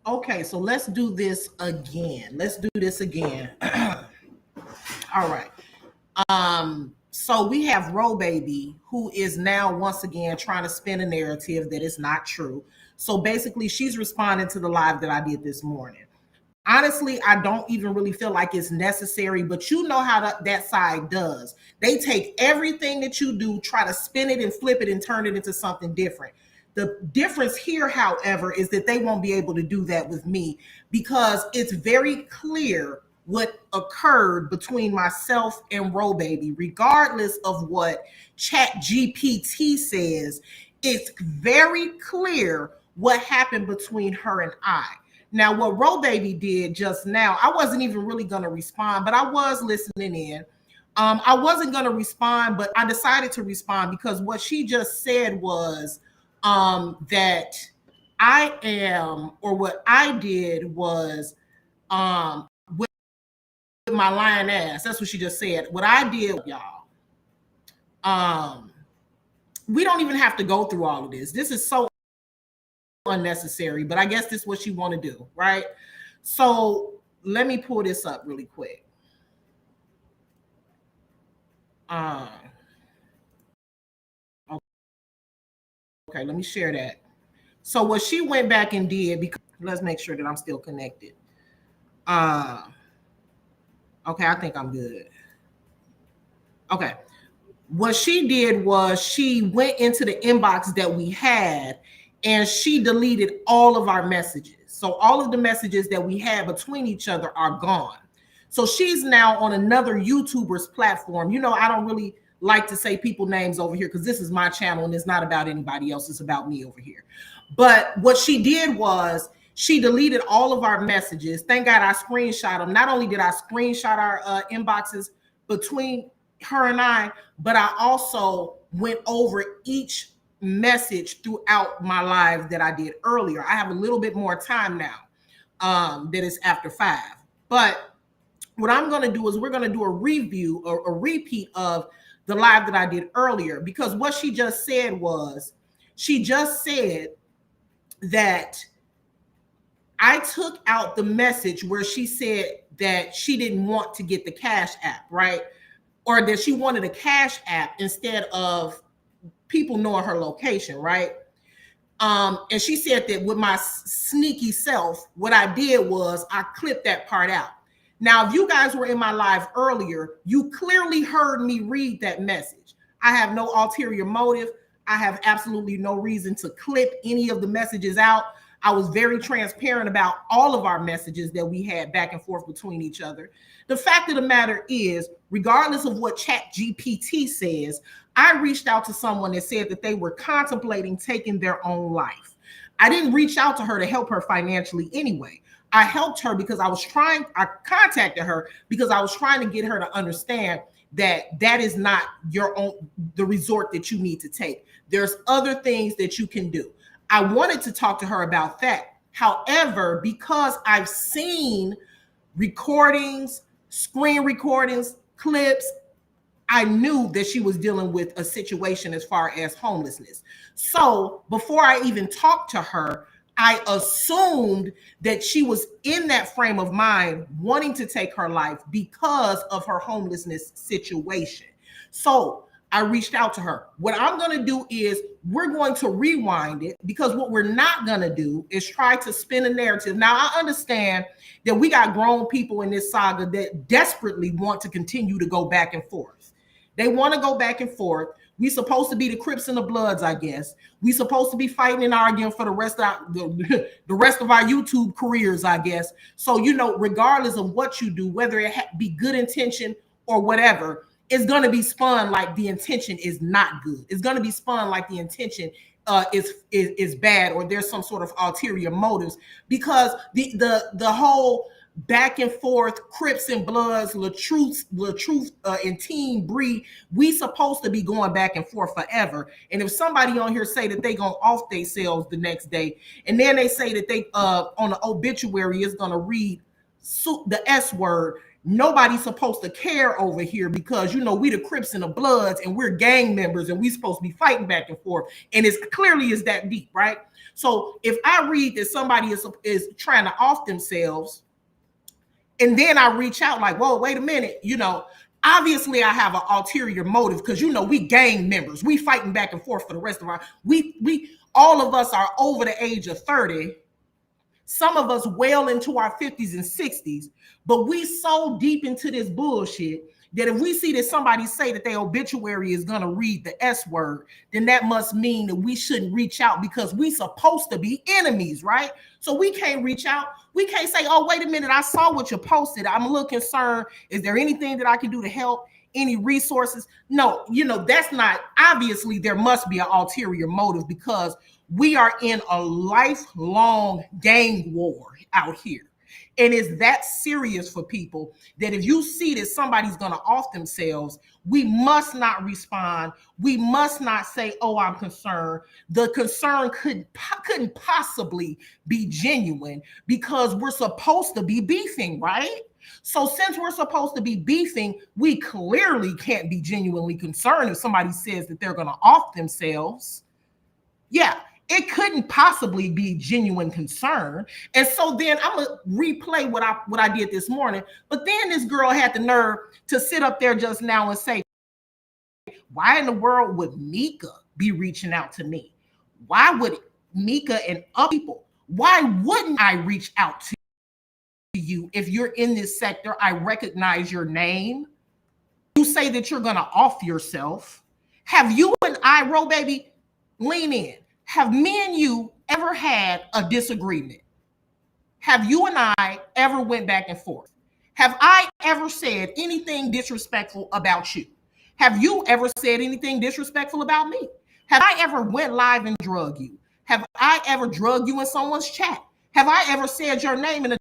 Okay, so let's do this again. Let's do this again. All right. So we have Robaby, who is now once again trying to spin a narrative that is not true. So basically, she's responding to the live that I did this morning. Honestly, I don't even really feel like it's necessary, but you know how that side does. They take everything that you do, try to spin it and flip it and turn it into something different. The difference here, however, is that they won't be able to do that with me because it's very clear what occurred between myself and Robaby, regardless of what Chat GPT says. It's very clear what happened between her and I. Now, what Robaby did just now, I wasn't even really going to respond, but I was listening in. I wasn't going to respond, but I decided to respond because what she just said was that I am, or what I did was with my lying ass. That's what she just said. What I did, y'all, um, we don't even have to go through all of this. This is so unnecessary, but I guess this is what she want to do, right? So let me pull this up really quick. Okay, let me share that. So what she went back and did, because let's make sure that I'm still connected. Okay, I think I'm good. Okay. What she did was she went into the inbox that we had and she deleted all of our messages. So all of the messages that we had between each other are gone. So she's now on another YouTuber's platform. You know, I don't really like to say people names over here because this is my channel and it's not about anybody else. It's about me over here. But what she did was she deleted all of our messages. Thank God I screenshot them. Not only did I screenshot our inboxes between her and I, but I also went over each message throughout my live that I did earlier. I have a little bit more time now that is after 5. But what I'm going to do is we're going to do a review or a repeat of the live that I did earlier, because what she just said was she just said that I took out the message where she said that she didn't want to get the Cash App, right? Or that she wanted a Cash App instead of people knowing her location, right? And she said that with my sneaky self, what I did was I clipped that part out. Now, if you guys were in my live earlier, you clearly heard me read that message. I have no ulterior motive. I have absolutely no reason to clip any of the messages out. I was very transparent about all of our messages that we had back and forth between each other. The fact of the matter is, regardless of what Chat GPT says, I reached out to someone that said that they were contemplating taking their own life. I didn't reach out to her to help her financially anyway. I helped her because I contacted her because I was trying to get her to understand that that is not the resort that you need to take. There's other things that you can do. I wanted to talk to her about that. However, because I've seen recordings, screen recordings, clips, I knew that she was dealing with a situation as far as homelessness. So before I even talked to her, I assumed that she was in that frame of mind wanting to take her life because of her homelessness situation. So I reached out to her. What I'm going to do is we're going to rewind it, because what we're not going to do is try to spin a narrative. Now, I understand that we got grown people in this saga that desperately want to continue to go back and forth. They want to go back and forth. We supposed to be the Crips and the Bloods, I guess. We supposed to be fighting and arguing for the rest of the rest of our YouTube careers, I guess. So, you know, regardless of what you do, whether it be good intention or whatever, it's going to be spun like the intention is not good. It's going to be spun like the intention is bad, or there's some sort of ulterior motives, because the whole back and forth, Crips and Bloods, LaTruth, and Team Bree, we supposed to be going back and forth forever. And if somebody on here say that they gonna off themselves the next day, and then they say that they on the obituary is gonna read the S word, nobody's supposed to care over here because, you know, we the Crips and the Bloods and we're gang members and we supposed to be fighting back and forth. And it's clearly is that deep, right? So if I read that somebody is trying to off themselves, and then I reach out like, whoa, wait a minute, you know, obviously I have an ulterior motive because, you know, we gang members, we fighting back and forth for the rest of our, we all of us are over the age of 30. Some of us well into our 50s and 60s, but we so deep into this bullshit that if we see that somebody say that their obituary is going to read the S word, then that must mean that we shouldn't reach out because we supposed to be enemies, right? So we can't reach out. We can't say, oh, wait a minute, I saw what you posted. I'm a little concerned. Is there anything that I can do to help? Any resources? No, you know, that's not, obviously there must be an ulterior motive because we are in a lifelong gang war out here. And it's that serious for people that if you see that somebody's going to off themselves, we must not respond. We must not say, oh, I'm concerned. The concern couldn't possibly be genuine because we're supposed to be beefing, right? So since we're supposed to be beefing, we clearly can't be genuinely concerned if somebody says that they're going to off themselves. Yeah, it couldn't possibly be genuine concern. And so then I'm gonna replay what I did this morning. But then this girl had the nerve to sit up there just now and say, why in the world would Mika be reaching out to me? Why would Mika and other people, why wouldn't I reach out to you if you're in this sector? I recognize your name. You say that you're gonna off yourself. Have you and I, Robaby, lean in. Have me and you ever had a disagreement? Have you and I ever went back and forth? Have I ever said anything disrespectful about you? Have you ever said anything disrespectful about me? Have I ever went live and drug you? Have I ever drug you in someone's chat? Have I ever said your name in a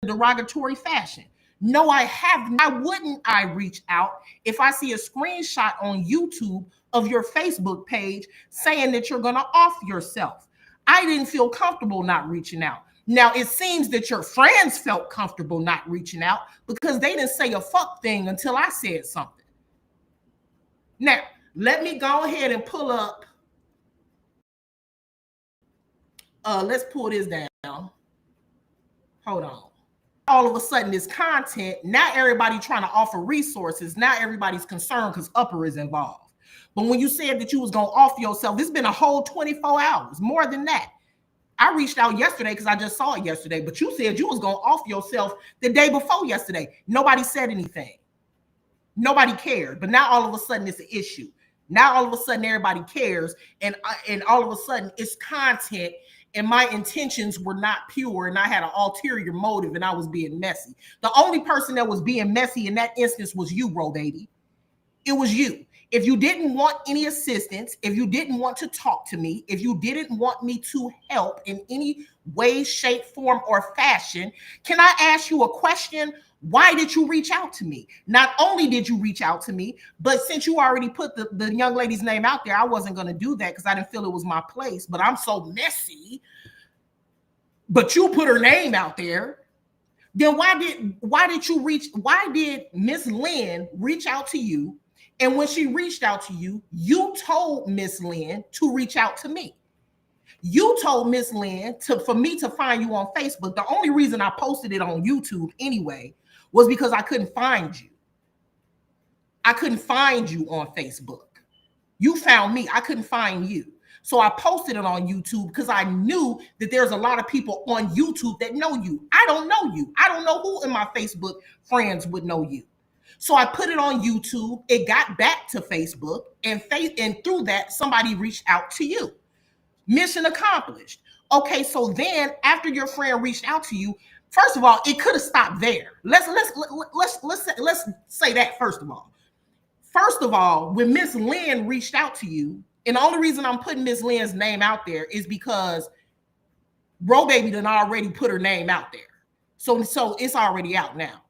derogatory fashion? No, I haven't. Why wouldn't I reach out if I see a screenshot on YouTube of your Facebook page saying that you're going to off yourself? I didn't feel comfortable not reaching out. Now, it seems that your friends felt comfortable not reaching out because they didn't say a fuck thing until I said something. Now, let me go ahead and pull up. Let's pull this down. Hold on. All of a sudden, this content, now everybody trying to offer resources. Now everybody's concerned because Upper is involved. But when you said that you was going to off yourself, it's been a whole 24 hours, more than that. I reached out yesterday because I just saw it yesterday, but you said you was going to off yourself the day before yesterday. Nobody said anything. Nobody cared. But now all of a sudden it's an issue. Now all of a sudden everybody cares, and all of a sudden it's content, and my intentions were not pure, and I had an ulterior motive, and I was being messy. The only person that was being messy in that instance was you, Robaby. It was you. If you didn't want any assistance, if you didn't want to talk to me, if you didn't want me to help in any way, shape, form, or fashion, can I ask you a question? Why did you reach out to me? Not only did you reach out to me, but since you already put the young lady's name out there, I wasn't going to do that because I didn't feel it was my place. But I'm so messy. But you put her name out there. Then why did Miss Lynn reach out to you? And when she reached out to you, you told Miss Lynn to reach out to me. You told Miss Lynn for me to find you on Facebook. The only reason I posted it on YouTube anyway was because I couldn't find you. I couldn't find you on Facebook. You found me. I couldn't find you. So I posted it on YouTube because I knew that there's a lot of people on YouTube that know you. I don't know you. I don't know who in my Facebook friends would know you. So I put it on YouTube. It got back to Facebook, and through that, somebody reached out to you. Mission accomplished. Okay, so then after your friend reached out to you, first of all, it could have stopped there. Let's say that first of all. First of all, when Miss Lynn reached out to you, and the only reason I'm putting Miss Lynn's name out there is because Robaby done already put her name out there. So it's already out now.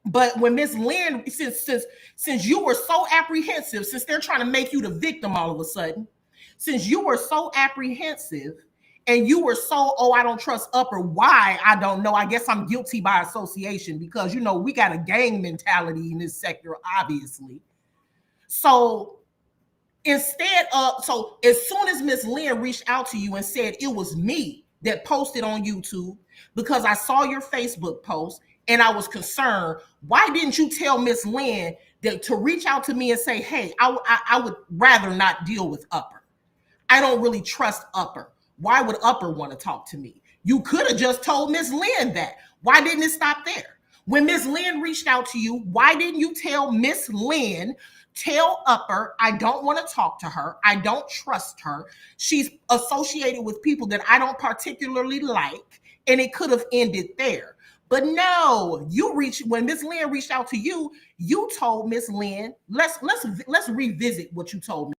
But when Miss Lynn, since you were so apprehensive, since they're trying to make you the victim all of a sudden, since you were so apprehensive And you were so, oh, I don't trust Upper. Why? I don't know. I guess I'm guilty by association because, you know, we got a gang mentality in this sector, obviously. So instead of, so as soon as Miss Lynn reached out to you and said it was me that posted on YouTube because I saw your Facebook post and I was concerned, why didn't you tell Miss Lynn that to reach out to me and say, hey, I would rather not deal with Upper. I don't really trust Upper. Why would Upper want to talk to me? You could have just told Miss Lynn that. Why didn't it stop there? When Miss Lynn reached out to you, why didn't you tell Miss Lynn, tell Upper, I don't want to talk to her. I don't trust her. She's associated with people that I don't particularly like, and it could have ended there. But no, you reached when Miss Lynn reached out to you, you told Miss Lynn, let's revisit what you told me.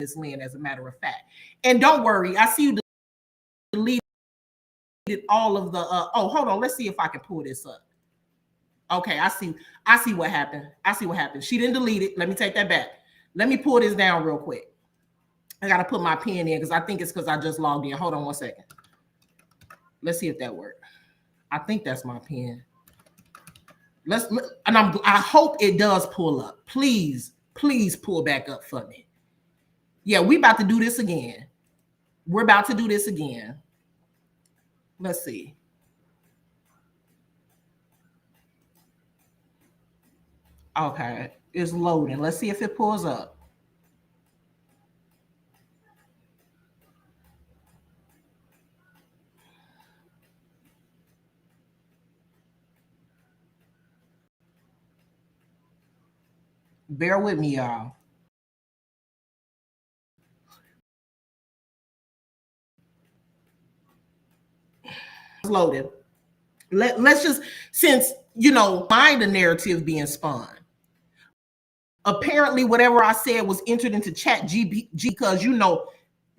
Miss Lynn, as a matter of fact. And don't worry, I see you deleted all of the oh, hold on, let's see if I can pull this up. Okay, I see what happened. I see what happened. She didn't delete it. Let me take that back. Let me pull this down real quick. I gotta put my pen in because I think it's because I just logged in. Hold on one second. Let's see if that worked. I think that's my pen. I hope it does pull up. Please pull back up for me. Yeah, we about to do this again. We're about to do this again. Let's see. Okay, it's loading. Let's see if it pulls up. Bear with me, y'all. It's loaded. Let's just, since, you know, mind the narrative being spun. Apparently, whatever I said was entered into Chat GPT because, you know,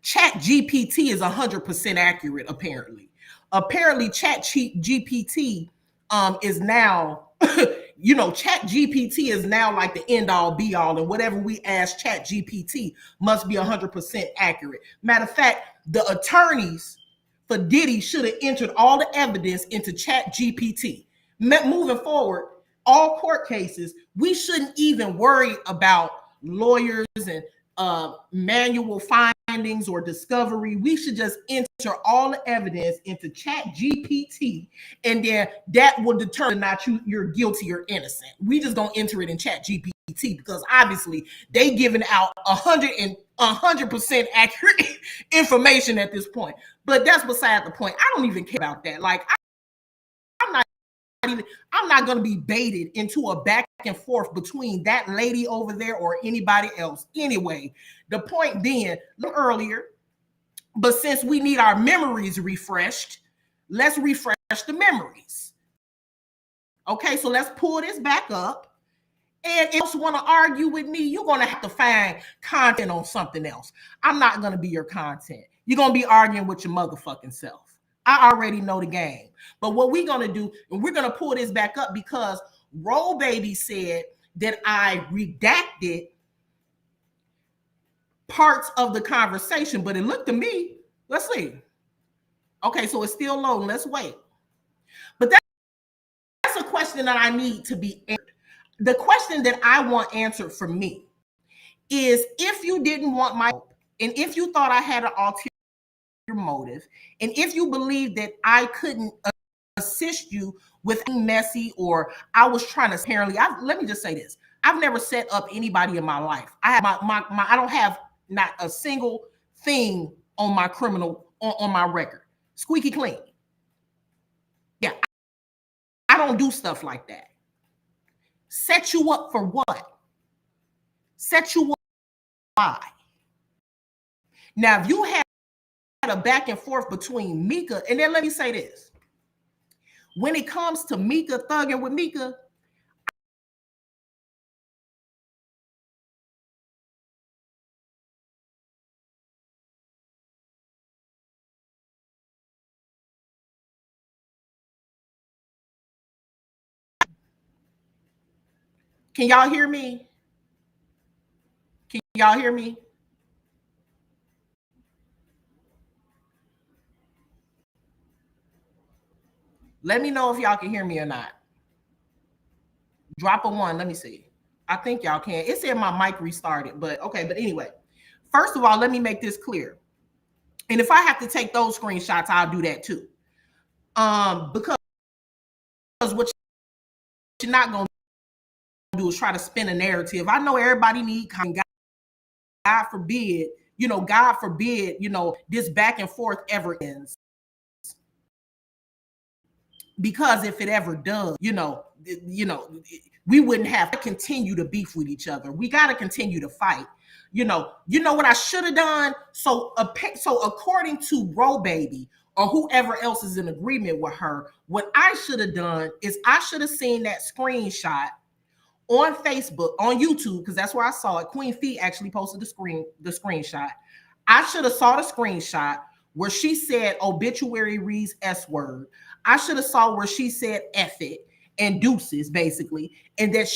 Chat GPT is 100% accurate, apparently. Apparently, Chat GPT is now, you know, Chat GPT is now like the end all be all, and whatever we ask Chat GPT must be 100% accurate. Matter of fact, the attorneys for Diddy should have entered all the evidence into Chat GPT. Moving forward, all court cases, we shouldn't even worry about lawyers and manual findings or discovery. We should just enter all the evidence into Chat GPT, and then that will determine not you're guilty or innocent. We just gonna enter it in Chat GPT because obviously they giving out 100% accurate information at this point. But that's beside the point. I don't even care about that. Like, I'm not going to be baited into a back and forth between that lady over there or anybody else. Anyway, the point being, earlier, but since we need our memories refreshed, let's refresh the memories. Okay, so let's pull this back up. And if you want to argue with me, you're going to have to find content on something else. I'm not going to be your content. You're going to be arguing with your motherfucking self. I already know the game. But what we're going to do, and we're going to pull this back up because Robaby said that I redacted parts of the conversation, but it looked to me, let's see. Okay, so it's still loading. Let's wait. But that's a question that I need to be answered. The question that I want answered for me is, if you didn't want my help, and if you thought I had an ulterior motive, and if you believe that I couldn't assist you with messy, or I was trying to, apparently, let me just say this. I've never set up anybody in my life. I have I don't have not a single thing on my criminal, on my record. Squeaky clean. Yeah, I don't do stuff like that. Set you up for what? Set you up why? Now, if you had a back and forth between Mika, and then let me say this. When it comes to Mika thugging with Mika, can y'all hear me? Can y'all hear me? Let me know if y'all can hear me or not. Drop a one. Let me see. I think y'all can. It said my mic restarted, but okay. But anyway, first of all, let me make this clear. And if I have to take those screenshots, I'll do that too. Because what you're not gonna do is try to spin a narrative. I know everybody need God forbid, God forbid, this back and forth ever ends. Because if it ever does, we wouldn't have to continue to beef with each other. We got to continue to fight. You know what I should have done? So according to Robaby or whoever else is in agreement with her, what I should have done is I should have seen that screenshot on Facebook, on YouTube, because that's where I saw it. Queen Fee actually posted the screenshot. I should have saw the screenshot where she said obituary reads S word. I should have saw where she said F it and deuces, basically, and that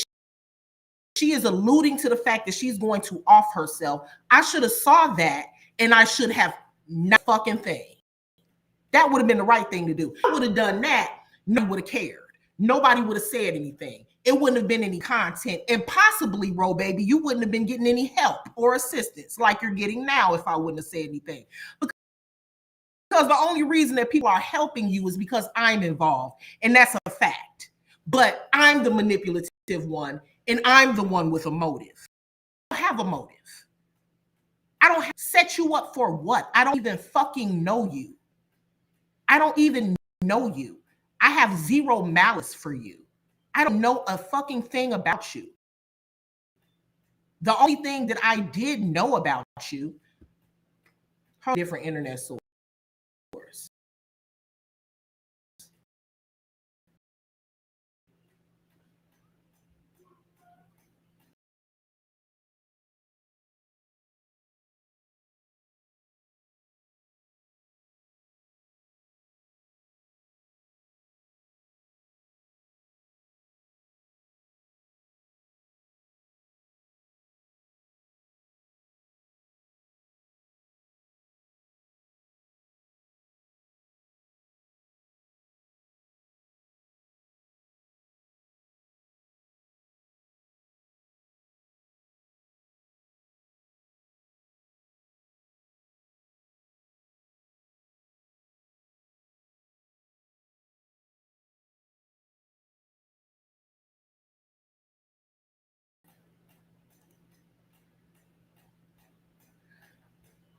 she is alluding to the fact that she's going to off herself. I should have saw that, and I should have not fucking thing. That would have been the right thing to do. I would have done that. Nobody would have cared. Nobody would have said anything. It wouldn't have been any content. And possibly, Robaby, you wouldn't have been getting any help or assistance like you're getting now if I wouldn't have said anything. Because the only reason that people are helping you is because I'm involved. And that's a fact. But I'm the manipulative one, and I'm the one with a motive. I don't have a motive. I don't set you up for what? I don't even fucking know you. I don't even know you. I have zero malice for you. I don't know a fucking thing about you. The only thing that I did know about you, different internet source.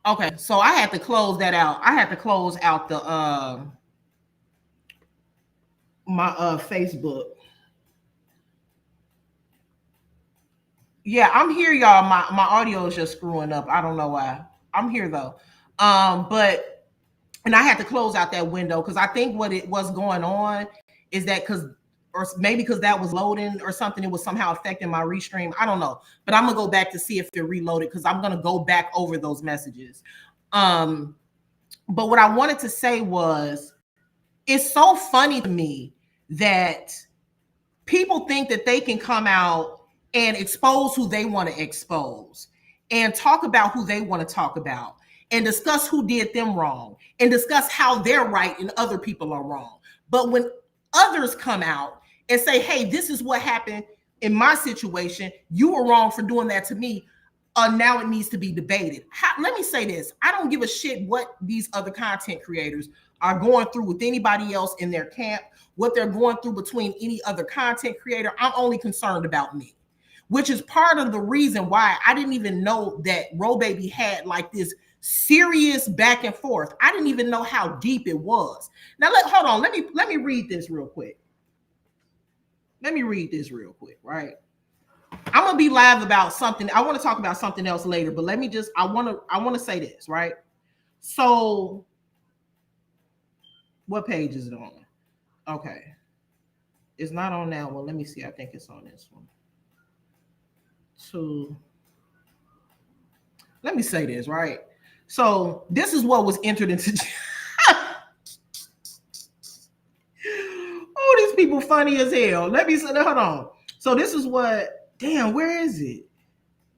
Okay, so I had to close that out. I had to close out the my Facebook. Yeah, I'm here, y'all. My audio is just screwing up. I don't know why. I'm here though. But and I had to close out that window because I think what's going on is that or maybe because that was loading or something, it was somehow affecting my restream. I don't know, but I'm gonna go back to see if it reloaded because I'm gonna go back over those messages. But what I wanted to say was, it's so funny to me that people think that they can come out and expose who they want to expose and talk about who they want to talk about and discuss who did them wrong and discuss how they're right and other people are wrong. But when others come out and say, hey, this is what happened in my situation, you were wrong for doing that to me, now it needs to be debated. Let me say this. I don't give a shit what these other content creators are going through with anybody else in their camp, what they're going through between any other content creator. I'm only concerned about me, which is part of the reason why I didn't even know that Robaby had like this serious back and forth. I didn't even know how deep it was. Now, hold on. Let me read this real quick. Let me read this real quick, right? I'm gonna be live about something. I want to talk about something else later, but let me just, I want to say this, right? So what page is it on? Okay. It's not on that one. Let me see. I think it's on this one. Let me say this, right? So this is what was entered into. Oh, these people funny as hell. Let me say, hold on. So this is what, damn, where is it?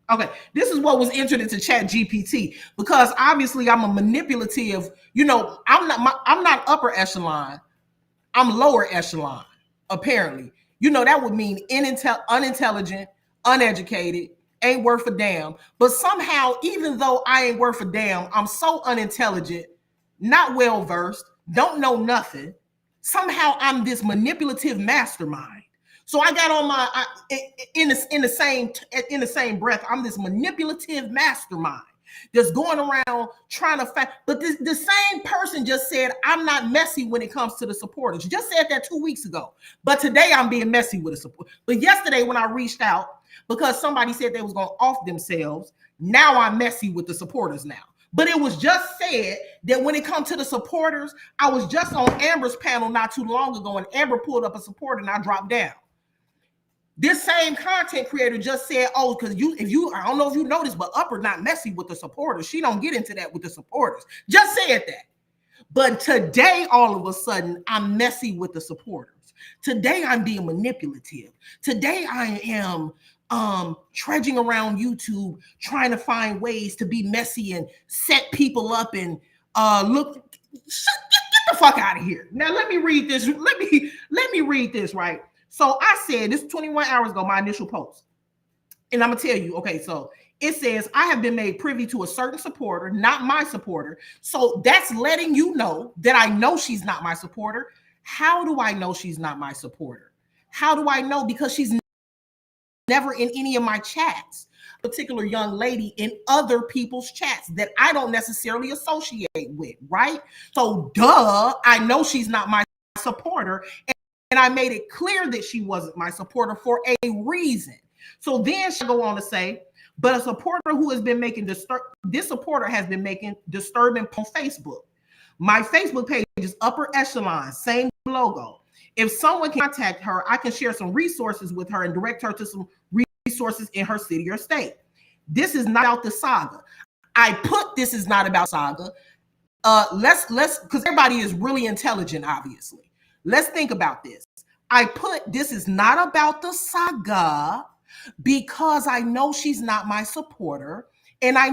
Okay, this is what was entered into Chat GPT because obviously I'm a manipulative, I'm not upper echelon. I'm lower echelon, apparently. You know, that would mean unintelligent, uneducated, ain't worth a damn. But somehow, even though I ain't worth a damn, I'm so unintelligent, not well versed, don't know nothing. Somehow I'm this manipulative mastermind. So I got on my in the same breath, I'm this manipulative mastermind that's going around trying to find. But the same person just said, I'm not messy when it comes to the supporters. Just said that 2 weeks ago. But today I'm being messy with the support. But yesterday when I reached out, because somebody said they was going to off themselves, now I'm messy with the supporters now. But it was just said that when it comes to the supporters, I was just on Amber's panel not too long ago, and Amber pulled up a supporter and I dropped down. This same content creator just said, oh, because I don't know if you noticed, but Upper not messy with the supporters. She don't get into that with the supporters. Just said that. But today, all of a sudden, I'm messy with the supporters. Today, I'm being manipulative. Today, I am trudging around YouTube trying to find ways to be messy and set people up and get the fuck out of here. Now, let me read this. Let me read this, right? So I said, this 21 hours ago, my initial post. And I'm going to tell you, okay, so it says, I have been made privy to a certain supporter, not my supporter. So that's letting you know that I know she's not my supporter. How do I know she's not my supporter? How do I know? Because she's never in any of my chats. A particular young lady in other people's chats that I don't necessarily associate with, right? So duh, I know she's not my supporter. And I made it clear that she wasn't my supporter for a reason. So then she go on to say, but a supporter who has been making this supporter has been making disturbing on Facebook. My Facebook page is upper echelon, same logo. If someone can contact her, I can share some resources with her and direct her to some resources in her city or state. This is not about the saga. I put this is not about saga. Let's because everybody is really intelligent, obviously. Let's think about this. I put this is not about the saga because I know she's not my supporter. And I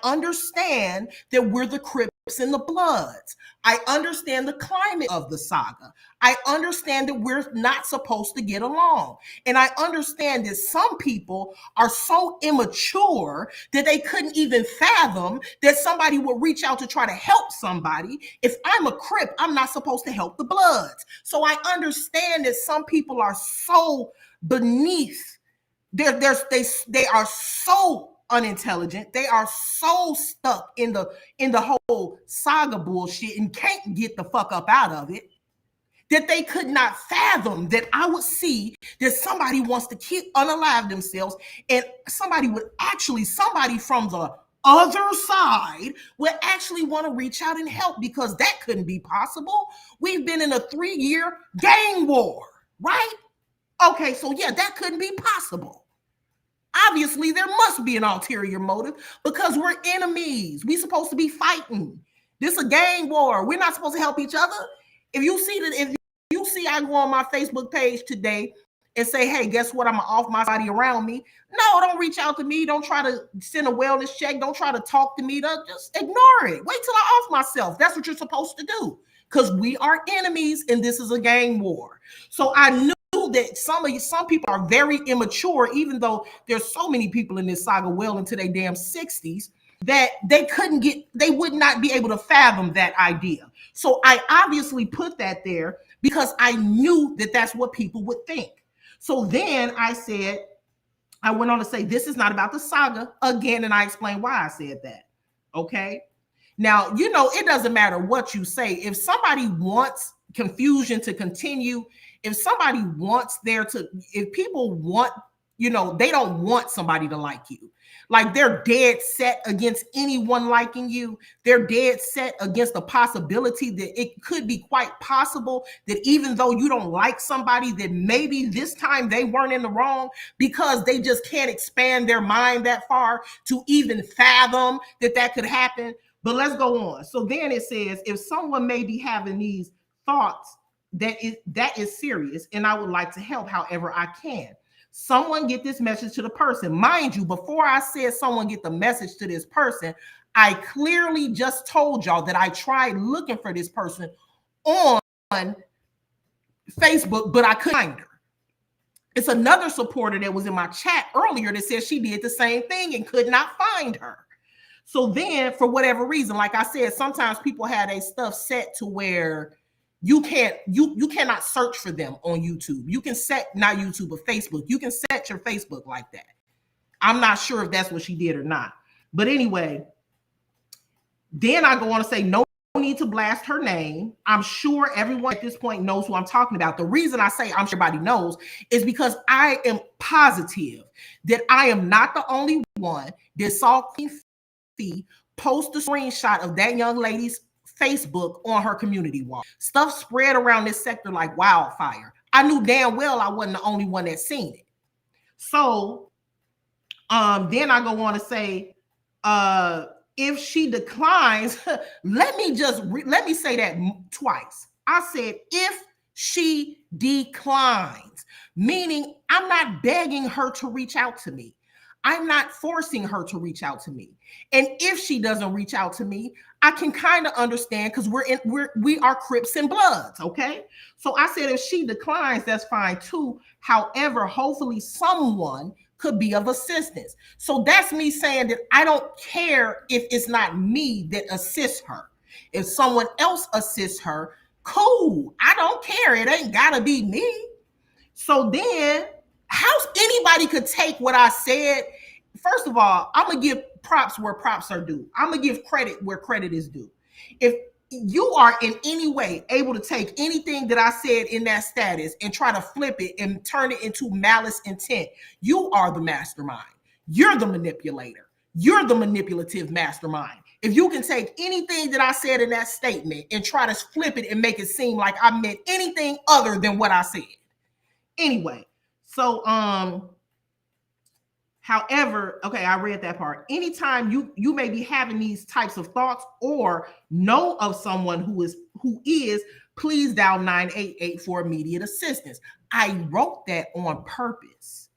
understand that we're the Crips and the Bloods. I understand the climate of the saga. I understand that we're not supposed to get along. And I understand that some people are so immature that they couldn't even fathom that somebody would reach out to try to help somebody. If I'm a Crip, I'm not supposed to help the Bloods. So I understand that some people are so beneath. They are so unintelligent. They are so stuck in the whole saga bullshit and can't get the fuck up out of it that they could not fathom that I would see that somebody wants to unalive themselves and somebody from the other side would actually want to reach out and help, because that couldn't be possible. We've been in a 3-year gang war, right? Okay, so yeah, that couldn't be possible. Obviously, there must be an ulterior motive because we're enemies. We're supposed to be fighting. This is a gang war. We're not supposed to help each other. If you see I go on my Facebook page today and say, hey, guess what? I'm going to off my body around me. No, don't reach out to me. Don't try to send a wellness check. Don't try to talk to me. Just ignore it. Wait till I off myself. That's what you're supposed to do, because we are enemies and this is a gang war. So I knew that some people are very immature, even though there's so many people in this saga well into their damn 60s that they would not be able to fathom that idea. So I obviously put that there because I knew that that's what people would think. So then I went on to say, this is not about the saga again, and I explained why I said that. Okay. Now, it doesn't matter what you say. If somebody wants confusion to continue, if people want, they don't want somebody to like you. Like, they're dead set against anyone liking you. They're dead set against the possibility that it could be quite possible that even though you don't like somebody, that maybe this time they weren't in the wrong, because they just can't expand their mind that far to even fathom that could happen. But let's go on. So then it says, if someone may be having these thoughts, that is serious, and I would like to help however I can. Someone get this message to the person. Mind you, before I said someone get the message to this person, I clearly just told y'all that I tried looking for this person on Facebook, but I couldn't find her. It's another supporter that was in my chat earlier that said she did the same thing and could not find her. So then, for whatever reason, like I said, sometimes people have their stuff set to where you cannot search for them on YouTube. You can set, not YouTube, but Facebook. You can set your Facebook like that. I'm not sure if that's what she did or not. But anyway, then I go on to say no need to blast her name. I'm sure everyone at this point knows who I'm talking about. The reason I say I'm sure everybody knows is because I am positive that I am not the only one that saw Queen Fee post a screenshot of that young lady's Facebook on her community wall. Stuff spread around this sector like wildfire. I knew damn well I wasn't the only one that seen it. So then I go on to say, if she declines, let me say that twice. I said, if she declines, meaning I'm not begging her to reach out to me. I'm not forcing her to reach out to me. And if she doesn't reach out to me, I can kind of understand because we are Crips and Bloods, okay? So I said if she declines, that's fine too. However, hopefully someone could be of assistance. So that's me saying that I don't care if it's not me that assists her. If someone else assists her, cool. I don't care. It ain't gotta be me. So then, how anybody could take what I said? First of all, I'm gonna give props where props are due. I'm gonna give credit where credit is due. If you are in any way able to take anything that I said in that status and try to flip it and turn it into malice intent, you are the mastermind. You're the manipulator. You're the manipulative mastermind. If you can take anything that I said in that statement and try to flip it and make it seem like I meant anything other than what I said. Anyway, so however, okay, I read that part. Anytime you may be having these types of thoughts or know of someone who is, please dial 988 for immediate assistance. I wrote that on purpose.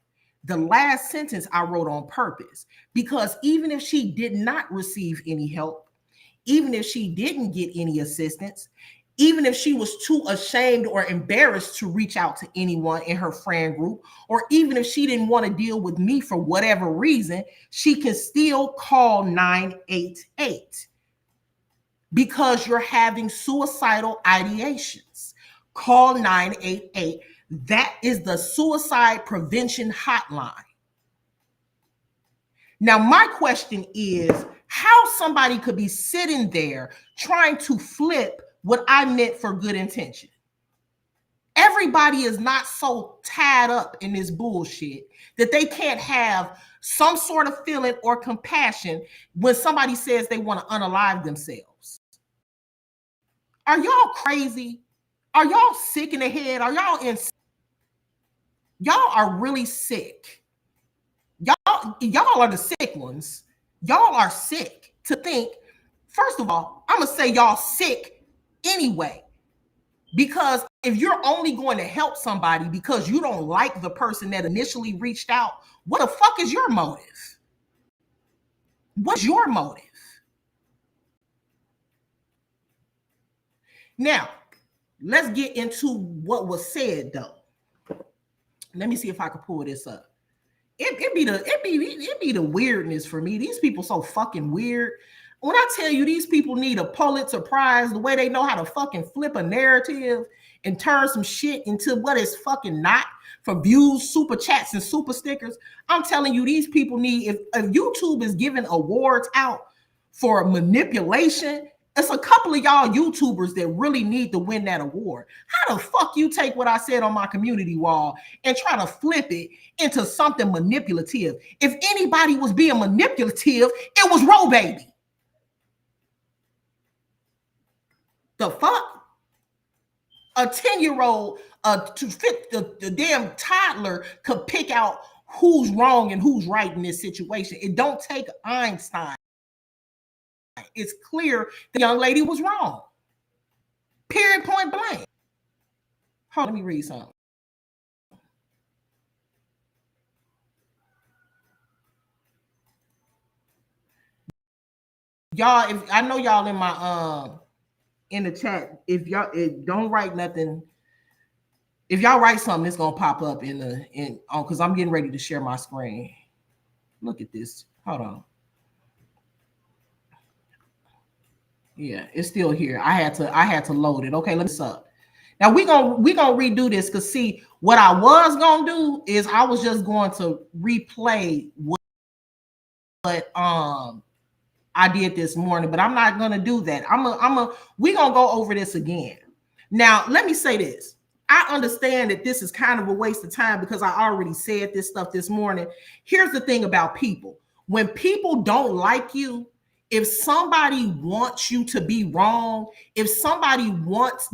The last sentence I wrote on purpose because even if she did not receive any help, even if she didn't get any assistance, even if she was too ashamed or embarrassed to reach out to anyone in her friend group, or even if she didn't want to deal with me for whatever reason, she can still call 988 because you're having suicidal ideations. Call 988. That is the suicide prevention hotline. Now, my question is how somebody could be sitting there trying to flip what I meant for good intention. Everybody is not so tied up in this bullshit that they can't have some sort of feeling or compassion when somebody says they want to unalive themselves. Are y'all crazy? Are y'all sick in the head? Are y'all y'all are really sick. Y'all are the sick ones. Y'all are sick to think. First of all, I'm gonna say y'all sick anyway. Because if you're only going to help somebody because you don't like the person that initially reached out, what the fuck is your motive? What's your motive? Now, let's get into what was said though. Let me see if I can pull this up. It be the weirdness for me. These people so fucking weird. When I tell you these people need a Pulitzer Prize, the way they know how to fucking flip a narrative and turn some shit into what is fucking not for views, super chats, and super stickers. I'm telling you, these people need, if YouTube is giving awards out for manipulation, it's a couple of y'all YouTubers that really need to win that award. How the fuck you take what I said on my community wall and try to flip it into something manipulative? If anybody was being manipulative, it was Robaby. The fuck? A 10-year-old, to fit the damn toddler could pick out who's wrong and who's right in this situation. It don't take Einstein. It's clear the young lady was wrong. Period, point blank. Hold on, let me read something. Y'all, if I know y'all in the chat, if y'all don't write nothing, If y'all write something, it's gonna pop up because I'm getting ready to share my screen. Look at this. Hold on. Yeah, it's still here. I had to load it. Okay, let's up. Now we gonna redo this because see what I was gonna do is I was just going to replay what I did this morning, but I'm not gonna do that. We gonna go over this again. Now, let me say this. I understand that this is kind of a waste of time because I already said this stuff this morning. Here's the thing about people. When people don't like you, if somebody wants you to be wrong, if somebody wants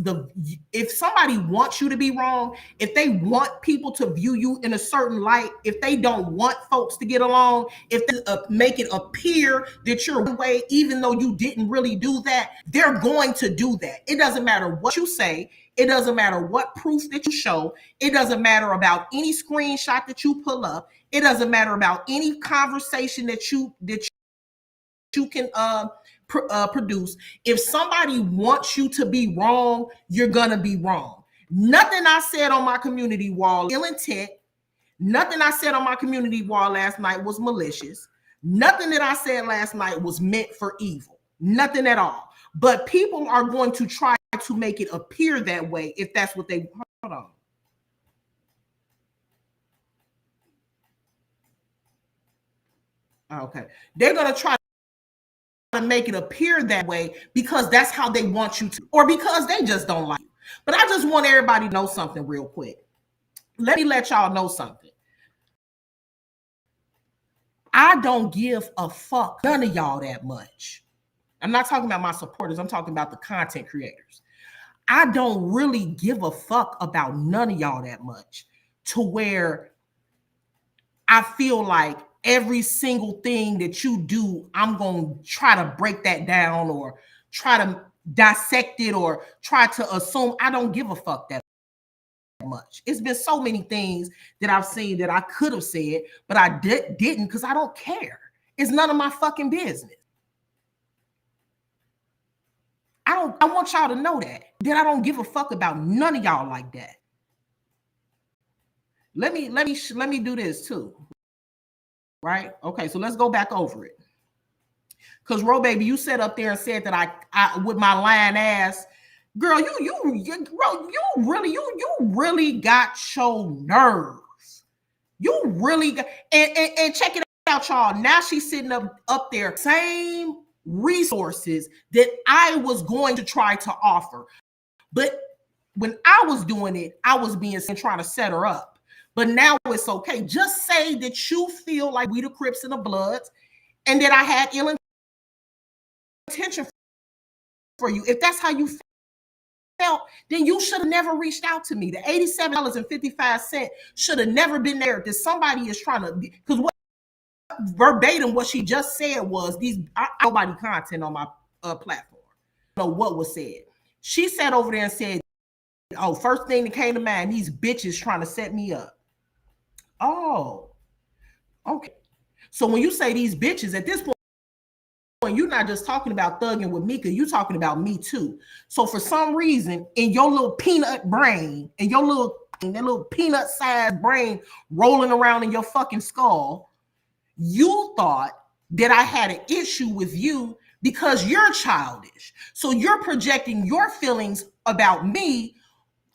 you to be wrong, if they want people to view you in a certain light, if they don't want folks to get along, if they make it appear that you're one way, even though you didn't really do that, they're going to do that. It doesn't matter what you say. It doesn't matter what proof that you show. It doesn't matter about any screenshot that you pull up. It doesn't matter about any conversation that you can produce. If somebody wants you to be wrong, you're gonna be wrong. Nothing I said on my community wall ill intent. Nothing I said on my community wall last night was malicious. Nothing that I said last night was meant for evil. Nothing at all. But people are going to try to make it appear that way if that's what they hold on. Okay. They're going to try to make it appear that way because that's how they want you to, or because they just don't like you. But I just want everybody to know something real quick. Let me let y'all know something. I don't give a fuck none of y'all that much. I'm not talking about my supporters. I'm talking about the content creators. I don't really give a fuck about none of y'all that much to where I feel like every single thing that you do, I'm going to try to break that down or try to dissect it or try to assume. I don't give a fuck that much. It's been so many things that I've seen that I could have said, but I didn't because I don't care. It's none of my fucking business. I want y'all to know that I don't give a fuck about none of y'all like that. Let me do this too. Right? Okay, so let's go back over it. Because Robaby, you sat up there and said that I with my lying ass, girl, you really got your nerves. You really got and check it out, y'all. Now she's sitting up there, same resources that I was going to try to offer. But when I was doing it, I was trying to set her up. But now it's okay. Just say that you feel like we the Crips and the Bloods and that I had ill intention for you. If that's how you felt, then you should have never reached out to me. The $87.55 should have never been there. That somebody is trying to, because what verbatim what she just said was nobody content on my platform. I don't know what was said. She sat over there and said, "Oh, first thing that came to mind, these bitches trying to set me up." Oh, okay. So when you say these bitches, at this point, you're not just talking about thugging with Mika, you're talking about me too. So for some reason, in your little peanut brain, in your little peanut-sized brain rolling around in your fucking skull, you thought that I had an issue with you because you're childish. So you're projecting your feelings about me.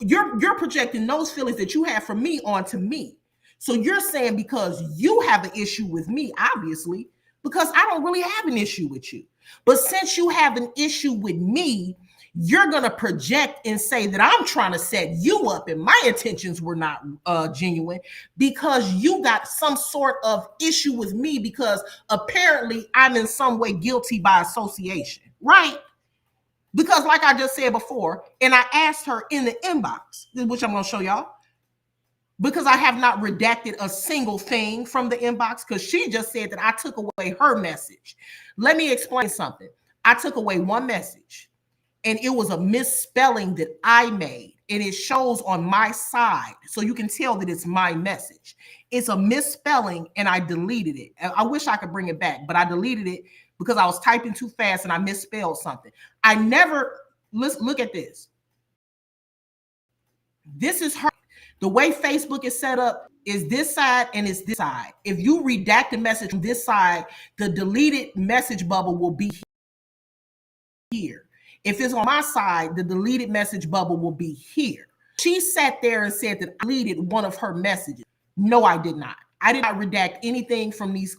You're projecting those feelings that you have for me onto me. So you're saying because you have an issue with me, obviously, because I don't really have an issue with you. But since you have an issue with me, you're going to project and say that I'm trying to set you up and my intentions were not genuine because you got some sort of issue with me because apparently I'm in some way guilty by association, right? Because like I just said before, and I asked her in the inbox, which I'm going to show y'all, because I have not redacted a single thing from the inbox because she just said that I took away her message. Let me explain something. I took away one message and it was a misspelling that I made and it shows on my side. So you can tell that it's my message. It's a misspelling and I deleted it. I wish I could bring it back, but I deleted it because I was typing too fast and I misspelled something. Let's look at this. This is her. The way Facebook is set up is this side and it's this side. If you redact a message from this side, the deleted message bubble will be here. If it's on my side, the deleted message bubble will be here. She sat there and said that I deleted one of her messages. No, I did not. I did not redact anything from these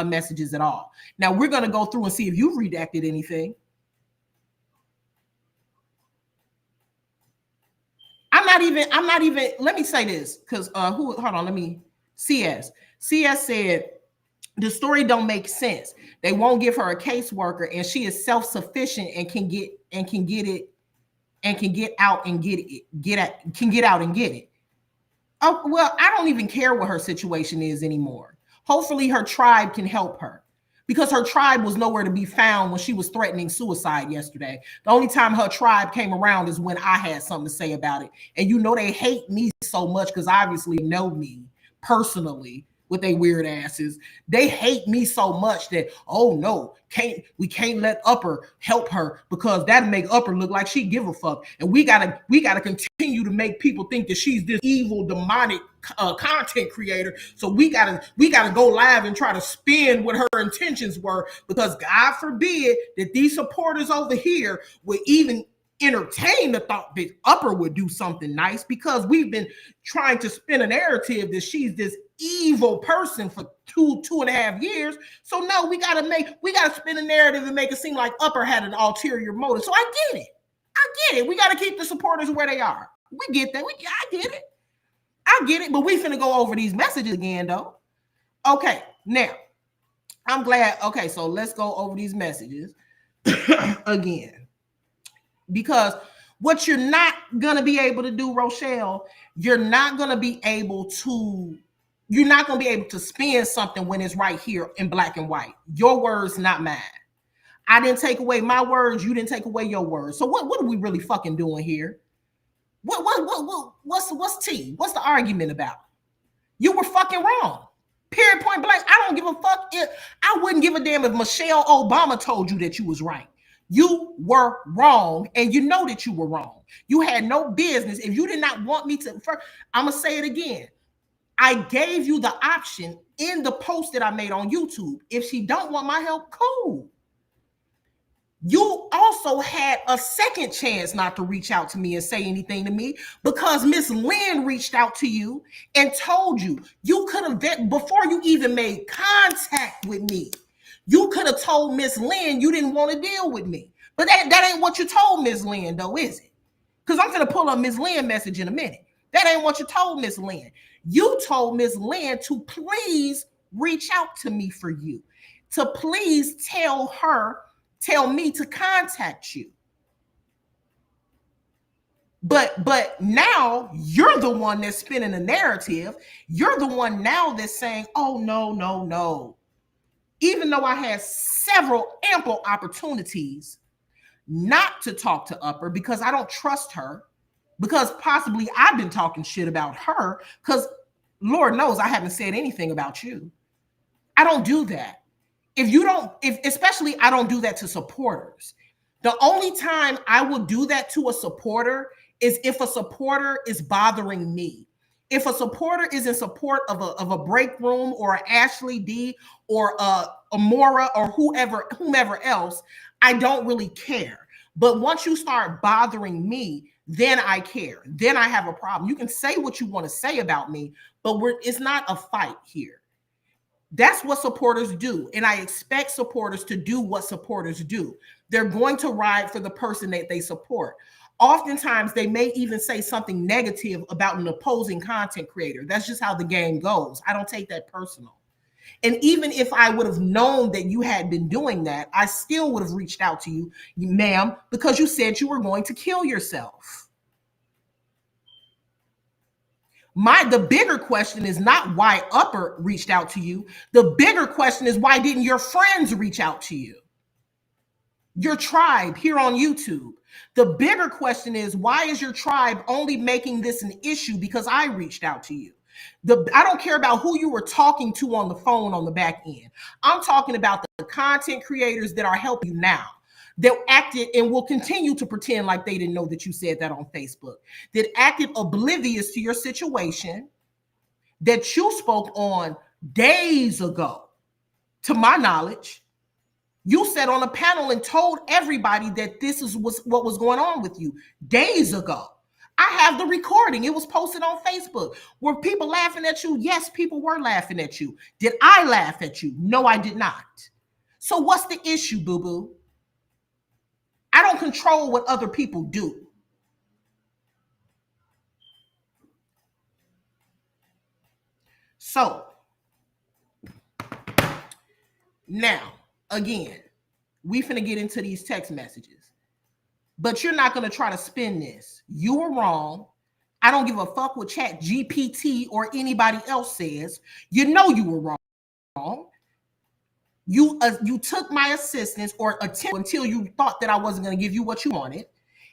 messages at all. Now we're going to go through and see if you've redacted anything. I'm not even, let me say this, because hold on, let me, CS said, the story don't make sense. They won't give her a caseworker, and she is self-sufficient and can get out and get it. Oh, well, I don't even care what her situation is anymore. Hopefully her tribe can help her, because her tribe was nowhere to be found when she was threatening suicide yesterday. The only time her tribe came around is when I had something to say about it. And you know they hate me so much because obviously they know me personally with their weird asses. They hate me so much that, oh no, we can't let Upper help her because that'll make Upper look like she give a fuck. And we gotta continue to make people think that she's this evil, demonic content creator. So we gotta go live and try to spin what her intentions were, because God forbid that these supporters over here would even entertain the thought that Upper would do something nice, because we've been trying to spin a narrative that she's this evil person for two and a half years. So no, we gotta spin a narrative and make it seem like Upper had an ulterior motive. So I get it. We gotta keep the supporters where they are. We get that. I get it. But we finna go over these messages again, though. Okay, now I'm glad. Okay, so let's go over these messages again. Because what you're not going to be able to do, Rochelle, you're not going to be able to spin something when it's right here in black and white. Your words, not mine. I didn't take away my words. You didn't take away your words. So what are we really fucking doing here? What's T? What's the argument about? You were fucking wrong. Period, point blank. I don't give a fuck. I wouldn't give a damn if Michelle Obama told you that you was right. You were wrong, and you know that you were wrong. You had no business. If you did not want me to, I'm going to say it again. I gave you the option in the post that I made on YouTube. If she don't want my help, cool. You also had a second chance not to reach out to me and say anything to me, because Miss Lynn reached out to you and told you. You could have, before you even made contact with me, you could have told Miss Lynn you didn't want to deal with me. But that ain't what you told Miss Lynn, though, is it? Because I'm going to pull up Miss Lynn message in a minute. That ain't what you told Miss Lynn. You told Miss Lynn to please reach out to me for you, to please tell me to contact you. But now you're the one that's spinning a narrative. You're the one now that's saying, oh, no. Even though I had several ample opportunities not to talk to Upper because I don't trust her, because possibly I've been talking shit about her, because Lord knows I haven't said anything about you. I don't do that. Especially I don't do that to supporters. The only time I will do that to a supporter is if a supporter is bothering me. If a supporter is in support of a break room or an Ashley D or a Amora or whomever else, I don't really care. But once you start bothering me, then I care. Then I have a problem. You can say what you want to say about me, but it's not a fight here. That's what supporters do. And I expect supporters to do what supporters do. They're going to ride for the person that they support. Oftentimes, they may even say something negative about an opposing content creator. That's just how the game goes. I don't take that personal. And even if I would have known that you had been doing that, I still would have reached out to you, ma'am, because you said you were going to kill yourself. The bigger question is not why Upper reached out to you. The bigger question is, why didn't your friends reach out to you? Your tribe here on YouTube. The bigger question is, why is your tribe only making this an issue because I reached out to you? I don't care about who you were talking to on the phone on the back end. I'm talking about the content creators that are helping you now. that acted and will continue to pretend like they didn't know that you said that on Facebook, that acted oblivious to your situation, that you spoke on days ago, to my knowledge. You sat on a panel and told everybody that this was what was going on with you days ago. I have the recording. It was posted on Facebook. Were people laughing at you? Yes, people were laughing at you. Did I laugh at you? No, I did not. So what's the issue, boo-boo? I don't control what other people do. So now, again, we finna get into these text messages. But you're not gonna try to spin this. You were wrong. I don't give a fuck what Chat GPT or anybody else says. You know you were wrong. You took my assistance or attempt until you thought that I wasn't going to give you what you wanted.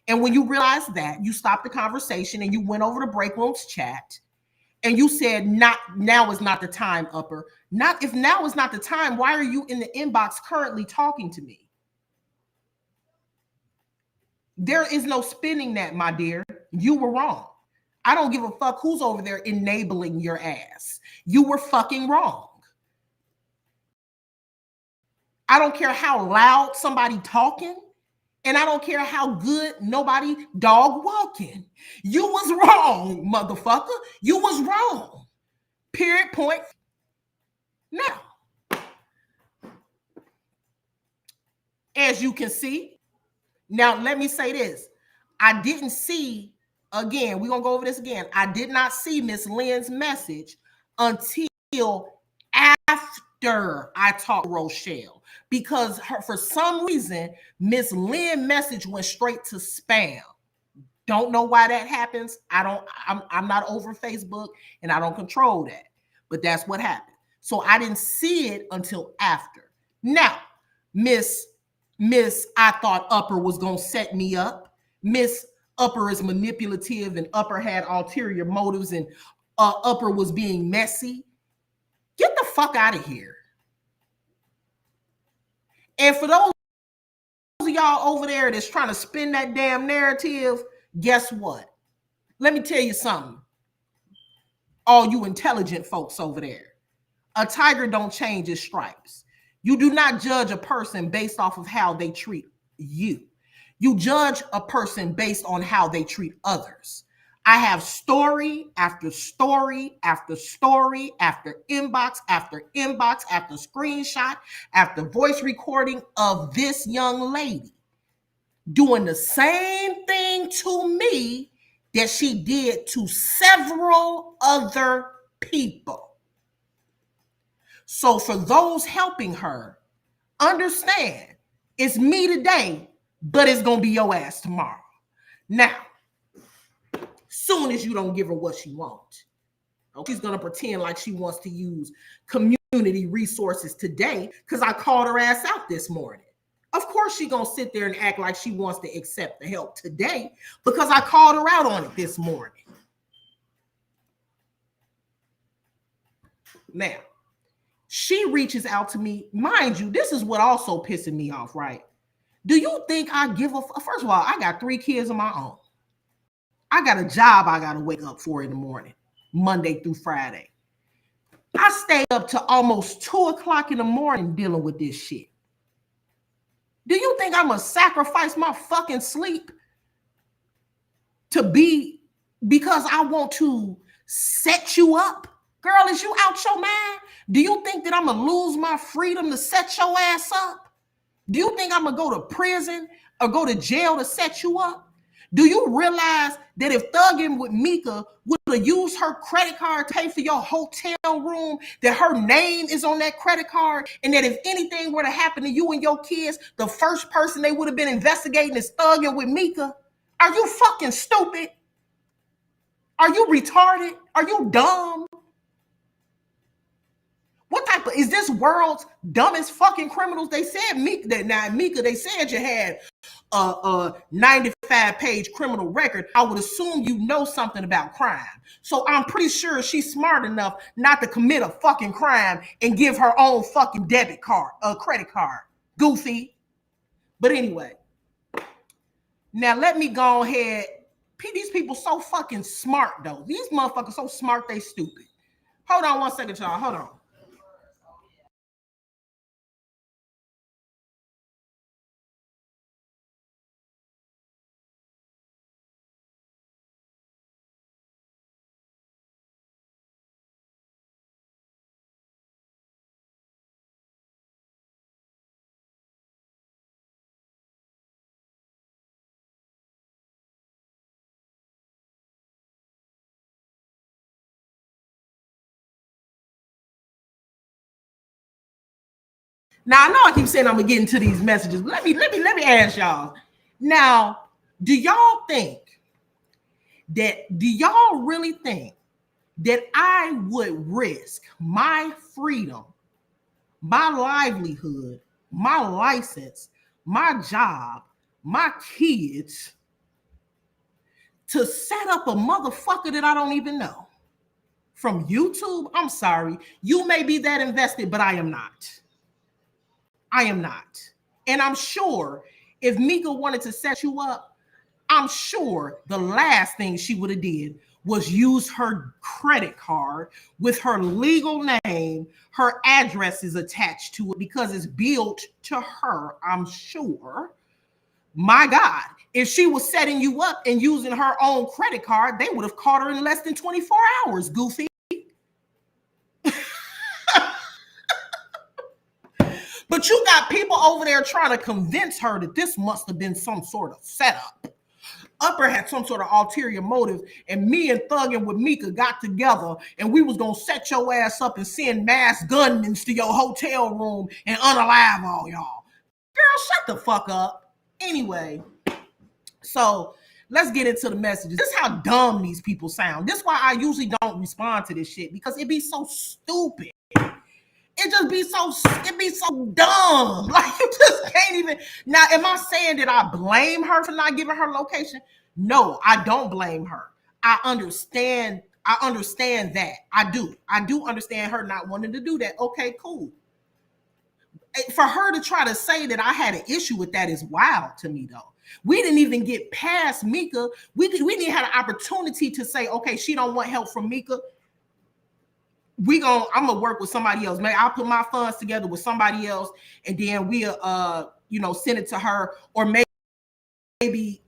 And when you realized that, you stopped the conversation and you went over to Break Room's chat and you said, "Not now is not the time, Upper. Not if now is not the time. Why are you in the inbox currently talking to me?" There is no spinning that, my dear. You were wrong. I don't give a fuck who's over there enabling your ass. You were fucking wrong. I don't care how loud somebody talking, and I don't care how good nobody dog walking. You was wrong, motherfucker. You was wrong. Period, point. Now, as you can see, now let me say this. I didn't see, again, we're going to go over this again. I did not see Miss Lynn's message until after I talked to Rochelle, because for some reason, Miss Lynn message went straight to spam. Don't know why that happens. I'm not over Facebook and I don't control that, but that's what happened. So I didn't see it until after. Now, Miss, I thought Upper was going to set me up. Miss Upper is manipulative and Upper had ulterior motives and Upper was being messy. Get the fuck out of here. And for those of y'all over there that's trying to spin that damn narrative, guess what? Let me tell you something. All you intelligent folks over there. A tiger don't change its stripes. You do not judge a person based off of how they treat you. You judge a person based on how they treat others. I have story after story after story after inbox after inbox after screenshot after voice recording of this young lady doing the same thing to me that she did to several other people. So for those helping her, understand it's me today, but it's going to be your ass tomorrow. Now, soon as you don't give her what she wants, she's going to pretend like she wants to use community resources today because I called her ass out this morning. Of course she's going to sit there and act like she wants to accept the help today because I called her out on it this morning. Now, she reaches out to me. Mind you, this is what also pissing me off, right? Do you think I give a... First of all, I got 3 kids of my own. I got a job I got to wake up for in the morning, Monday through Friday. I stay up to almost 2 o'clock in the morning dealing with this shit. Do you think I'm going to sacrifice my fucking sleep because I want to set you up? Girl, is you out your mind? Do you think that I'm going to lose my freedom to set your ass up? Do you think I'm going to go to prison or go to jail to set you up? Do you realize that if thugging with Mika would have used her credit card to pay for your hotel room, that her name is on that credit card, and that if anything were to happen to you and your kids, the first person they would have been investigating is thugging with Mika? Are you fucking stupid? Are you retarded? Are you dumb? What type of, is this world's dumbest fucking criminals? They said Mika, they said you had a 95-page criminal record. I would assume you know something about crime. So I'm pretty sure she's smart enough not to commit a fucking crime and give her own fucking debit card, a credit card. Goofy. But anyway, now let me go ahead. These people so fucking smart though. These motherfuckers so smart they stupid. Hold on one second, y'all. Hold on. Now I know I keep saying I'm gonna get into these messages, but let me ask y'all. Now, do y'all really think that I would risk my freedom, my livelihood, my license, my job, my kids to set up a motherfucker that I don't even know? From YouTube? I'm sorry. You may be that invested, but I am not. I am not. And I'm sure if Mika wanted to set you up, I'm sure the last thing she would have did was use her credit card with her legal name, her address is attached to it because it's billed to her, I'm sure. My God, if she was setting you up and using her own credit card, they would have caught her in less than 24 hours, goofy. But you got people over there trying to convince her that this must have been some sort of setup. Upper had some sort of ulterior motive, and me and Thuggin with Mika got together, and we was gonna set your ass up and send mass gunmen to your hotel room and unalive all y'all. Girl, shut the fuck up. Anyway, so let's get into the messages. This is how dumb these people sound. This is why I usually don't respond to this shit, because it be so stupid. It be so dumb. Like, you just can't even. Now, am I saying that I blame her for not giving her location? No, I don't blame her. I understand that. I do understand her not wanting to do that. Okay, cool. For her to try to say that I had an issue with that is wild to me, though. We didn't even get past Mika. We didn't have an opportunity to say, okay, she don't want help from Mika. I'm gonna work with somebody else. Maybe I'll put my funds together with somebody else, and then we'll send it to her. Or maybe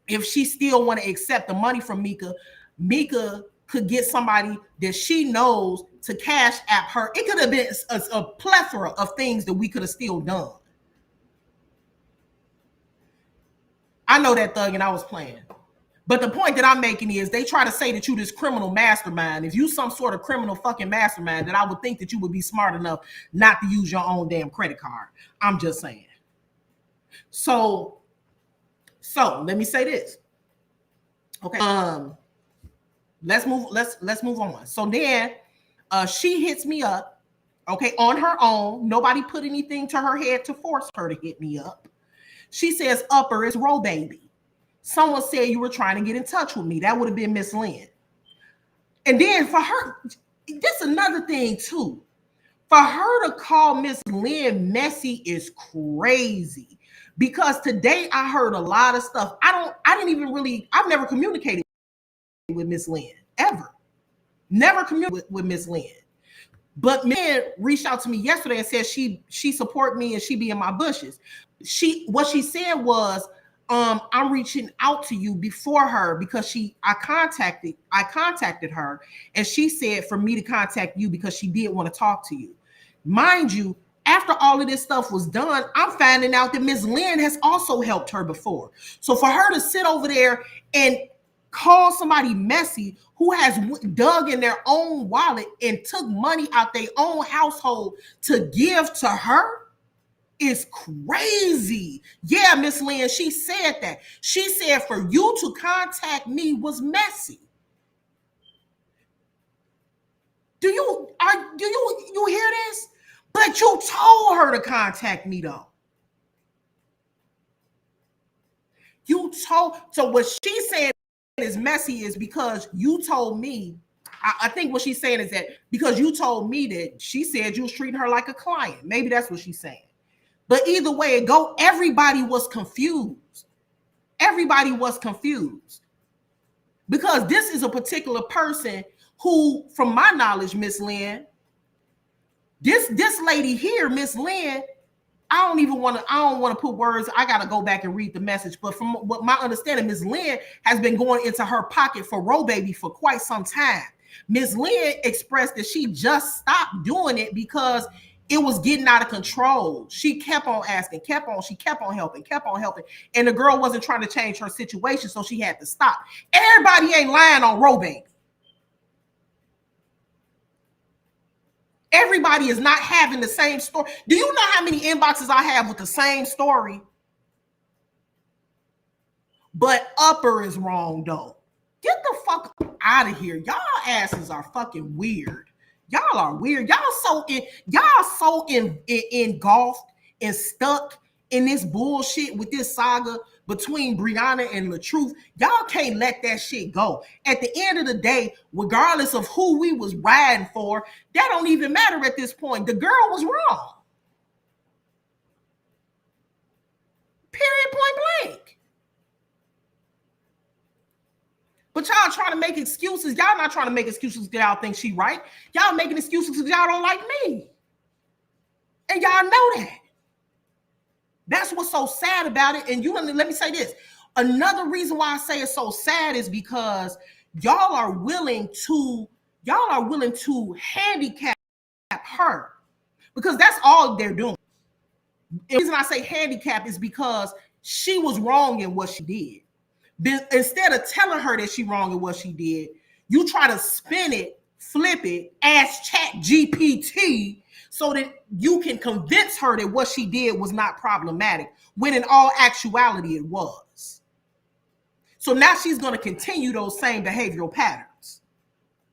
if she still want to accept the money from Mika, Mika could get somebody that she knows to cash app her. It could have been a plethora of things that we could have still done. I know that, Thug, and I was playing. But the point that I'm making is they try to say that you this criminal mastermind. If you some sort of criminal fucking mastermind, then I would think that you would be smart enough not to use your own damn credit card. I'm just saying. So let me say this. Okay. Let's move on. So then she hits me up, okay, on her own. Nobody put anything to her head to force her to hit me up. She says, Upper is Robaby. Someone said you were trying to get in touch with me. That would have been Miss Lynn. And then for her, this another thing too. For her to call Miss Lynn messy is crazy. Because today I heard a lot of stuff. I've never communicated with Miss Lynn, ever. Never communicated with Miss Lynn. But Lynn reached out to me yesterday and said she support me and she be in my bushes. What she said was, I'm reaching out to you before her because I contacted her, and she said for me to contact you because she did want to talk to you. Mind you, after all of this stuff was done, I'm finding out that Miss Lynn has also helped her before. So for her to sit over there and call somebody messy who has dug in their own wallet and took money out their own household to give to her is crazy. Yeah, Miss Lynn, she said that. She said for you to contact me was messy. Do you hear this? But you told her to contact me though. So what she's saying is messy is because you told me. I think what she's saying is that because you told me that she said you was treating her like a client. Maybe that's what she's saying. But either way it go, everybody was confused. Everybody was confused. Because this is a particular person who, from my knowledge, Miss Lynn, this lady here, Miss Lynn, I don't want to put words. I got to go back and read the message. But from what my understanding, Miss Lynn has been going into her pocket for Robaby for quite some time. Miss Lynn expressed that she just stopped doing it because it was getting out of control. She kept on asking, she kept on helping. And the girl wasn't trying to change her situation, so she had to stop. Everybody ain't lying on Robaby. Everybody is not having the same story. Do you know how many inboxes I have with the same story? But Upper is wrong, though. Get the fuck out of here. Y'all asses are fucking weird. Y'all are weird. Y'all so engulfed and stuck in this bullshit with this saga between Brianna and LaTruth. Y'all can't let that shit go. At the end of the day, regardless of who we was riding for, that don't even matter at this point. The girl was wrong. Period, point blank. But y'all trying to make excuses. Y'all not trying to make excuses because y'all think she right. Y'all making excuses because y'all don't like me. And y'all know that. That's what's so sad about it. And let me say this. Another reason why I say it's so sad is because y'all are willing to handicap her. Because that's all they're doing. The reason I say handicap is because she was wrong in what she did. Instead of telling her that she wrong in what she did, you try to spin it, flip it, ask ChatGPT so that you can convince her that what she did was not problematic, when in all actuality it was. So now she's going to continue those same behavioral patterns.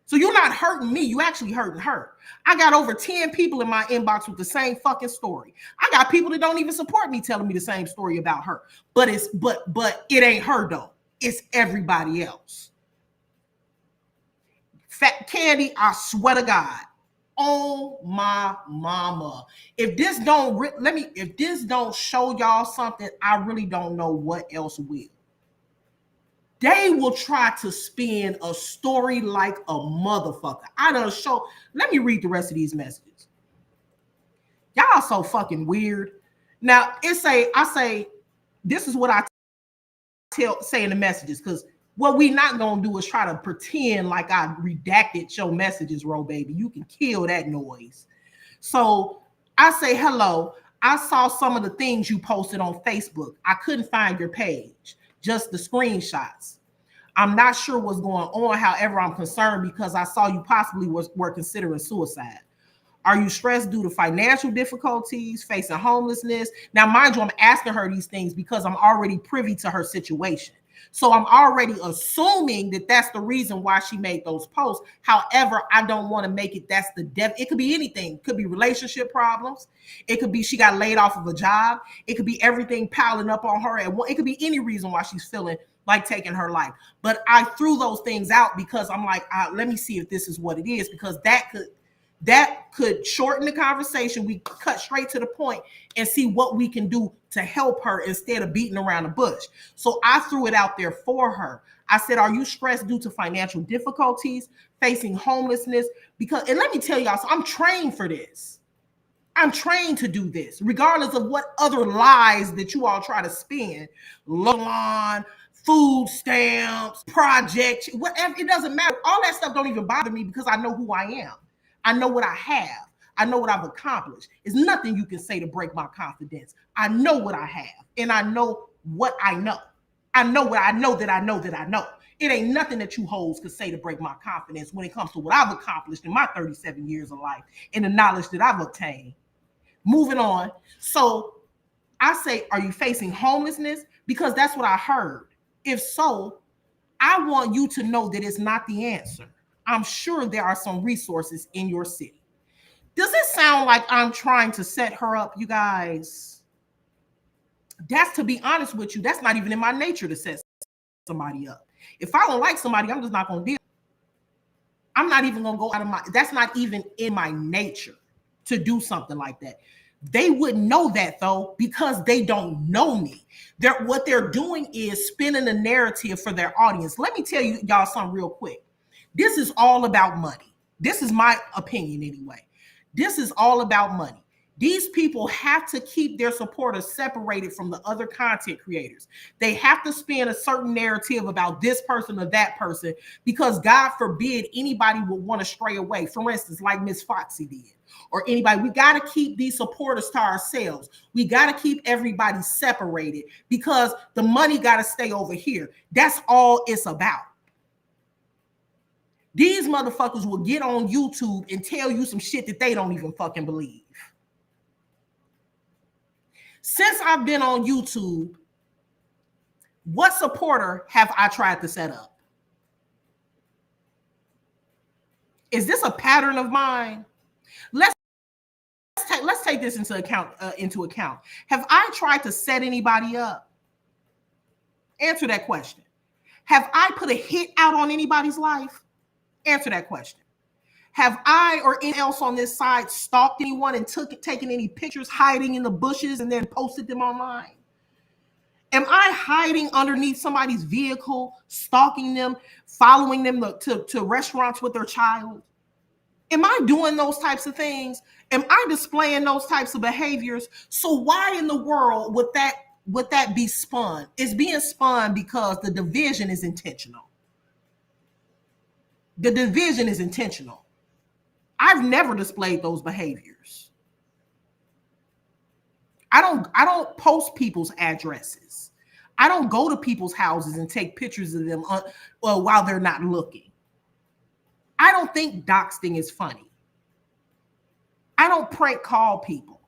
So you're not hurting me, you actually hurting her. I got over 10 people in my inbox with the same fucking story. I got people that don't even support me telling me the same story about her. But it ain't her though. It's everybody else. Fat Candy, I swear to God. Oh my mama. If this don't show y'all something, I really don't know what else will. They will try to spin a story like a motherfucker. Let me read the rest of these messages. Y'all so fucking weird. Now, I say, this is what I say in the messages, because what we not gonna do is try to pretend like I redacted your messages, Robaby. You can kill that noise. So I say, hello, I saw some of the things you posted on Facebook. I couldn't find your page, just the screenshots. I'm not sure what's going on. However, I'm concerned because I saw you possibly were considering suicide. Are you stressed due to financial difficulties, facing homelessness? Now, mind you, I'm asking her these things because I'm already privy to her situation. So I'm already assuming that that's the reason why she made those posts. However, I don't want to make it that's the depth. It could be anything. It could be relationship problems. It could be she got laid off of a job. It could be everything piling up on her. It could be any reason why she's feeling like taking her life. But I threw those things out because I'm like, let me see if this is what it is, because that could shorten the conversation. We cut straight to the point and see what we can do to help her instead of beating around the bush. So I threw it out there for her. I said, are you stressed due to financial difficulties, facing homelessness? And let me tell y'all, so I'm trained for this. I'm trained to do this, regardless of what other lies that you all try to spin. Lawn, food stamps, project, whatever, it doesn't matter. All that stuff don't even bother me because I know who I am. I know what I have. I know what I've accomplished. It's nothing you can say to break my confidence. I know what I have, and I know what I know. I know what I know that I know that I know. It ain't nothing that you hoes could say to break my confidence when it comes to what I've accomplished in my 37 years of life and the knowledge that I've obtained. Moving on. So I say, are you facing homelessness? Because that's what I heard. If so, I want you to know that it's not the answer. I'm sure there are some resources in your city. Does it sound like I'm trying to set her up, you guys? That's, to be honest with you, that's not even in my nature to set somebody up. If I don't like somebody, I'm just not going to deal. I'm not even going to go out of that's not even in my nature to do something like that. They wouldn't know that though, because they don't know me. What they're doing is spinning a narrative for their audience. Let me tell you y'all something real quick. This is all about money. This is my opinion anyway. This is all about money. These people have to keep their supporters separated from the other content creators. They have to spin a certain narrative about this person or that person, because God forbid anybody would want to stray away. For instance, like Miss Foxy did, or anybody. We got to keep these supporters to ourselves. We got to keep everybody separated because the money got to stay over here. That's all it's about. These motherfuckers will get on YouTube and tell you some shit that they don't even fucking believe. Since I've been on YouTube, what supporter have I tried to set up? Is this a pattern of mine? Let's take this into account. Have I tried to set anybody up? Answer that question. Have I put a hit out on anybody's life? Answer that question. Have I or anyone else on this side stalked anyone and taken any pictures hiding in the bushes and then posted them online? Am I hiding underneath somebody's vehicle, stalking them, following them to restaurants with their child? Am I doing those types of things? Am I displaying those types of behaviors? So why in the world would that be spun? It's being spun because the division is intentional. The division is intentional. I've never displayed those behaviors. I don't post people's addresses. I don't go to people's houses and take pictures of them while they're not looking. I don't think doxing is funny. I don't prank call people.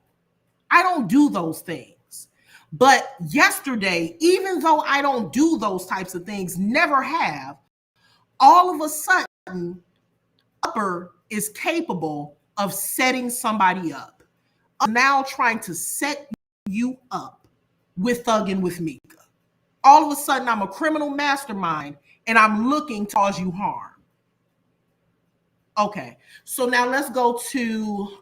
I don't do those things. But yesterday, even though I don't do those types of things, never have, all of a sudden, Upper is capable of setting somebody up. I'm now trying to set you up with thugging with Mika. All of a sudden, I'm a criminal mastermind and I'm looking to cause you harm. Okay, so now let's go to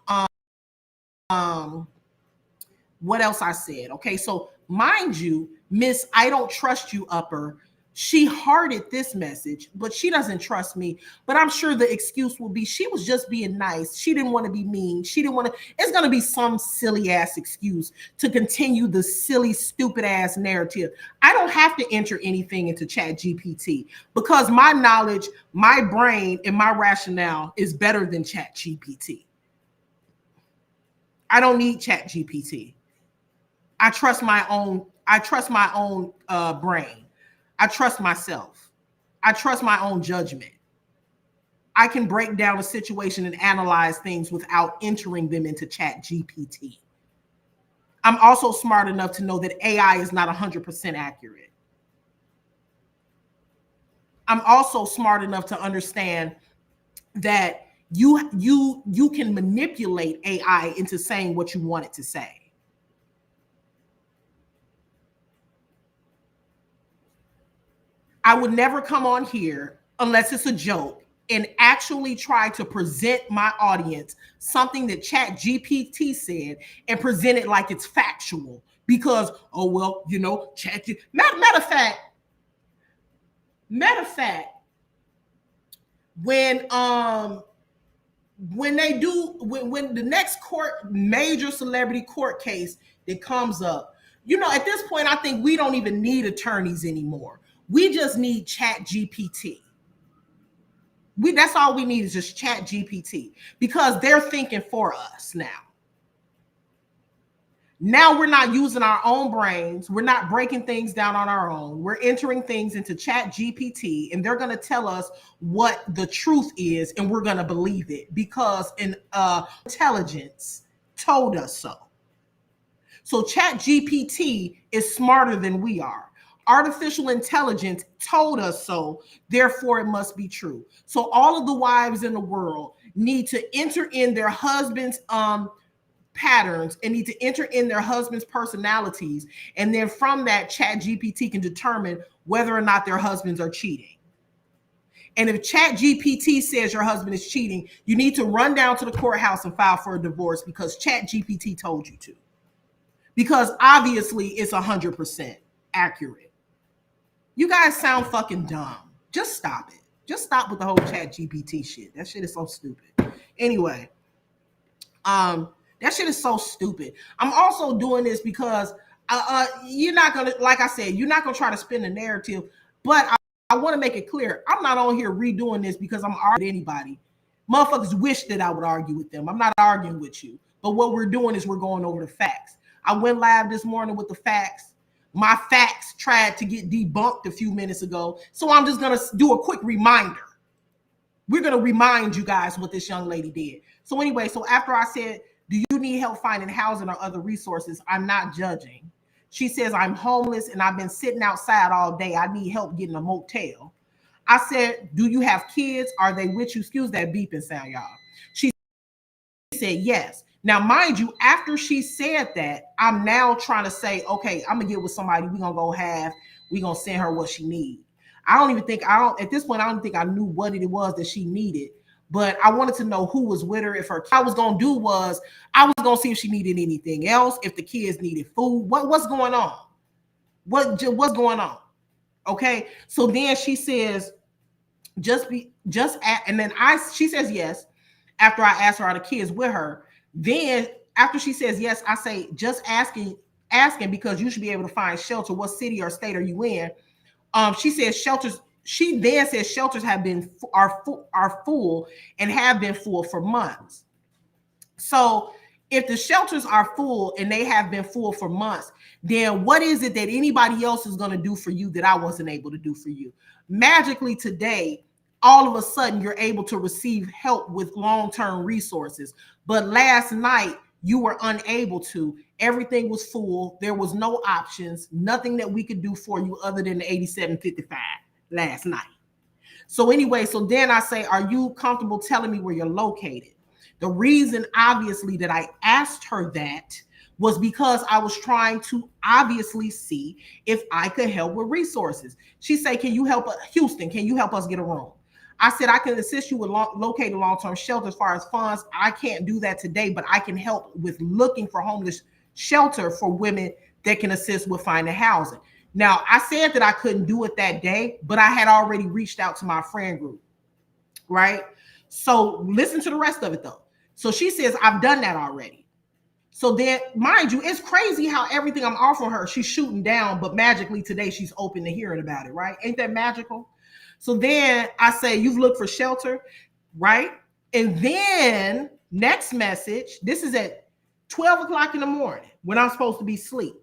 what else I said. Okay, so mind you, Miss I Don't Trust You Upper, she hearted this message, but she doesn't trust me. But I'm sure the excuse will be she was just being nice. She didn't want to be mean. She didn't want to. It's going to be some silly ass excuse to continue the silly, stupid ass narrative. I don't have to enter anything into Chat GPT because my knowledge, my brain, and my rationale is better than Chat GPT. I don't need Chat GPT. I trust my own brain. I trust myself. I trust my own judgment. I can break down a situation and analyze things without entering them into Chat GPT. I'm also smart enough to know that AI is not 100% accurate. I'm also smart enough to understand that you can manipulate AI into saying what you want it to say. I would never come on here unless it's a joke and actually try to present my audience something that Chat GPT said and present it like it's factual because, oh, well, you know, matter of fact, when the next major celebrity court case that comes up, you know, at this point, I think we don't even need attorneys anymore. We just need Chat GPT. That's all we need is just Chat GPT because they're thinking for us now. Now we're not using our own brains. We're not breaking things down on our own. We're entering things into Chat GPT and they're going to tell us what the truth is and we're going to believe it because intelligence told us so. So Chat GPT is smarter than we are. Artificial intelligence told us so, therefore it must be true. So all of the wives in the world need to enter in their husband's patterns and need to enter in their husband's personalities. And then from that, Chat GPT can determine whether or not their husbands are cheating. And if Chat GPT says your husband is cheating, you need to run down to the courthouse and file for a divorce because Chat GPT told you to. Because obviously it's 100% accurate. You guys sound fucking dumb. Just stop it. Just stop with the whole Chat GPT shit. That shit is so stupid. Anyway, that shit is so stupid. I'm also doing this because you're not gonna, like I said, you're not gonna try to spin the narrative. But I want to make it clear, I'm not on here redoing this because I'm arguing with anybody. Motherfuckers wish that I would argue with them. I'm not arguing with you. But what we're doing is we're going over the facts. I went live this morning with the facts. My facts tried to get debunked a few minutes ago. So I'm just going to do a quick reminder. We're going to remind you guys what this young lady did. So anyway, so after I said, do you need help finding housing or other resources? I'm not judging. She says, I'm homeless and I've been sitting outside all day. I need help getting a motel. I said, do you have kids? Are they with you? Excuse that beeping sound, y'all. She said, yes. Now, mind you, after she said that, I'm now trying to say, okay, I'm going to get with somebody. We're going to go we're going to send her what she needs. At this point, I don't think I knew what it was that she needed, but I wanted to know who was with her. If her, I was going to do was, I was going to see if she needed anything else, if the kids needed food, what's going on? What's going on? Okay. So then she says, and then she says yes. After I asked her, are the kids with her? Then after she says yes, I say, just asking because you should be able to find shelter. What city or state are you in? She says shelters. She then says shelters are full and have been full for months. So if the shelters are full and they have been full for months, then what is it that anybody else is going to do for you that I wasn't able to do for you? Magically today, all of a sudden you're able to receive help with long-term resources. But last night you were unable to. Everything was full. There was no options, nothing that we could do for you other than the 8755 last night. So anyway, so then I say, are you comfortable telling me where you're located? The reason, obviously, that I asked her that was because I was trying to obviously see if I could help with resources. She said, can you help Houston? Can you help us get a room? I said, I can assist you with locating long-term shelter as far as funds. I can't do that today, but I can help with looking for homeless shelter for women that can assist with finding housing. Now, I said that I couldn't do it that day, but I had already reached out to my friend group, right? So listen to the rest of it though. So she says, I've done that already. So then, mind you, it's crazy how everything I'm offering her, she's shooting down, but magically today she's open to hearing about it, right? Ain't that magical? So then I say, you've looked for shelter, right? And then next message, this is at 12 o'clock in the morning when I'm supposed to be asleep.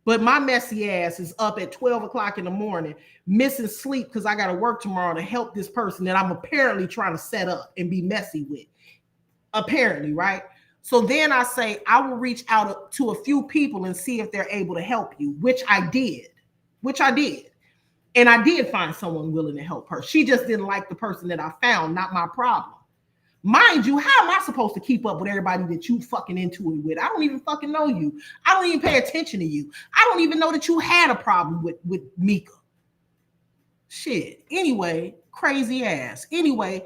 But my messy ass is up at 12 o'clock in the morning, missing sleep because I got to work tomorrow to help this person that I'm apparently trying to set up and be messy with. Apparently, right? So then I say, I will reach out to a few people and see if they're able to help you, which I did. And I did find someone willing to help her. She just didn't like the person that I found, not my problem. Mind you, how am I supposed to keep up with everybody that you fucking into it with? I don't even fucking know you. I don't even pay attention to you. I don't even know that you had a problem with Mika. Shit. Anyway, crazy ass. Anyway,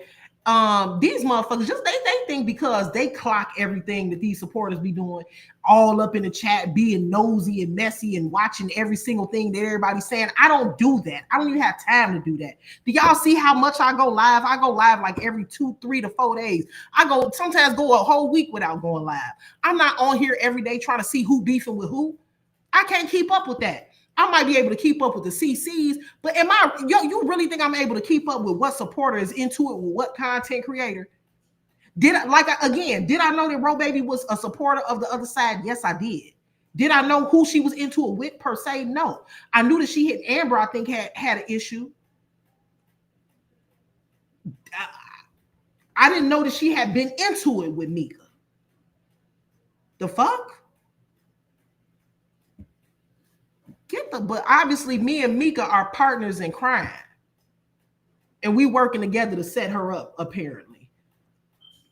these motherfuckers just they think because they clock everything that these supporters be doing, all up in the chat, being nosy and messy and watching every single thing that everybody's saying. I don't do that. I don't even have time to do that. Do y'all see how much I go live? I go live like every 2, 3 to 4 days. I sometimes go a whole week without going live. I'm not on here every day trying to see who beefing with who. I can't keep up with that. I might be able to keep up with the CCs, but you really think I'm able to keep up with what supporter is into it with what content creator? Did I know that Robaby was a supporter of the other side? Yes, I did. Did I know who she was into it with per se? No. I knew that she and Amber, I think, had an issue. I didn't know that she had been into it with Mika. The fuck? But obviously me and Mika are partners in crime. And we working together to set her up, apparently.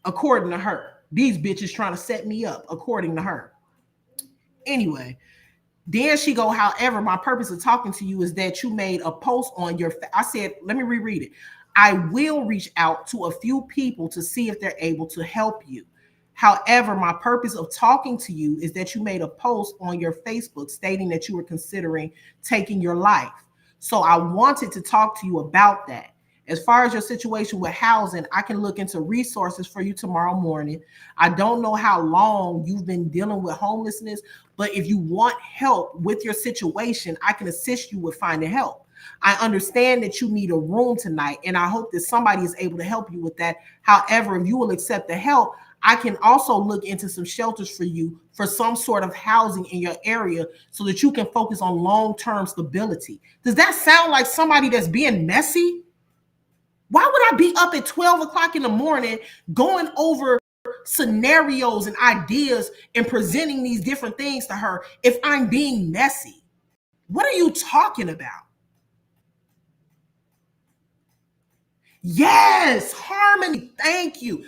According to her. These bitches trying to set me up, according to her. Anyway, then she go, however, my purpose of talking to you is that you made a post on your, I said, let me reread it. I will reach out to a few people to see if they're able to help you. However, my purpose of talking to you is that you made a post on your Facebook stating that you were considering taking your life. So I wanted to talk to you about that. As far as your situation with housing, I can look into resources for you tomorrow morning. I don't know how long you've been dealing with homelessness, but if you want help with your situation, I can assist you with finding help. I understand that you need a room tonight, and I hope that somebody is able to help you with that. However, if you will accept the help, I can also look into some shelters for you for some sort of housing in your area so that you can focus on long-term stability. Does that sound like somebody that's being messy? Why would I be up at 12 o'clock in the morning going over scenarios and ideas and presenting these different things to her if I'm being messy? What are you talking about? Yes, Harmony. Thank you.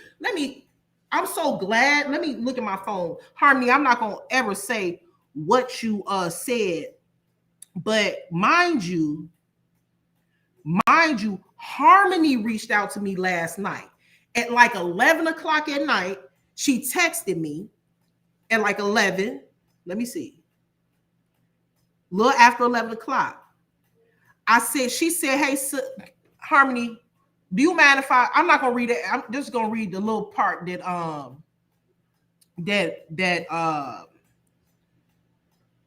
I'm so glad. Let me look at my phone. Harmony, I'm not going to ever say what you said, but mind you, Harmony reached out to me last night at like 11 o'clock at night. She texted me at like 11. Let me see. A little after 11 o'clock. She said, hey, Harmony, do you mind if I'm not gonna read it. I'm just gonna read the little part that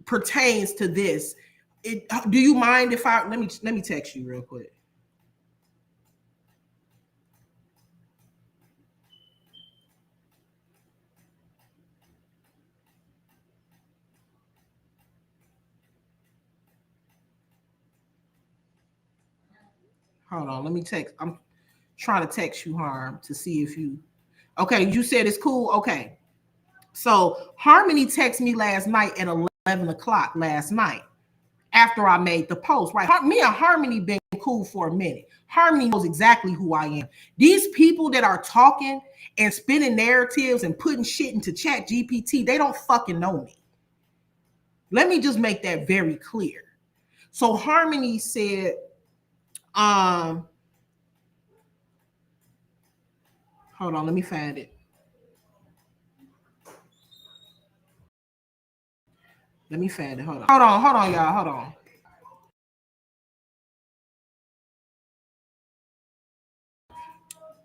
pertains to this. Do you mind if let me text you real quick? Hold on, let me text. I'm trying to text you, Harm, to see if you. Okay, you said it's cool. Okay, so Harmony texted me last night at 11 o'clock last night after I made the post. Right, me and Harmony been cool for a minute. Harmony knows exactly who I am. These people that are talking and spinning narratives and putting shit into Chat GPT, they don't fucking know me. Let me just make that very clear. So Harmony said, hold on, let me find it. Let me find it. Hold on, y'all. Hold on.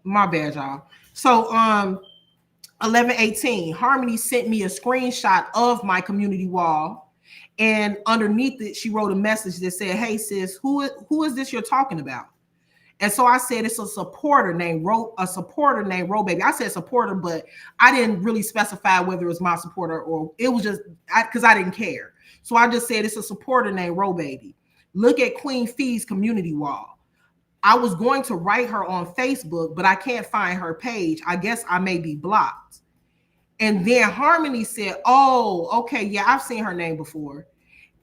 My bad, y'all. So 11:18, Harmony sent me a screenshot of my community wall, and underneath it, she wrote a message that said, "Hey sis, who is this you're talking about?" And so I said it's a supporter named Robaby. I said supporter, but I didn't really specify whether it was my supporter or it was just because I didn't care. So I just said it's a supporter named Robaby. Look at Queen Fee's community wall. I was going to write her on Facebook, but I can't find her page. I guess I may be blocked. And then Harmony said, "Oh, okay, yeah, I've seen her name before."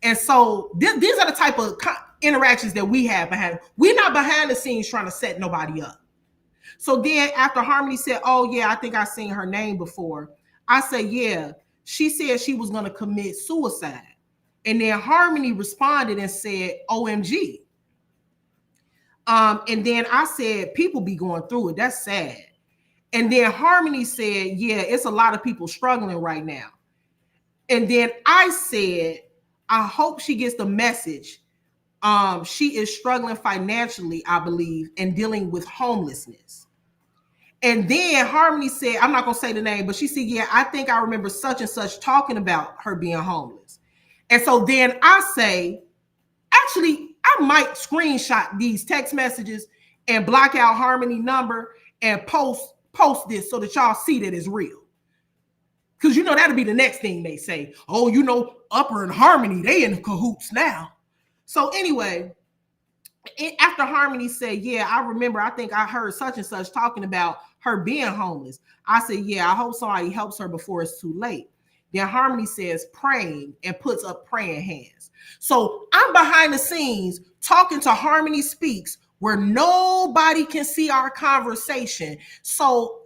And so these are the type of interactions that we have behind. We're not behind the scenes trying to set nobody up. So then after Harmony said, "Oh yeah, I think I've seen her name before," I said, "Yeah." She said she was going to commit suicide. And then Harmony responded and said, "OMG." And then I said, "People be going through it. That's sad." And then Harmony said, "Yeah, it's a lot of people struggling right now." And then I said, "I hope she gets the message. She is struggling financially, I believe, and dealing with homelessness." And then Harmony said, I'm not going to say the name, but she said, "Yeah, I think I remember such and such talking about her being homeless." And so then I say, actually, I might screenshot these text messages and block out Harmony number and post this so that y'all see that it's real. Because that'll be the next thing they say. "Oh, Upper and Harmony, they in cahoots now." So anyway, after Harmony said, "Yeah, I remember, I think I heard such and such talking about her being homeless," I said, "Yeah, I hope somebody helps her before it's too late." Then Harmony says, "Praying," and puts up praying hands. So I'm behind the scenes talking to Harmony Speaks where nobody can see our conversation. So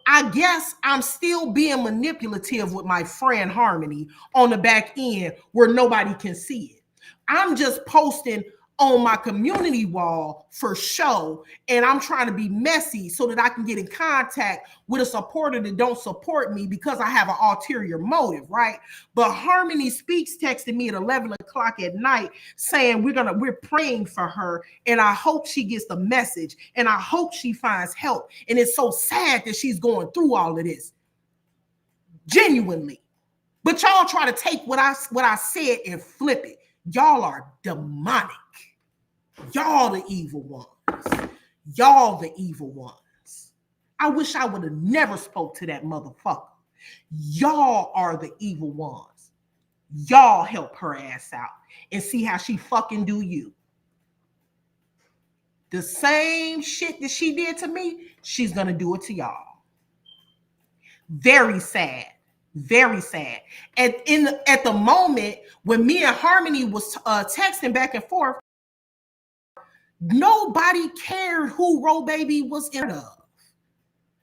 I guess I'm still being manipulative with my friend Harmony on the back end where nobody can see it. I'm just posting on my community wall for show, and I'm trying to be messy so that I can get in contact with a supporter that don't support me because I have an ulterior motive, right? But Harmony Speaks texted me at 11 o'clock at night saying we're praying for her, and I hope she gets the message, and I hope she finds help. And it's so sad that she's going through all of this. Genuinely. But y'all try to take what I said and flip it. Y'all are demonic. Y'all the evil ones. Y'all the evil ones. I wish I would have never spoke to that motherfucker. Y'all are the evil ones. Y'all help her ass out and see how she fucking do you. The same shit that she did to me, she's gonna do it to y'all. Very sad. Very sad. And at the moment when me and Harmony was texting back and forth, nobody cared who Robaby was in of.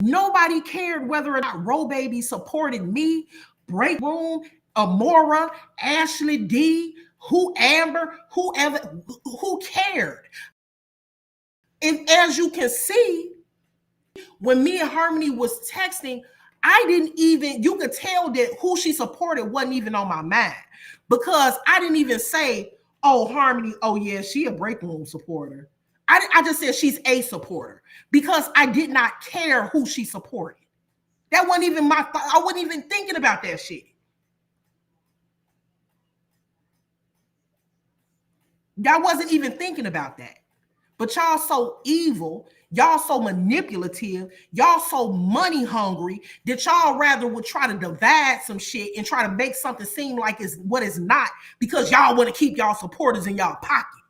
Nobody cared whether or not Robaby supported me, Break Room, Amora, Ashley D, Amber, whoever, who cared? And as you can see, when me and Harmony was texting, I didn't even, you could tell that who she supported wasn't even on my mind, because I didn't even say, oh, Harmony, oh yeah, she a Break Room supporter. I just said she's a supporter because I did not care who she supported. That wasn't even my thought. I wasn't even thinking about that shit. I wasn't even thinking about that. But y'all so evil, y'all so manipulative, y'all so money hungry that y'all rather would try to divide some shit and try to make something seem like it's what it's not, because y'all want to keep y'all supporters in y'all pocket.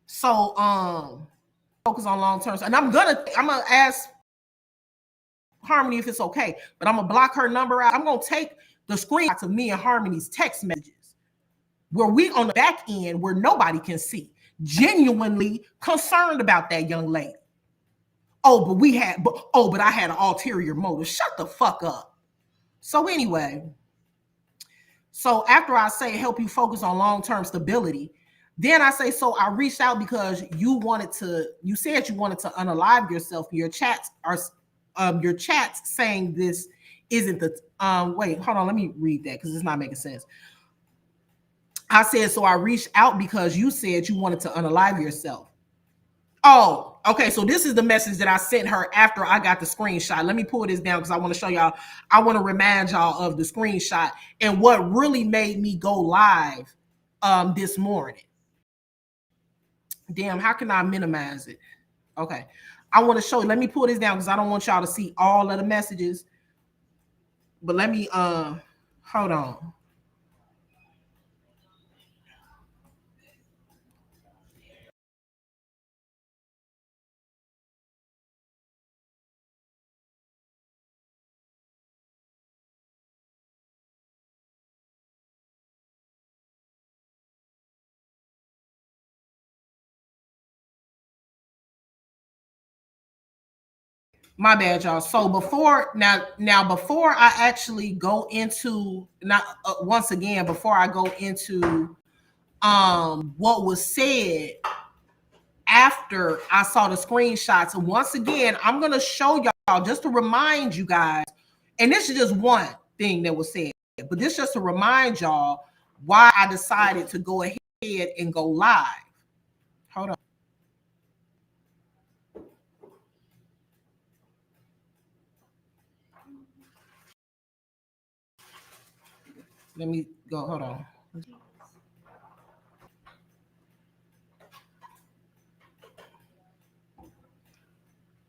So focus on long term. And I'm gonna ask Harmony if it's okay, but I'm gonna block her number out. I'm gonna take the screenshots of me and Harmony's text messages where we on the back end where nobody can see, genuinely concerned about that young lady. Oh, but I had an ulterior motive. Shut the fuck up. So anyway, so after I say help you focus on long-term stability, then I say, so I reached out because you said you wanted to unalive yourself. Your chats saying this isn't the wait, hold on, let me read that because it's not making sense. I said, so I reached out because you said you wanted to unalive yourself. Oh, okay. So this is the message that I sent her after I got the screenshot. Let me pull this down because I want to show y'all. I want to remind y'all of the screenshot and what really made me go live this morning. Damn, how can I minimize it? Okay. I want to show you. Let me pull this down because I don't want y'all to see all of the messages. But let me hold on. My bad, y'all. So before I actually go into once again, before I go into what was said after I saw the screenshots, once again, I'm gonna show y'all just to remind you guys, and this is just one thing that was said, but this just to remind y'all why I decided to go ahead and go live. Hold on. Let me go. Hold on.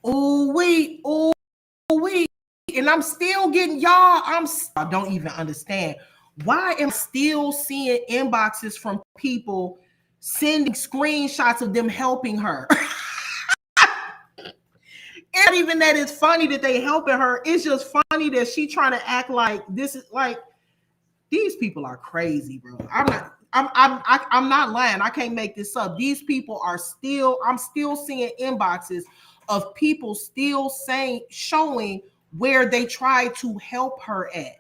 Oh wait, and I'm still getting y'all. I don't even understand why am I still seeing inboxes from people sending screenshots of them helping her. And even that it's funny that they helping her. It's just funny that she trying to act like this is like these people are crazy, bro. I'm not lying. I can't make this up. These people are still, I'm still seeing inboxes of people still showing where they tried to help her at.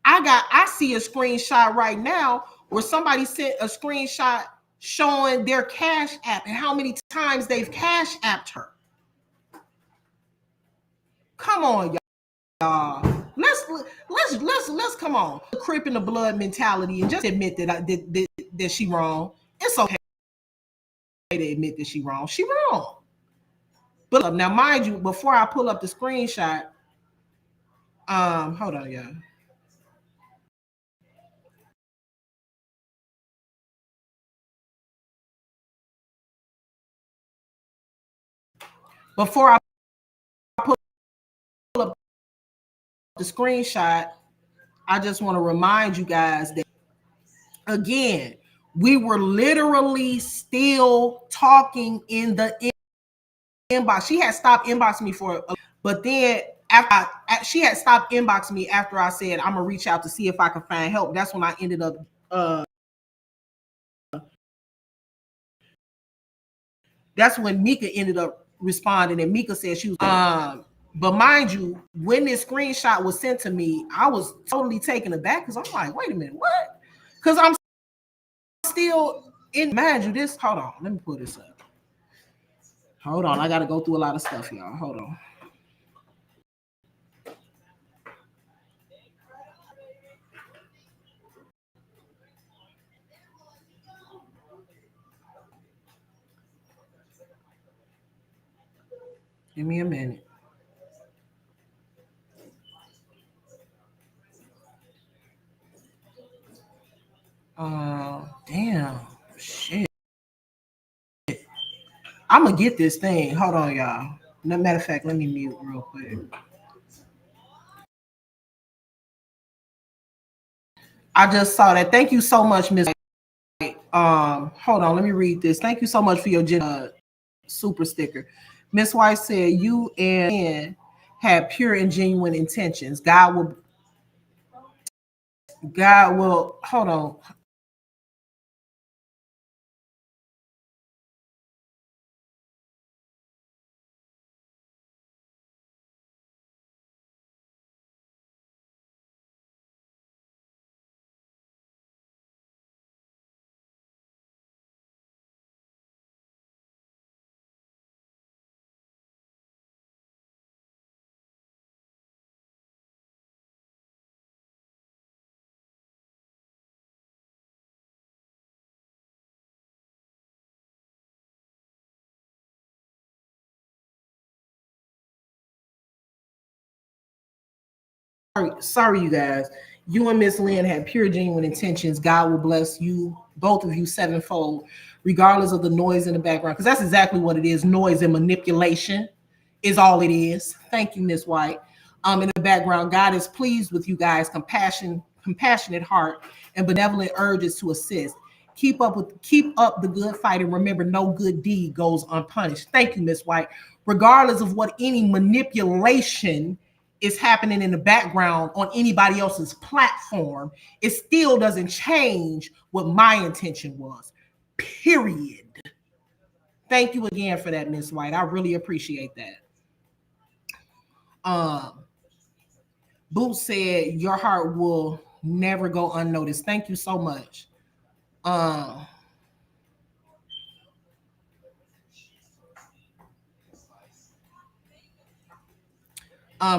I see a screenshot right now where somebody sent a screenshot showing their Cash App and how many times they've Cash Apped her. Come on, y'all. Let's come on. The crip in the blood mentality and just admit that she wrong. It's okay to admit that she wrong. She wrong. But now, mind you, before I pull up the screenshot, hold on, y'all. Before I pull up the screenshot, I just want to remind you guys that, again, we were literally still talking in the inbox. She had stopped inboxing me but then after she had stopped inboxing me after I said I'm gonna reach out to see if I can find help. That's when I ended up that's when Mika ended up responding, and Mika said she was but mind you, when this screenshot was sent to me, I was totally taken aback because I'm like, wait a minute, what? Because I'm still in, mind you, this, hold on, let me pull this up. Hold on, I gotta go through a lot of stuff, y'all. Hold on. Give me a minute. Damn, shit. I'm gonna get this thing. Hold on, y'all. No matter of fact, let me mute real quick. I just saw that. Thank you so much, Miss. Hold on, let me read this. Thank you so much for your super sticker. Miss White said you and had pure and genuine intentions. God will. Hold on. Sorry, you guys. You and Miss Lynn had pure, genuine intentions. God will bless you, both of you, sevenfold, regardless of the noise in the background. Because that's exactly what it is. Noise and manipulation is all it is. Thank you, Miss White. In the background, God is pleased with you guys, compassionate heart, and benevolent urges to assist. Keep up the good fight, and remember, no good deed goes unpunished. Thank you, Miss White. Regardless of what any manipulation is happening in the background on anybody else's platform, it still doesn't change what my intention was. Period. Thank you again for that, Miss White. I really appreciate that. Boo said your heart will never go unnoticed. Thank you so much.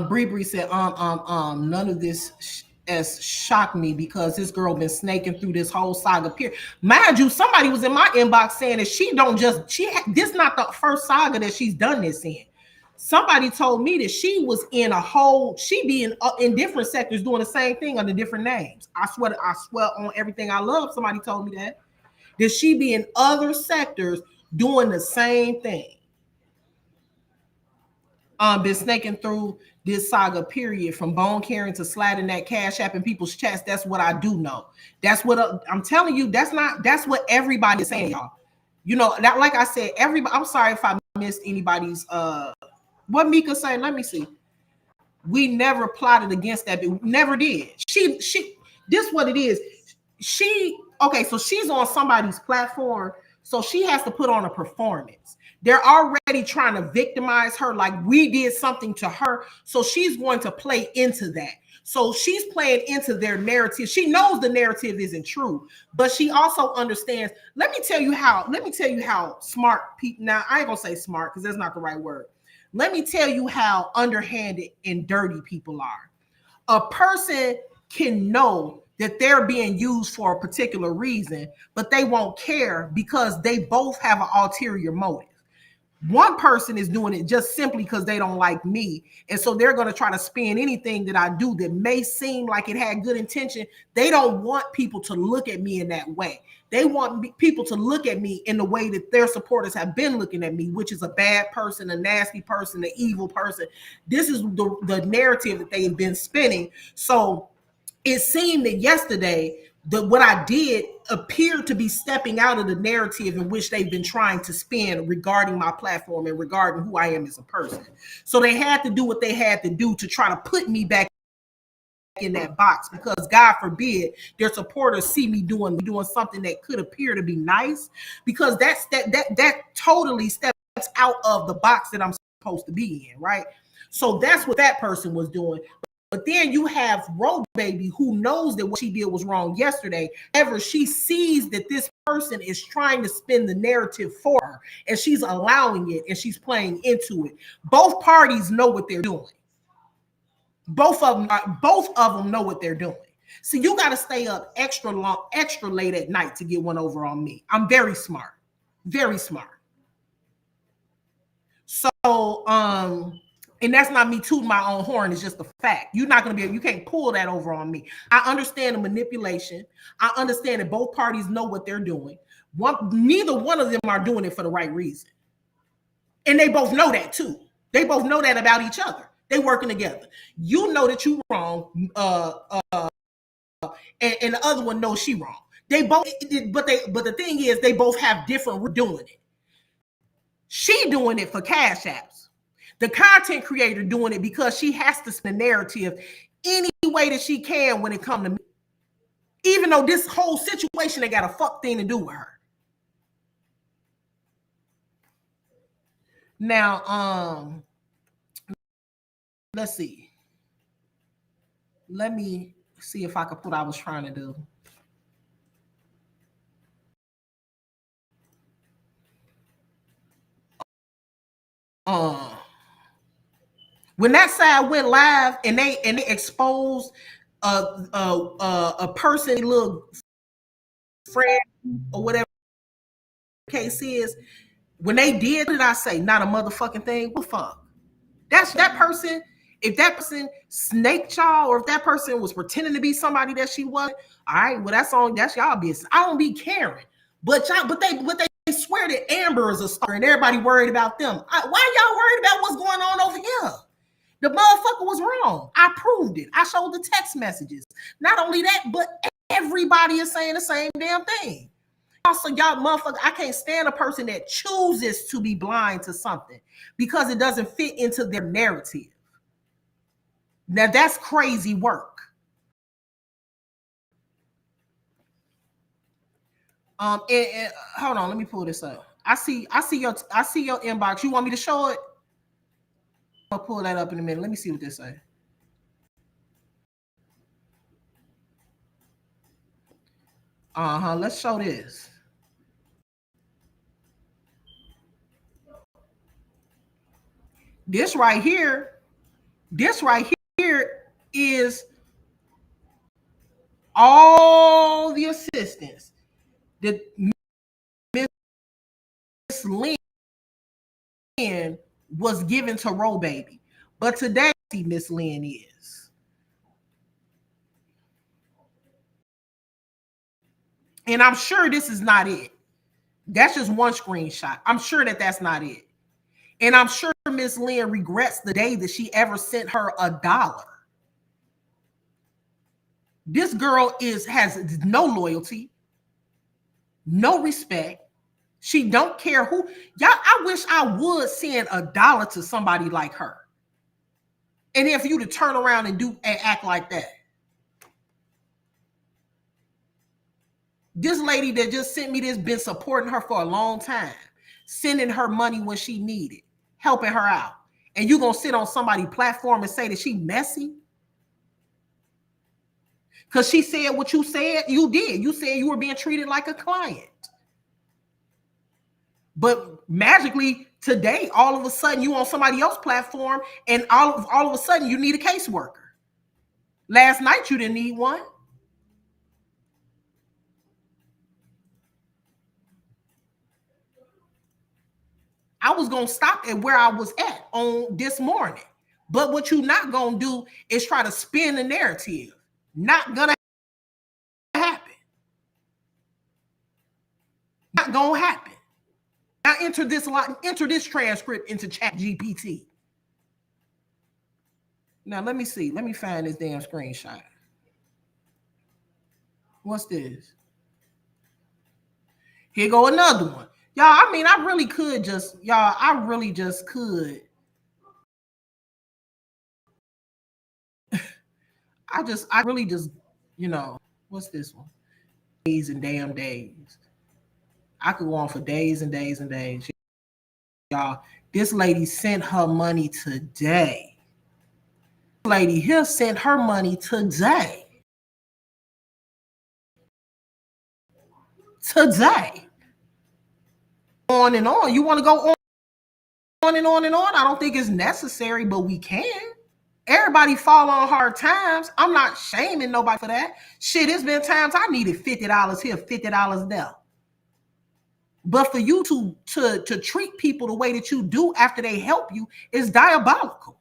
Bree Bree said, none of this has shocked me because this girl been snaking through this whole saga period. Mind you, somebody was in my inbox saying that this not the first saga that she's done this in. Somebody told me that she was in she be in different sectors doing the same thing under different names. I swear on everything I love. Somebody told me that she be in other sectors doing the same thing. Been snaking through this saga period, from bone carrying to sliding that Cash App in people's chest. That's what I do know. That's what I'm telling you. That's what everybody is saying, y'all. You know that, like I said, everybody. I'm sorry if I missed anybody's. What Mika saying? Let me see. We never plotted against that. We never did. She. This what it is. Okay. So she's on somebody's platform. So she has to put on a performance. They're already trying to victimize her like we did something to her. So she's going to play into that. So she's playing into their narrative. She knows the narrative isn't true, but she also understands. Let me tell you how smart people, now I ain't gonna say smart because that's not the right word. Let me tell you how underhanded and dirty people are. A person can know that they're being used for a particular reason, but they won't care because they both have an ulterior motive. One person is doing it just simply because they don't like me. And so they're going to try to spin anything that I do that may seem like it had good intention. They don't want people to look at me in that way. They want people to look at me in the way that their supporters have been looking at me, which is a bad person, a nasty person, an evil person. This is the narrative that they've been spinning. So it seemed that yesterday that what I did appeared to be stepping out of the narrative in which they've been trying to spin regarding my platform and regarding who I am as a person. So they had to do what they had to do to try to put me back in that box, because God forbid their supporters see me doing something that could appear to be nice, because that totally steps out of the box that I'm supposed to be in, right? So that's what that person was doing. But then you have Robaby, who knows that what she did was wrong yesterday. However, she sees that this person is trying to spin the narrative for her, and she's allowing it, and she's playing into it. Both parties know what they're doing. Both of them know what they're doing. So you got to stay up extra long, extra late at night to get one over on me. I'm very smart, very smart. So, and that's not me tooting my own horn. It's just a fact. You're not going to you can't pull that over on me. I understand the manipulation. I understand that both parties know what they're doing. Neither one of them are doing it for the right reason. And they both know that too. They both know that about each other. They working together. You know that you wrong, and the other one knows she wrong. They both, but the thing is, they both have different doing it. She doing it for cash apps. The content creator doing it because she has to spin the narrative any way that she can when it comes to me. Even though this whole situation ain't got a fuck thing to do with her. Now, let's see. Let me see if I could put what I was trying to do. When that side went live and they exposed a person, little friend or whatever the case is, when they did it, I say not a motherfucking thing. What the fuck? That's that person. If that person snaked y'all, or if that person was pretending to be somebody that she wasn't, all right, well that's y'all business. I don't be caring. But they swear that Amber is a star and everybody worried about them. Why y'all worried about what's going on over here? The motherfucker was wrong. I proved it. I showed the text messages. Not only that, but everybody is saying the same damn thing. Also, y'all motherfucker, I can't stand a person that chooses to be blind to something because it doesn't fit into their narrative. Now that's crazy work. And hold on, let me pull this up. I see your inbox. You want me to show it? I'll pull that up in a minute. Let me see what this say. Let's show this. This right here is all the assistance that Miss Lynn was given to Robaby. But today, Miss Lynn is. And I'm sure this is not it. That's just one screenshot. I'm sure that that's not it. And I'm sure Miss Lynn regrets the day that she ever sent her $1. This girl has no loyalty, no respect. She don't care who. Y'all, I wish I would send $1 to somebody like her. And then for you to turn around and act like that. This lady that just sent me this been supporting her for a long time, sending her money when she needed, helping her out. And you gonna sit on somebody's platform and say that she messy? Because she said what you said, you did. You said you were being treated like a client. But magically today, all of a sudden you on somebody else's platform, and all of a sudden you need a caseworker. Last night you didn't need one. I was gonna stop at where I was at on this morning. But what you're not gonna do is try to spin the narrative. Not gonna happen. Not gonna happen. Now enter this transcript into Chat GPT. Now let me see. Let me find this damn screenshot. What's this? Here go another one. Y'all, I mean, I really could just, y'all, I really just could. I really just, you know, what's this one? Days and damn days. I could go on for days and days and days. Y'all, this lady sent her money today. This lady here sent her money today. Today. On and on. You want to go on and on and on? I don't think it's necessary, but we can. Everybody fall on hard times. I'm not shaming nobody for that. Shit, it's been times I needed $50 here, $50 there. But for you to treat people the way that you do after they help you is diabolical.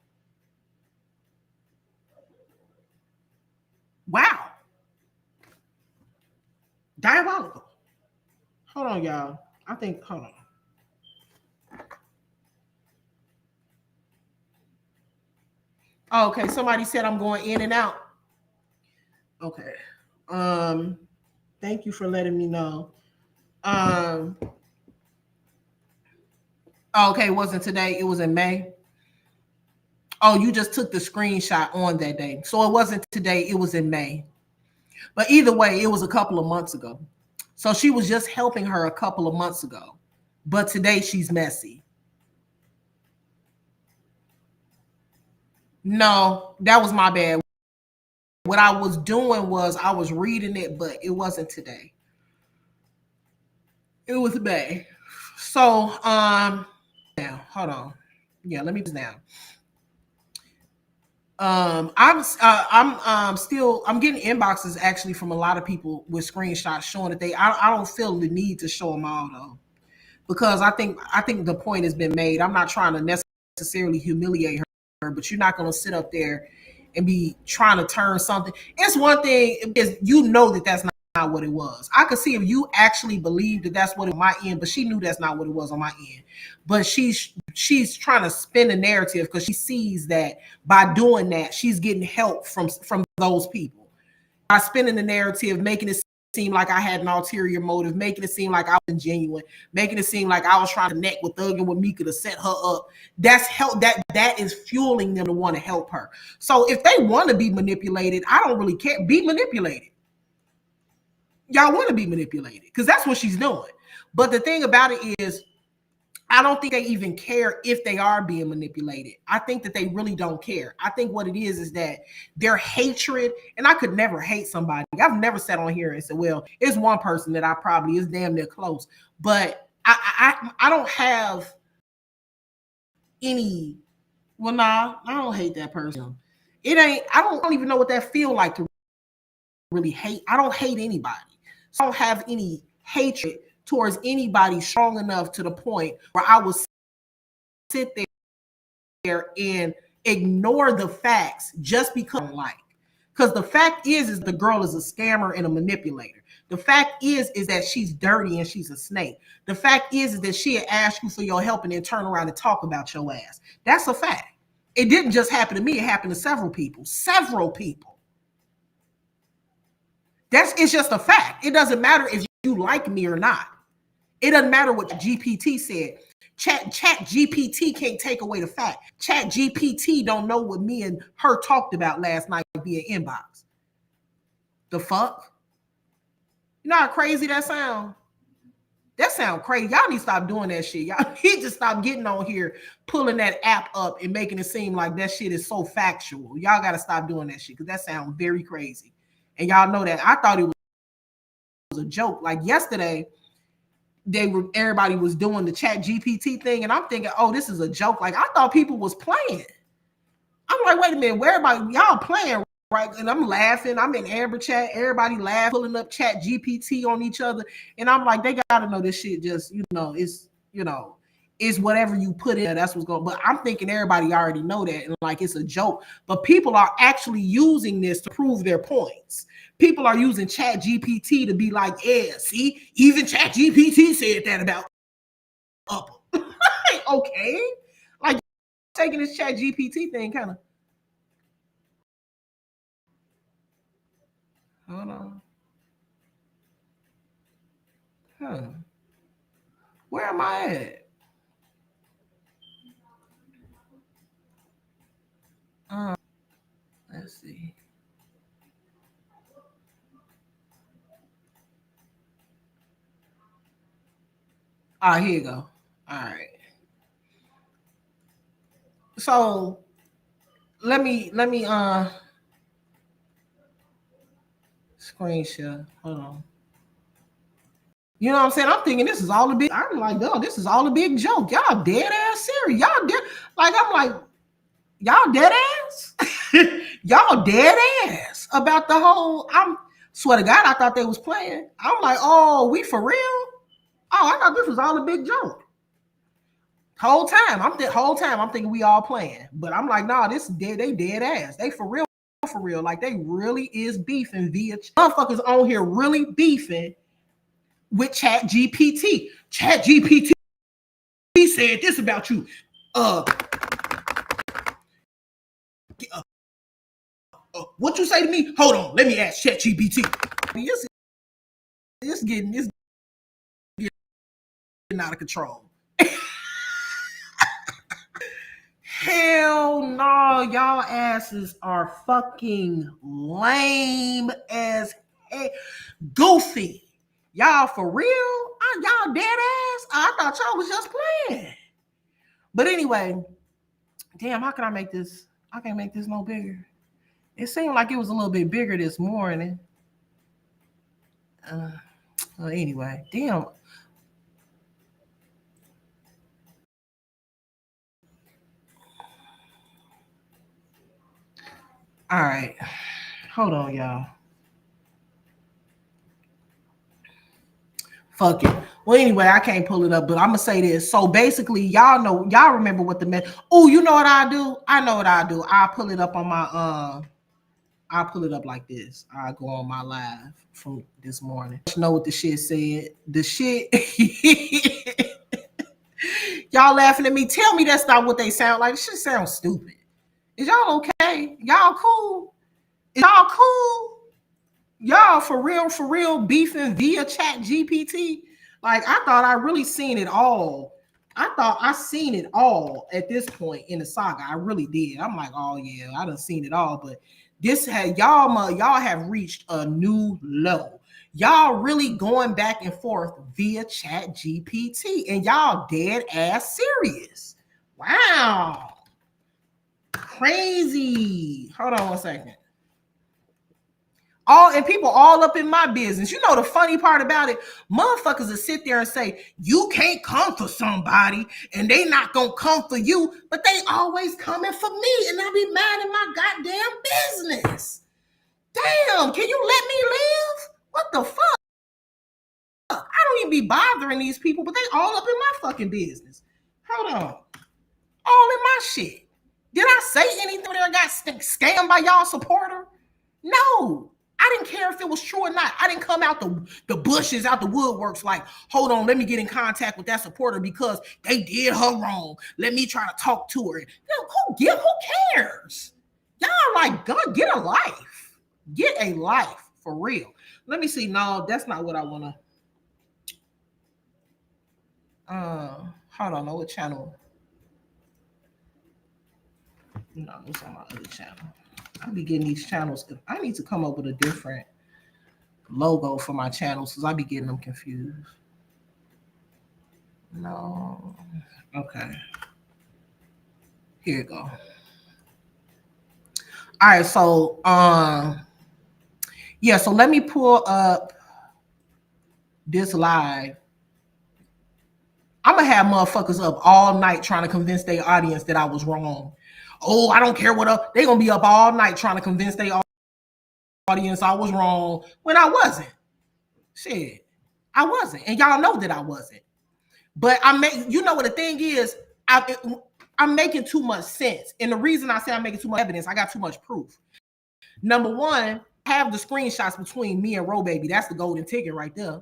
Wow. Diabolical. Hold on, y'all. Hold on. Okay, somebody said I'm going in and out. Okay. Thank you for letting me know. Okay, it wasn't today, it was in May. Oh, you just took the screenshot on that day. So it wasn't today, it was in May. But either way, it was a couple of months ago. So she was just helping her a couple of months ago. But today she's messy. No, that was my bad. What I was doing was I was reading it, but it wasn't today. It was May. So now hold on. Yeah, let me just now. I'm getting inboxes actually from a lot of people with screenshots showing that I don't feel the need to show them all though, because I think the point has been made. I'm not trying to necessarily humiliate her, but you're not going to sit up there and be trying to turn something. It's one thing is you know that that's not what it was. I could see if you actually believed that that's what it was on my end, but she knew that's not what it was on my end. But she's trying to spin a narrative because she sees that by doing that, she's getting help from those people. By spinning the narrative, making it seem like I had an ulterior motive, making it seem like I was genuine, making it seem like I was trying to connect with Thug and with Mika to set her up. That's help. That is fueling them to want to help her. So if they want to be manipulated, I don't really care. Be manipulated. Y'all want to be manipulated because that's what she's doing. But the thing about it is, I don't think they even care if they are being manipulated. I think that they really don't care. I think what it is that their hatred, and I could never hate somebody. I've never sat on here and said, well, it's one person that I probably is damn near close. But I don't have any, well, nah, I don't hate that person. It ain't, I don't even know what that feel like to really hate. I don't hate anybody. So I don't have any hatred towards anybody strong enough to the point where I would sit there and ignore the facts just because I don't like. Because the fact is the girl is a scammer and a manipulator. The fact is that she's dirty and she's a snake. The fact is that she'll ask you for your help and then turn around and talk about your ass. That's a fact. It didn't just happen to me. It happened to several people. Several people. It's just a fact. It doesn't matter if you like me or not. It doesn't matter what GPT said. Chat GPT can't take away the fact. Chat GPT don't know what me and her talked about last night via inbox. The fuck? You know how crazy that sound? That sound crazy. Y'all need to stop doing that shit. Y'all need to stop getting on here, pulling that app up and making it seem like that shit is so factual. Y'all got to stop doing that shit because that sounds very crazy. And y'all know that. I thought it was a joke. Like yesterday, everybody was doing the chat GPT thing, and I'm thinking, oh, this is a joke. Like I thought people was playing. I'm like, wait a minute, where everybody y'all playing, right? And I'm laughing. I'm in Amber chat. Everybody laughing, pulling up chat GPT on each other. And I'm like, they gotta know this shit just, it's whatever you put in there, that's what's going. But I'm thinking everybody already know that, and like it's a joke. But people are actually using this to prove their points. People are using chat GPT to be like, yeah, see, even chat GPT said that about Upper. Okay. Like taking this chat GPT thing kind of. Hold on. Huh. Where am I at? Let's see. All right, here you go. All right. So let me screen share. Hold on. You know what I'm saying? I'm thinking this is all a big. I'm like, oh, this is all a big joke. Y'all dead ass serious. Y'all dead. Like I'm like, y'all dead ass. Y'all dead ass about the whole. I'm swear to God, I thought they was playing. I'm like, oh, we for real? Oh, I thought this was all a big joke. Whole time I'm thinking we all playing, but I'm like, nah, this dead. They dead ass. They for real, for real. Like they really is beefing via motherfuckers on here really beefing with Chat GPT. Chat GPT said this about you. Uh, what you say to me? Hold on, let me ask Chat GPT. It's getting out of control. Hell no, y'all asses are fucking lame as heck. Goofy. Y'all for real? Y'all dead ass? I thought y'all was just playing. But anyway, damn, how can I make this? I can't make this no bigger. It seemed like it was a little bit bigger this morning. Well, anyway, damn. All right. Hold on, y'all. Fuck it. Well, anyway, I can't pull it up, but I'm gonna say this. So basically, y'all remember what the oh, you know what I do? I know what I do. I pull it up on my I'll pull it up like this. I go on my live from this morning. You know what the shit said? The shit y'all laughing at me. Tell me that's not what they sound like. This shit sounds stupid. Is y'all okay? Y'all cool? Is y'all cool? Y'all for real beefing via Chat GPT? Like I thought I really seen it all. I thought I seen it all at this point in the saga. I really did. I'm like, oh yeah, I done seen it all. But this had y'all have reached a new low. Y'all really going back and forth via Chat GPT, and y'all dead ass serious. Wow, crazy. Hold on one second. All and people all up in my business. You know the funny part about it, motherfuckers will sit there and say you can't come for somebody and they not gonna come for you, but they always coming for me, and I be mad in my goddamn business. Damn, can you let me live? What the fuck? I don't even be bothering these people, but they all up in my fucking business. Hold on, all in my shit. Did I say anything that I got scammed by y'all supporter? No. I didn't care if it was true or not. I didn't come out the bushes, out the woodworks like, hold on, let me get in contact with that supporter because they did her wrong. Let me try to talk to her. Who cares? Y'all like, God, get a life. Get a life for real. Let me see. No, that's not what I want to. Hold on, no, what channel? No, it's on my other channel. I be getting these channels. I need to come up with a different. logo for my channels because I be getting them confused. No. Okay. Here you go. All right, so yeah, so let me pull up this live. I'm gonna have motherfuckers up all night trying to convince their audience that I was wrong. Oh, I don't care what up. They gonna be up all night trying to convince their audience I was wrong when I wasn't. Shit, I wasn't, and y'all know that I wasn't. But you know what the thing is, I'm making too much sense, and the reason I say I'm making too much evidence, I got too much proof. Number one, I have the screenshots between me and Robaby. That's the golden ticket right there.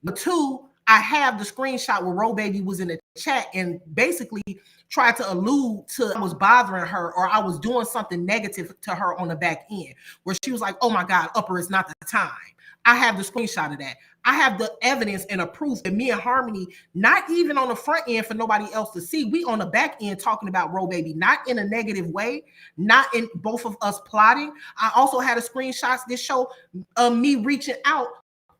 Number two, I have the screenshot where Robaby was in the chat and basically tried to allude to I was bothering her or I was doing something negative to her on the back end, where she was like, oh my God, upper is not the time. I have the screenshot of that. I have the evidence and a proof that me and Harmony, not even on the front end for nobody else to see, we on the back end talking about Robaby, not in a negative way, not in both of us plotting. I also had a screenshots that show me reaching out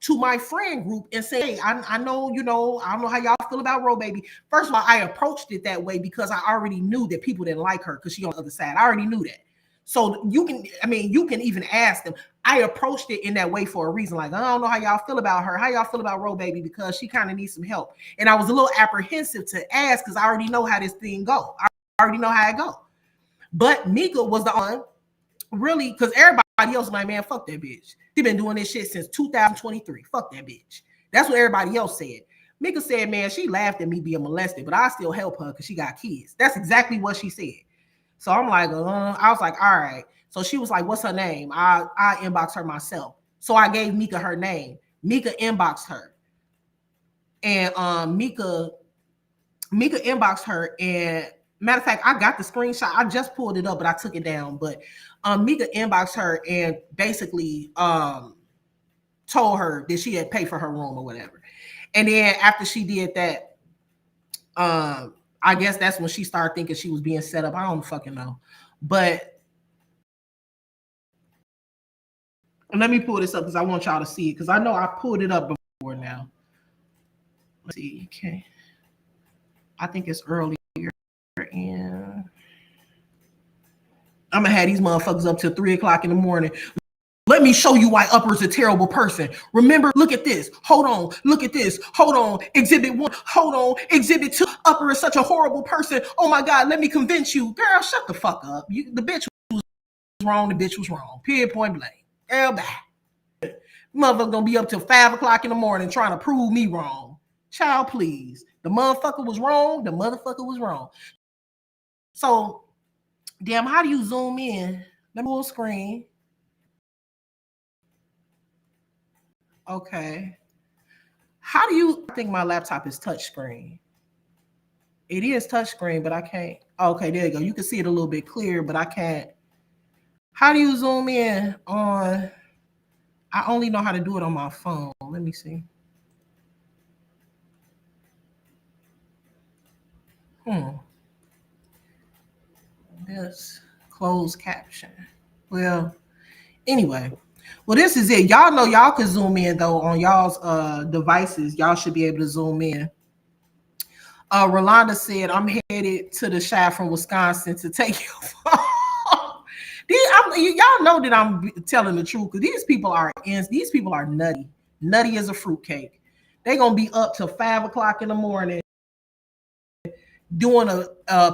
to my friend group and say, hey, I know, you know, I don't know how y'all feel about Robaby. First of all, I approached it that way because I already knew that people didn't like her because she on the other side. I already knew that. So you can even ask them. I approached it in that way for a reason. Like, I don't know how y'all feel about her. How y'all feel about Robaby because she kind of needs some help. And I was a little apprehensive to ask because I already know how this thing go. I already know how it go. But Mika was the one really, because everybody else was like, man, fuck that bitch. She been doing this shit since 2023. Fuck that bitch. That's what everybody else said. Mika said, man, she laughed at me being molested, but I still help her because she got kids. That's exactly what she said. So I'm like, I was like, all right. So she was like, what's her name? I inboxed her myself. So I gave Mika her name. Mika inboxed her. And Mika inboxed her, and matter of fact, I got the screenshot. I just pulled it up, but I took it down. But Mika inboxed her and basically told her that she had paid for her room or whatever. And then after she did that, I guess that's when she started thinking she was being set up. I don't fucking know. But let me pull this up because I want y'all to see it because I know I pulled it up before now. Let's see. Okay. I think it's earlier. And I'm gonna have these motherfuckers up till 3 o'clock in the morning. Let me show you why Upper's a terrible person. Remember, look at this. Hold on. Look at this. Hold on. Exhibit 1. Hold on. Exhibit 2. Upper is such a horrible person. Oh my God, let me convince you. Girl, shut the fuck up. The bitch was wrong. The bitch was wrong. Period, point blank. Girl, bye. Motherfucker gonna be up till 5 o'clock in the morning trying to prove me wrong. Child, please. The motherfucker was wrong. The motherfucker was wrong. So, damn, how do you zoom in? Let me full screen. Okay. How do you, I think my laptop is touchscreen. It is touchscreen, but I can't. Okay, there you go. You can see it a little bit clearer, but I can't. How do you zoom in on, I only know how to do it on my phone. Let me see. This closed caption. Well, anyway. Well, this is it. Y'all know y'all can zoom in though on y'all's devices. Y'all should be able to zoom in. Rolanda said, I'm headed to the Shaft from Wisconsin to take your phone. Y'all know that I'm telling the truth because these people are nutty. Nutty as a fruitcake. They're going to be up till 5 o'clock in the morning doing a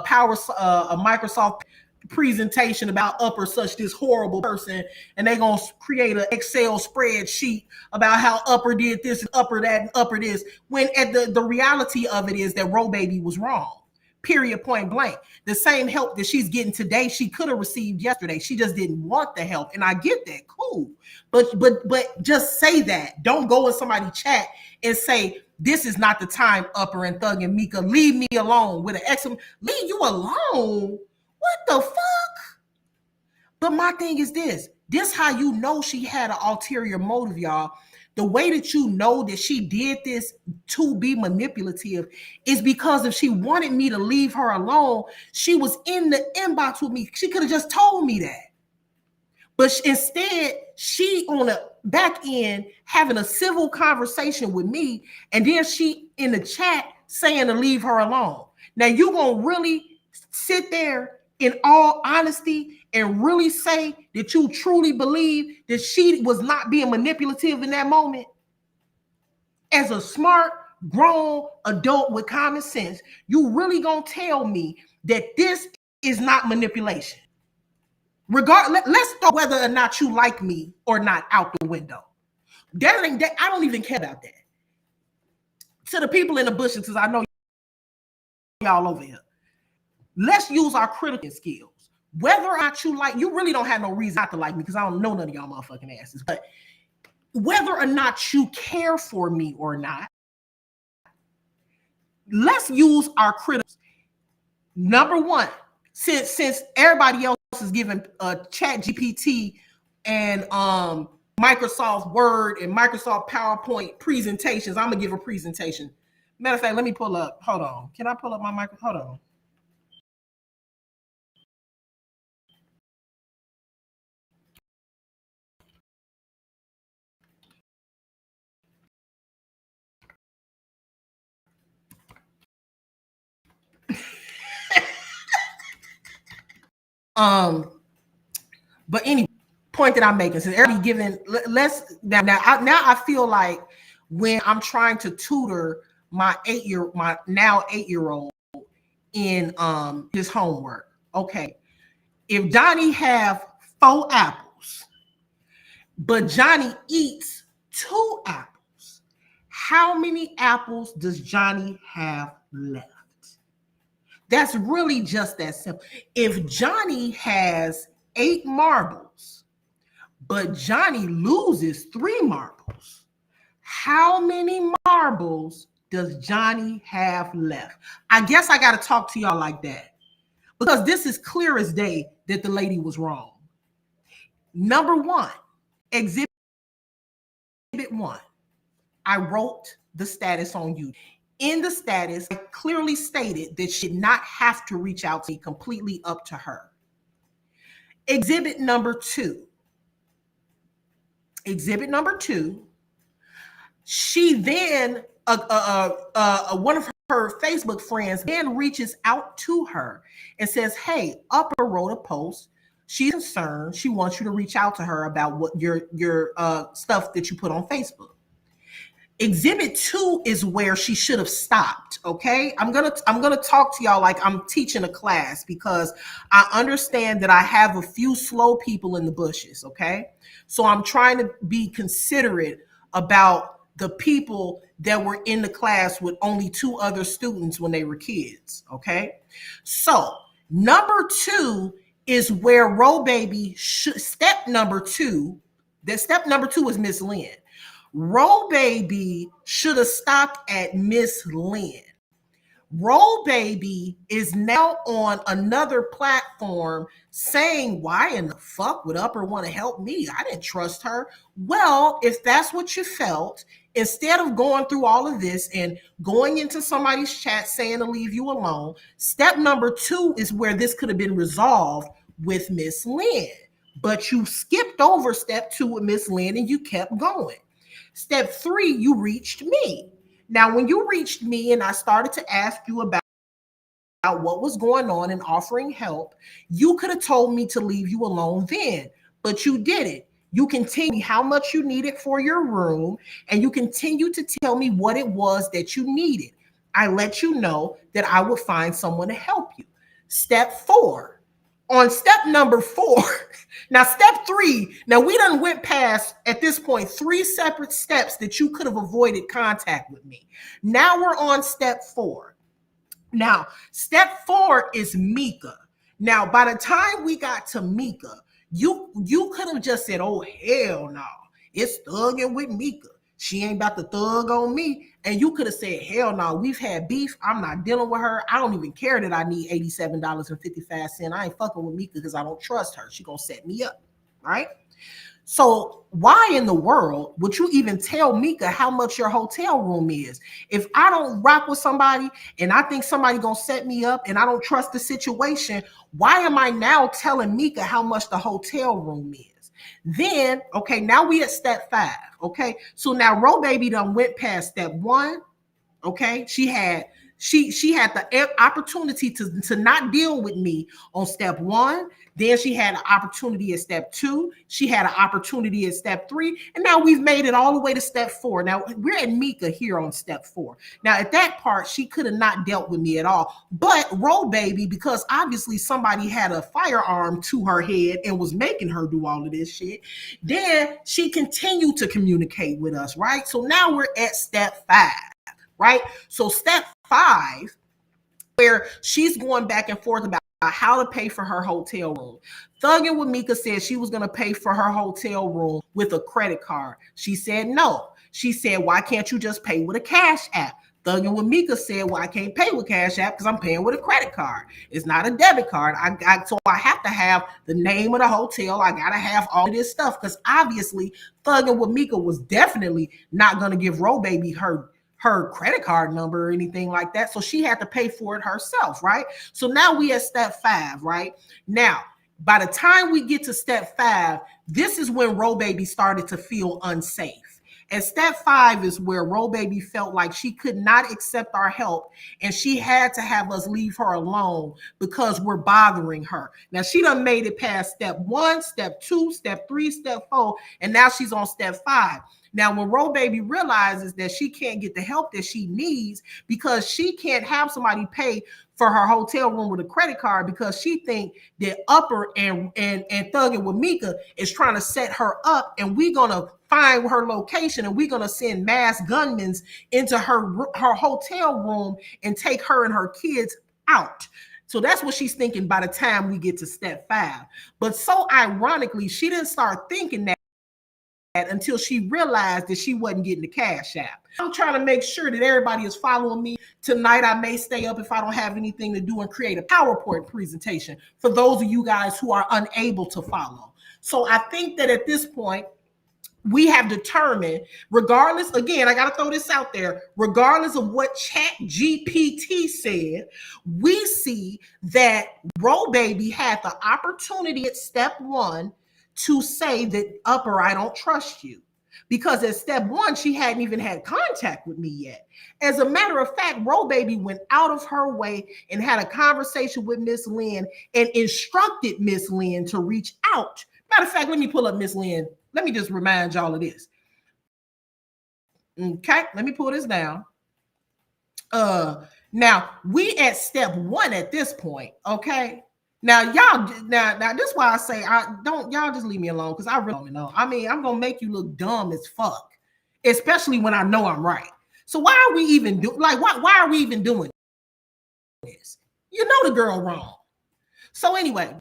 Microsoft presentation about Upper such this horrible person, and they're gonna create an Excel spreadsheet about how Upper did this and Upper that and Upper this, when at the reality of it is that Robaby was wrong. Period, point blank. The same help that she's getting today, she could have received yesterday. She just didn't want the help, and I get that. Cool, but just say that. Don't go in somebody's chat and say, this is not the time, Upper and Thug and Mika. Leave me alone with an excellent. Leave you alone? What the fuck? But my thing is this. This how you know she had an ulterior motive, y'all. The way that you know that she did this to be manipulative is because if she wanted me to leave her alone, she was in the inbox with me. She could have just told me that. But instead, she on a back in having a civil conversation with me, and then she in the chat saying to leave her alone. Now you gonna really sit there in all honesty and really say that you truly believe that she was not being manipulative in that moment? As a smart, grown adult with common sense, you really gonna tell me that this is not manipulation? Let's throw whether or not you like me or not out the window. I don't even care about that. To the people in the bushes, because I know y'all over here. Let's use our critical skills. Whether or not you like, you really don't have no reason not to like me because I don't know none of y'all motherfucking asses. But whether or not you care for me or not, let's use our critical. Number one, since everybody else is giving Chat GPT and Microsoft Word and Microsoft PowerPoint presentations, I'm gonna give a presentation. Matter of fact, let me pull up. Hold on. Can I pull up my microphone? Hold on. But any point that I'm making, since everybody giving, let's now I feel like when I'm trying to tutor my now 8-year-old in his homework. Okay, if Johnny have 4 apples, but Johnny eats 2 apples, how many apples does Johnny have left? That's really just that simple. If Johnny has 8 marbles, but Johnny loses 3 marbles, how many marbles does Johnny have left? I guess I got to talk to y'all like that, because this is clear as day that the lady was wrong. Number one, exhibit 1. I wrote the status on you. In the status, I clearly stated that she did not have to reach out to me, completely up to her. Exhibit number 2. She then, one of her Facebook friends then reaches out to her and says, hey, Upper wrote a post. She's concerned. She wants you to reach out to her about what your stuff that you put on Facebook. Exhibit 2 is where she should have stopped. Okay, I'm gonna talk to y'all like I'm teaching a class, because I understand that I have a few slow people in the bushes. Okay, so I'm trying to be considerate about the people that were in the class with only 2 other students when they were kids. Okay, so number 2 is where Robaby step number 2. That step number 2 is Miss Lynn. Robaby should have stopped at Miss Lynn. Robaby is now on another platform saying, why in the fuck would Upper want to help me? I didn't trust her. Well, if that's what you felt, instead of going through all of this and going into somebody's chat saying to leave you alone, step number 2 is where this could have been resolved with Miss Lynn. But you skipped over step 2 with Miss Lynn and you kept going. Step 3, you reached me. Now, when you reached me and I started to ask you about what was going on and offering help, you could have told me to leave you alone then, but you didn't. You continued how much you needed for your room, and you continued to tell me what it was that you needed. I let you know that I would find someone to help you. Step 4. On step number 4, now step 3, now we done went past, at this point, 3 separate steps that you could have avoided contact with me. Now we're on step 4. Now, step 4 is Mika. Now, by the time we got to Mika, you could have just said, oh, hell no, it's thugging with Mika. She ain't about to thug on me. And you could have said, hell no, we've had beef. I'm not dealing with her. I don't even care that I need $87.55. I ain't fucking with Mika because I don't trust her. She gonna set me up, right? So why in the world would you even tell Mika how much your hotel room is? If I don't rock with somebody and I think somebody gonna set me up and I don't trust the situation, why am I now telling Mika how much the hotel room is? Then, okay, now we at step 5. Okay, so now Robaby done went past step 1. Okay, she had the opportunity to not deal with me on step 1. Then she had an opportunity at step 2. She had an opportunity at step 3, and now we've made it all the way to step 4. Now we're at Mika here on step 4. Now at that part, she could have not dealt with me at all. But Robaby, because obviously somebody had a firearm to her head and was making her do all of this shit, then she continued to communicate with us, right? So now we're at step 5. Right? So step 5, where she's going back and forth about how to pay for her hotel room. Thugging with Mika said she was going to pay for her hotel room with a credit card. She said no. She said, why can't you just pay with a cash app? Thugging with Mika said, well, I can't pay with cash app because I'm paying with a credit card. It's not a debit card. So I have to have the name of the hotel. I got to have all of this stuff because obviously Thugging with Mika was definitely not going to give Robaby her credit card number or anything like that. So she had to pay for it herself, right? So now we at step 5, right? Now, by the time we get to step 5, this is when Robaby started to feel unsafe. And step 5 is where Robaby felt like she could not accept our help and she had to have us leave her alone because we're bothering her. Now, she done made it past step 1, step 2, step 3, step 4, and now she's on step 5. Now, when Robaby realizes that she can't get the help that she needs because she can't have somebody pay for her hotel room with a credit card because she think that Upper and Thugging with Mika is trying to set her up, and we're gonna find her location and we're gonna send mass gunmen into her hotel room and take her and her kids out. So that's what she's thinking by the time we get to step 5. But so ironically, she didn't start thinking that until she realized that she wasn't getting the cash app. I'm trying to make sure that everybody is following me. Tonight, I may stay up if I don't have anything to do and create a PowerPoint presentation for those of you guys who are unable to follow. So I think that at this point, we have determined, regardless, again, I got to throw this out there, regardless of what Chat GPT said, we see that Robaby had the opportunity at step 1 to say that Upper, I don't trust you. Because at step 1, she hadn't even had contact with me yet. As a matter of fact, Robaby went out of her way and had a conversation with Miss Lynn and instructed Miss Lynn to reach out. Matter of fact, let me pull up Miss Lynn. Let me just remind y'all of this. Okay, let me pull this down. Now we at step 1 at this point. Okay. Now now this is why I say y'all just leave me alone because I really don't know. I mean, I'm gonna make you look dumb as fuck, especially when I know I'm right. So why are we even why are we even doing this? You know the girl wrong. So anyway,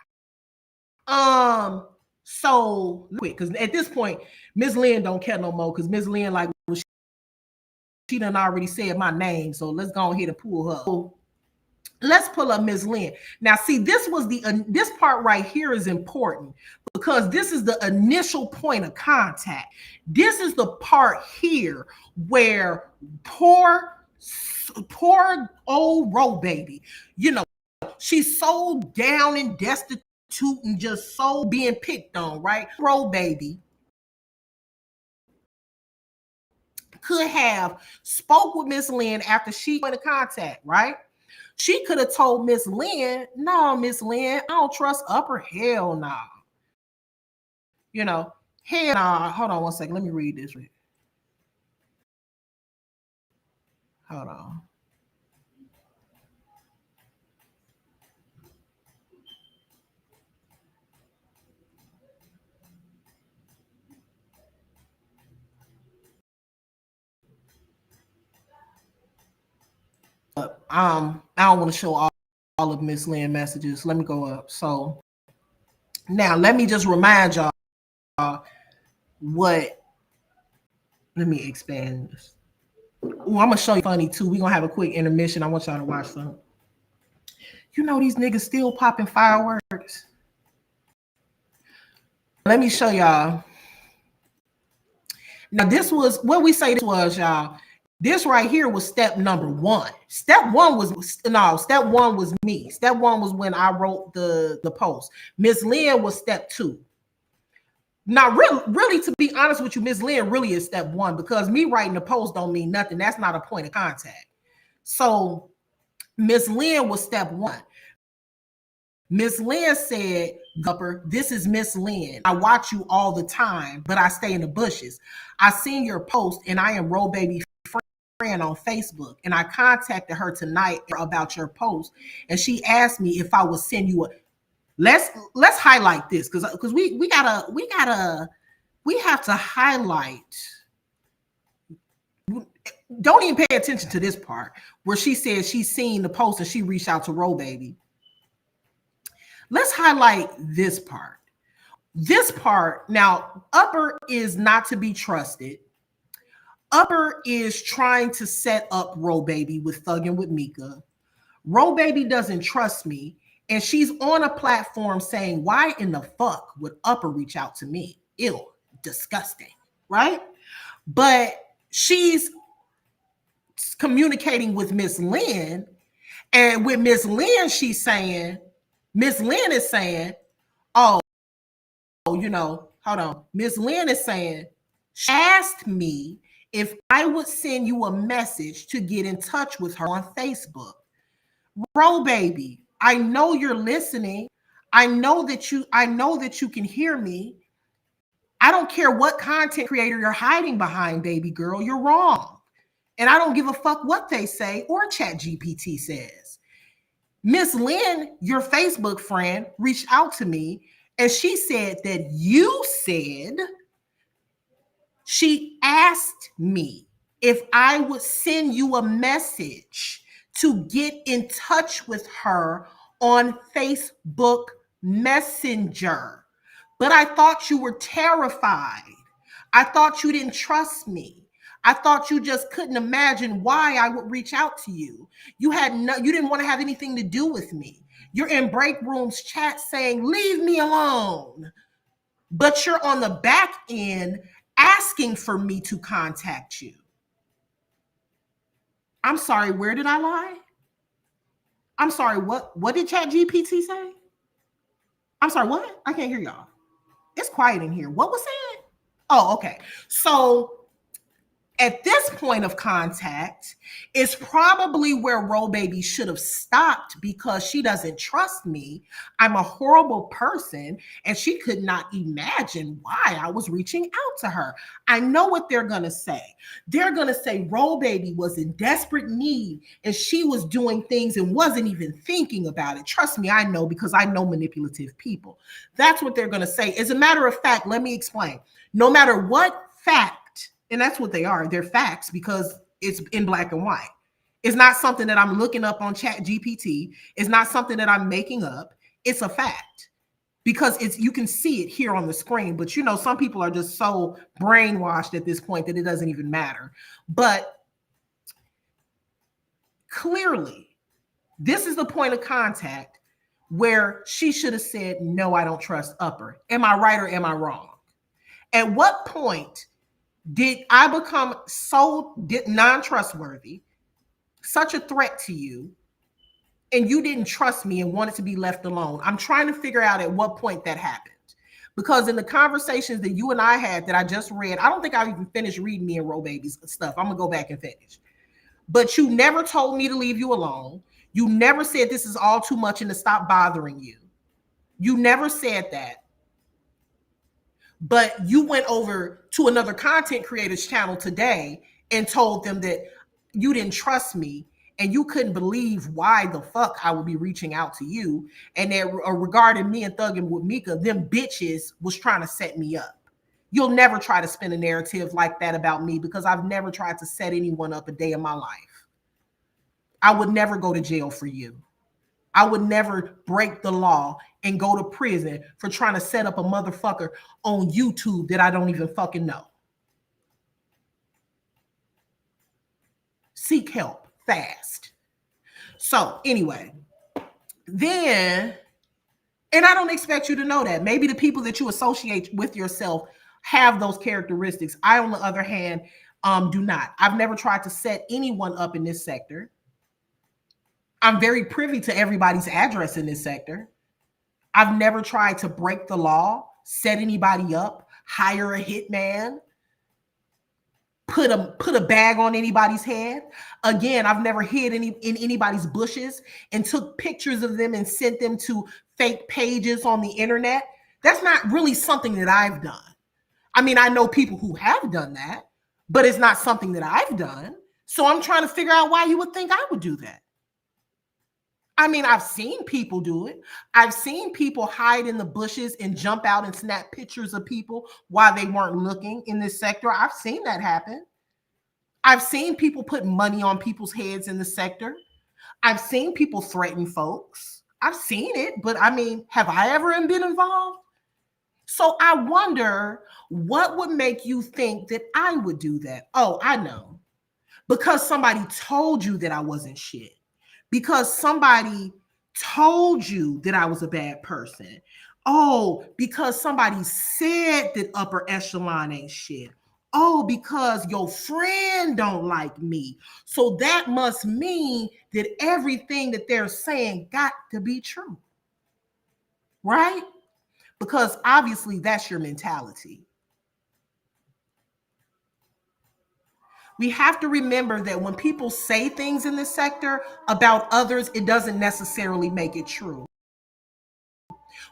so quick, because at this point, Miss Lynn don't care no more because Miss Lynn, like, she done already said my name. So let's go ahead and pull her. So let's pull up Miss Lynn. Now, see, this was this part right here is important because this is the initial point of contact. This is the part here where poor old Robaby, you know, she's so down and destitute and just so being picked on, right? Robaby could have spoke with Miss Lynn after she went in contact, right? She could have told Miss Lynn, no, Miss Lynn, I don't trust Upper. Hell nah. You know, hell nah. Hold on one second. Let me read this. Hold on. I don't want to show all of Miss Lynn messages. Let me go up. So now let me just remind y'all what. Let me expand this. Oh, I'm gonna show you funny too. We're gonna have a quick intermission. I want y'all to watch some. You know these niggas still popping fireworks. Let me show y'all. Now this was what we say this was, y'all. This right here was step number 1. Step 1 was me. Step 1 was when I wrote the post. Miss Lynn was step 2. Now, really, to be honest with you, Miss Lynn really is step one, because me writing a post don't mean nothing. That's not a point of contact. So Miss Lynn was step one. Miss Lynn said, Gupper, this is Miss Lynn. I watch you all the time, but I stay in the bushes. I seen your post and I am Robaby friend on Facebook, and I contacted her tonight about your post, and she asked me if I would send you a let's highlight this, because we have to highlight. Don't even pay attention to this part where she says she's seen the post and she reached out to Robaby. Let's highlight this part. This part, now, Upper is not to be trusted. Upper is trying to set up Robaby with Thuggin' with Mika. Robaby doesn't trust me, and she's on a platform saying, why in the fuck would Upper reach out to me? Ew, disgusting, right? But she's communicating with Miss Lynn, and with Miss Lynn, Miss Lynn is saying, oh, hold on. Miss Lynn is saying, she asked me if I would send you a message to get in touch with her on Facebook. Robaby, I know you're listening. I know that you can hear me. I don't care what content creator you're hiding behind, baby girl. You're wrong. And I don't give a fuck what they say or ChatGPT says. Miss Lynn, your Facebook friend, reached out to me, and she said that you said she asked me if I would send you a message to get in touch with her on Facebook Messenger. But I thought you were terrified. I thought you didn't trust me. I thought you just couldn't imagine why I would reach out to you. You didn't want to have anything to do with me. You're in break rooms chat saying, leave me alone. But you're on the back end asking for me to contact you. I'm sorry, where did I lie? I'm sorry, what did ChatGPT say? I'm sorry, what? I can't hear y'all. It's quiet in here. What was said? Oh, okay. So at this point of contact is probably where Robaby should have stopped, because she doesn't trust me. I'm a horrible person, and she could not imagine why I was reaching out to her. I know what they're going to say. They're going to say Robaby was in desperate need and she was doing things and wasn't even thinking about it. Trust me, I know, because I know manipulative people. That's what they're going to say. As a matter of fact, let me explain. No matter what fact, and that's what they are. They're facts, because it's in black and white. It's not something that I'm looking up on ChatGPT. It's not something that I'm making up. It's a fact, because you can see it here on the screen. But some people are just so brainwashed at this point that it doesn't even matter. But clearly, this is the point of contact where she should have said, no, I don't trust Upper. Am I right or am I wrong? At what point did I become so non-trustworthy, such a threat to you, and you didn't trust me and wanted to be left alone? I'm trying to figure out at what point that happened. Because in the conversations that you and I had that I just read, I don't think I even finished reading me and Robaby's stuff. I'm going to go back and finish. But you never told me to leave you alone. You never said this is all too much and to stop bothering you. You never said that. But you went over to another content creator's channel today and told them that you didn't trust me and you couldn't believe why the fuck I would be reaching out to you. And that regarding me and Thuggin' with Mika, them bitches was trying to set me up. You'll never try to spin a narrative like that about me, because I've never tried to set anyone up a day in my life. I would never go to jail for you. I would never break the law and go to prison for trying to set up a motherfucker on YouTube that I don't even fucking know. Seek help fast. So anyway, then, and I don't expect you to know that. Maybe the people that you associate with yourself have those characteristics. I, on the other hand, do not. I've never tried to set anyone up in this sector. I'm very privy to everybody's address in this sector. I've never tried to break the law, set anybody up, hire a hitman, put a bag on anybody's head. Again, I've never hid in anybody's bushes and took pictures of them and sent them to fake pages on the internet. That's not really something that I've done. I mean, I know people who have done that, but it's not something that I've done. So I'm trying to figure out why you would think I would do that. I mean, I've seen people do it. I've seen people hide in the bushes and jump out and snap pictures of people while they weren't looking in this sector. I've seen that happen. I've seen people put money on people's heads in the sector. I've seen people threaten folks. I've seen it, but I mean, have I ever been involved? So I wonder what would make you think that I would do that? Oh, I know. Because somebody told you that I wasn't shit. Because somebody told you that I was a bad person. Oh, because somebody said that upper echelon ain't shit. Oh, because your friend don't like me. So that must mean that everything that they're saying got to be true. Right? Because obviously that's your mentality. We have to remember that when people say things in this sector about others, it doesn't necessarily make it true.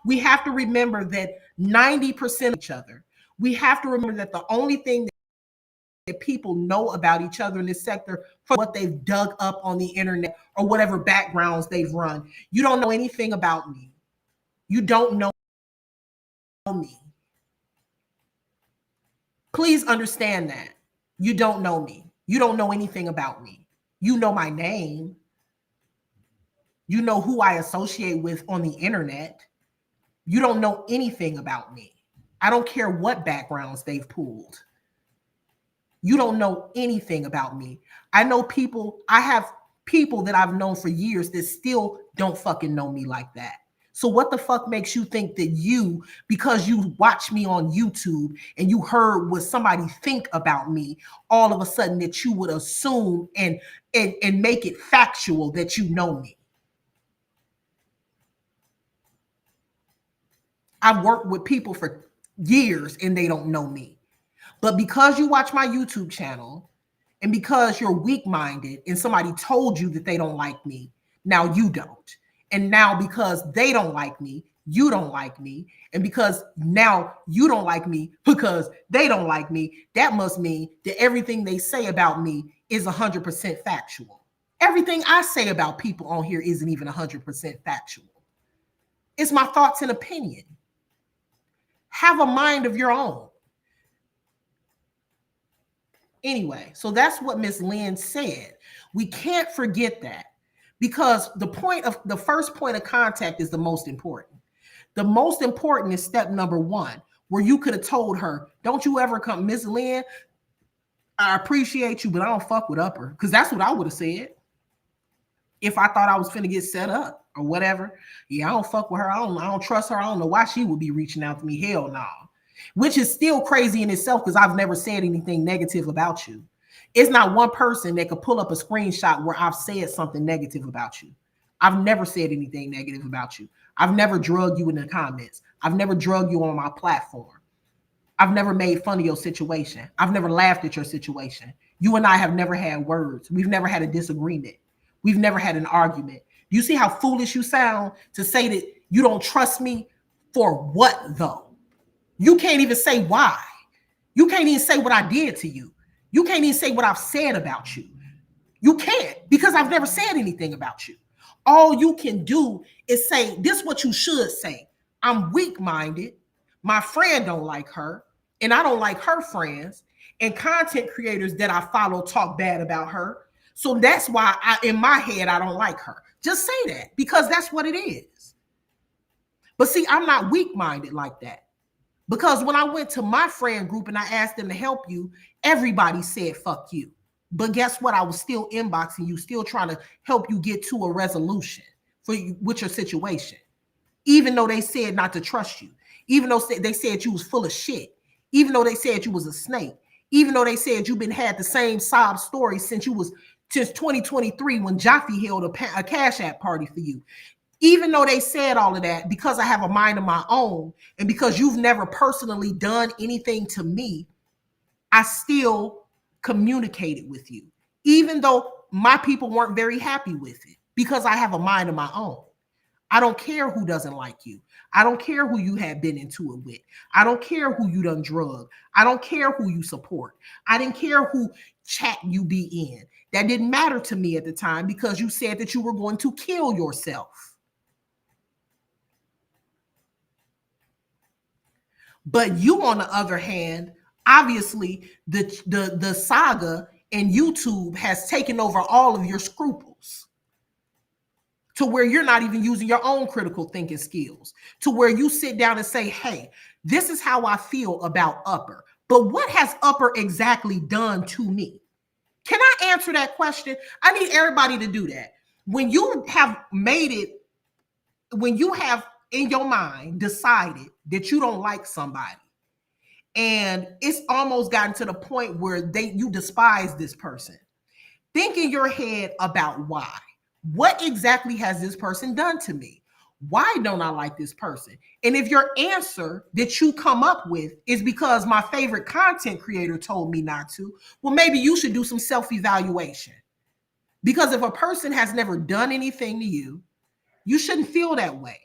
We have to remember that 90% of each other. We have to remember that the only thing that people know about each other in this sector for what they've dug up on the internet or whatever backgrounds they've run. You don't know anything about me. You don't know me. Please understand that. You don't know me. You don't know anything about me. You know my name. You know who I associate with on the internet. You don't know anything about me. I don't care what backgrounds they've pulled. You don't know anything about me. I know people, I have people that I've known for years that still don't fucking know me like that. So what the fuck makes you think that you, because you watch me on YouTube and you heard what somebody think about me, all of a sudden that you would assume and make it factual that you know me? I've worked with people for years and they don't know me. But because you watch my YouTube channel and because you're weak-minded and somebody told you that they don't like me, now you don't. And now because they don't like me, you don't like me. And because now you don't like me because they don't like me, that must mean that everything they say about me is 100% factual. Everything I say about people on here isn't even 100% factual. It's my thoughts and opinion. Have a mind of your own. Anyway, so that's what Miss Lynn said. We can't forget that because the first point of contact is the most important. The most important is step number one, where you could have told her, don't you ever come, Miss Lynn, I appreciate you, but I don't fuck with upper. Because that's what I would have said if I thought I was finna get set up or whatever. Yeah, I don't fuck with her. I don't trust her. I don't know why she would be reaching out to me. Hell no. Which is still crazy in itself because I've never said anything negative about you. It's not one person that could pull up a screenshot where I've said something negative about you. I've never said anything negative about you. I've never drugged you in the comments. I've never drugged you on my platform. I've never made fun of your situation. I've never laughed at your situation. You and I have never had words. We've never had a disagreement. We've never had an argument. You see how foolish you sound to say that you don't trust me? For what though? You can't even say why. You can't even say what I did to you. You can't even say what I've said about you. You can't because I've never said anything about you. All you can do is say, this is what you should say. I'm weak-minded. My friend don't like her and I don't like her friends, and content creators that I follow talk bad about her. So that's why in my head, I don't like her. Just say that because that's what it is. But see, I'm not weak-minded like that. Because when I went to my friend group and I asked them to help you, everybody said, fuck you. But guess what? I was still inboxing you, still trying to help you get to a resolution with your situation. Even though they said not to trust you. Even though they said you was full of shit. Even though they said you was a snake. Even though they said you've been had the same sob story since 2023 when Jaffe held a Cash App party for you. Even though they said all of that, because I have a mind of my own and because you've never personally done anything to me, I still communicated with you, even though my people weren't very happy with it, because I have a mind of my own. I don't care who doesn't like you. I don't care who you have been into it with. I don't care who you done drug. I don't care who you support. I didn't care who chat you be in. That didn't matter to me at the time because you said that you were going to kill yourself. But you, on the other hand, obviously the saga and YouTube has taken over all of your scruples to where you're not even using your own critical thinking skills, to where you sit down and say, hey, this is how I feel about Upper. But what has Upper exactly done to me? Can I answer that question? I need everybody to do that. When you have made it, when you have in your mind decided that you don't like somebody, and it's almost gotten to the point where you despise this person, think in your head about why. What exactly has this person done to me? Why don't I like this person? And if your answer that you come up with is because my favorite content creator told me not to, well, maybe you should do some self-evaluation. Because if a person has never done anything to you, you shouldn't feel that way.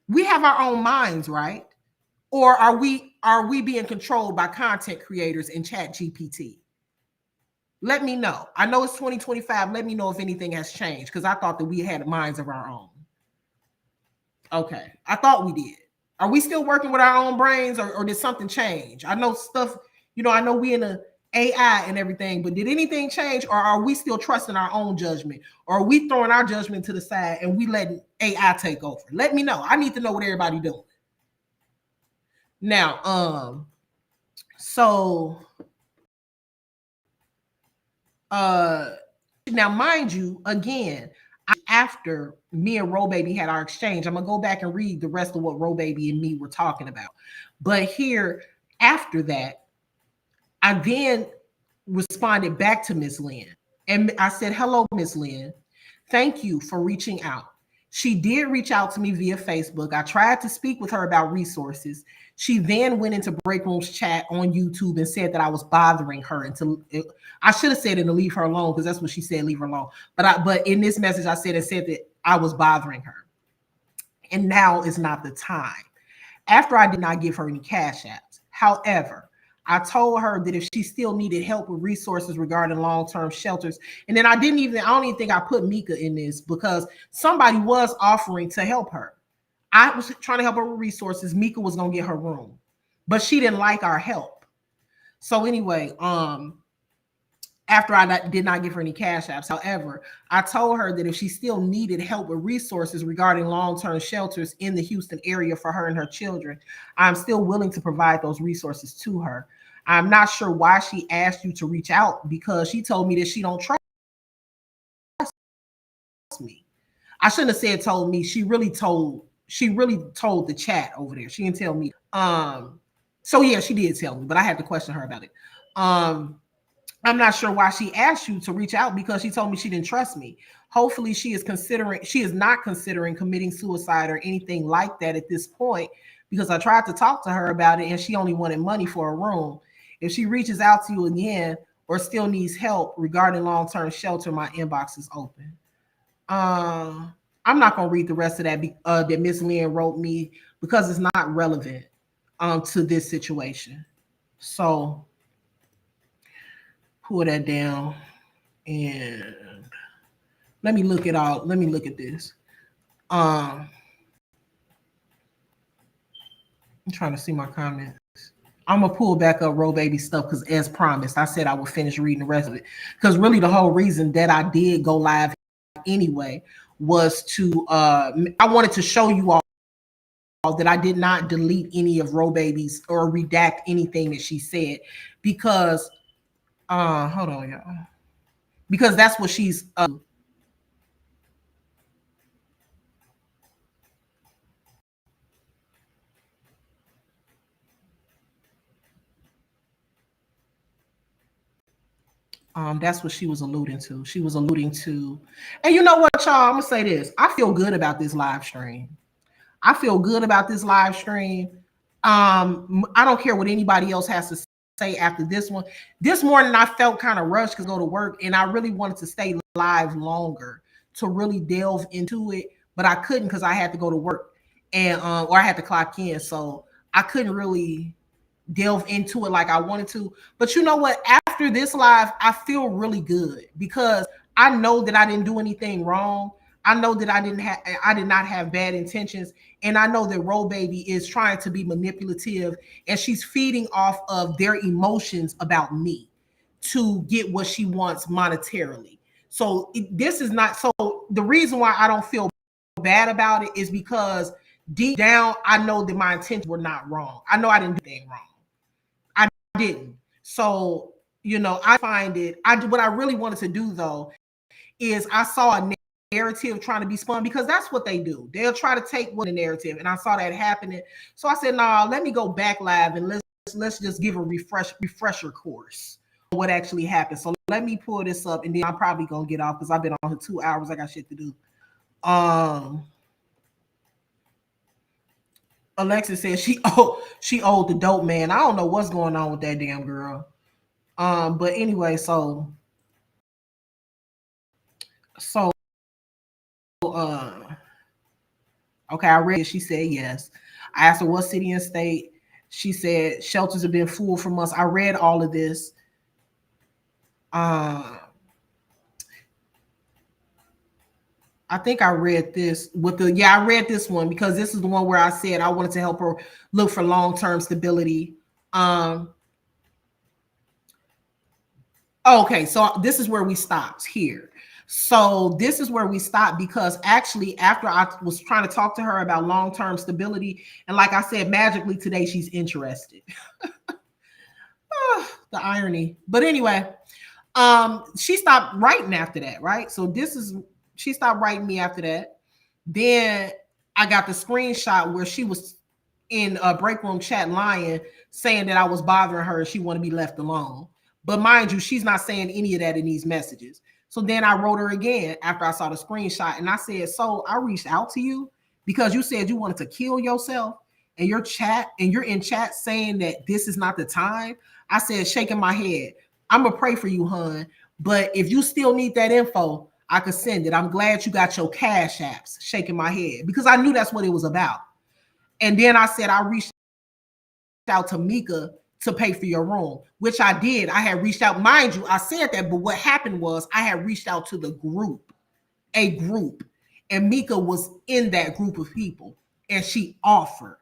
We have our own minds, right? Or are we being controlled by content creators and Chat GPT? Let me know. I know it's 2025. Let me know if anything has changed, because I thought that we had minds of our own. Okay. I thought we did. Are we still working with our own brains, or did something change? I know stuff, I know we in a AI and everything, but did anything change, or are we still trusting our own judgment? Or are we throwing our judgment to the side and we letting AI take over? Let me know. I need to know what everybody doing. Now, so now mind you, again, after me and Robaby had our exchange, I'm gonna go back and read the rest of what Robaby and me were talking about. But here, after that, I then responded back to Miss Lynn. And I said, hello, Miss Lynn. Thank you for reaching out. She did reach out to me via Facebook. I tried to speak with her about resources. She then went into Break Room's chat on YouTube and said that I was bothering her. I should have said it to leave her alone, because that's what she said, leave her alone. But in this message, I said that I was bothering her. And now is not the time. After I did not give her any cash apps. However, I told her that if she still needed help with resources regarding long-term shelters, and then I don't even think I put Mika in this, because somebody was offering to help her. I was trying to help her with resources. Mika was going to get her room, but she didn't like our help. So anyway, after I did not give her any cash apps. However, I told her that if she still needed help with resources regarding long-term shelters in the Houston area for her and her children, I'm still willing to provide those resources to her. I'm not sure why she asked you to reach out, because she told me that she don't trust me. I shouldn't have said told me. She really told the chat over there. She didn't tell me. So yeah, she did tell me, but I had to question her about it. I'm not sure why she asked you to reach out, because she told me she didn't trust me. Hopefully she is not considering committing suicide or anything like that at this point, because I tried to talk to her about it and she only wanted money for a room. If she reaches out to you again or still needs help regarding long-term shelter, my inbox is open. I'm not going to read the rest of that that Miss Lynn wrote me, because it's not relevant to this situation. So pull that down and let me look at this. I'm trying to see my comments. I'm gonna pull back up Robaby stuff, because as promised, I said I would finish reading the rest of it. Because really the whole reason that I did go live anyway was to I wanted to show you all that I did not delete any of Robaby's or redact anything that she said, because hold on, y'all. Because that's what she's That's what she was alluding to. She was alluding to, and you know what, y'all? I'm gonna say this. I feel good about this live stream. I feel good about this live stream. I don't care what anybody else has to say after this one. This morning I felt kind of rushed because I go to work, and I really wanted to stay live longer to really delve into it, but I couldn't because I had to go to work and or I had to clock in, so I couldn't really delve into it like I wanted to. But you know what? After this live, I feel really good because I know that I didn't do anything wrong. I know that I did not have bad intentions. And I know that Robaby is trying to be manipulative and she's feeding off of their emotions about me to get what she wants monetarily. So this is not so the reason why I don't feel bad about it is because deep down I know that my intentions were not wrong. I know I didn't do anything wrong. I didn't. So, you know, I find it, what I really wanted to do though, is I saw a narrative trying to be spun because that's what they do. They'll try to take what a narrative. And I saw that happening. So I said, nah, let me go back live and let's just give a refresher course on what actually happened. So let me pull this up and then I'm probably gonna get off because I've been on here 2 hours. I got shit to do. Alexis says she owed the dope man. I don't know what's going on with that damn girl. But anyway, so okay, I read it. She said yes. I asked her what city and state. She said shelters have been full for months. I read all of this. I think I read this with the I read this one because this is the one where I said I wanted to help her look for long-term stability. Okay, so this is where we stopped here. So this is where we stopped because actually after I was trying to talk to her about long-term stability, and like I said, magically today she's interested. The irony. But anyway, she stopped writing after that, right? So she stopped writing me after that. Then I got the screenshot where she was in a break room chat lying, saying that I was bothering her and she wanted to be left alone. But mind you, she's not saying any of that in these messages. So then I wrote her again after I saw the screenshot and I said, so I reached out to you because you said you wanted to kill yourself and you're in chat saying that this is not the time. I said, shaking my head, I'm gonna pray for you, hun. But if you still need that info, I could send it. I'm glad you got your cash apps. Shaking my head because I knew that's what it was about. And then I said, I reached out to Mika to pay for your room, which I did. I had reached out, mind you, I said that, but what happened was I had reached out to the group, a group, and Mika was in that group of people and she offered.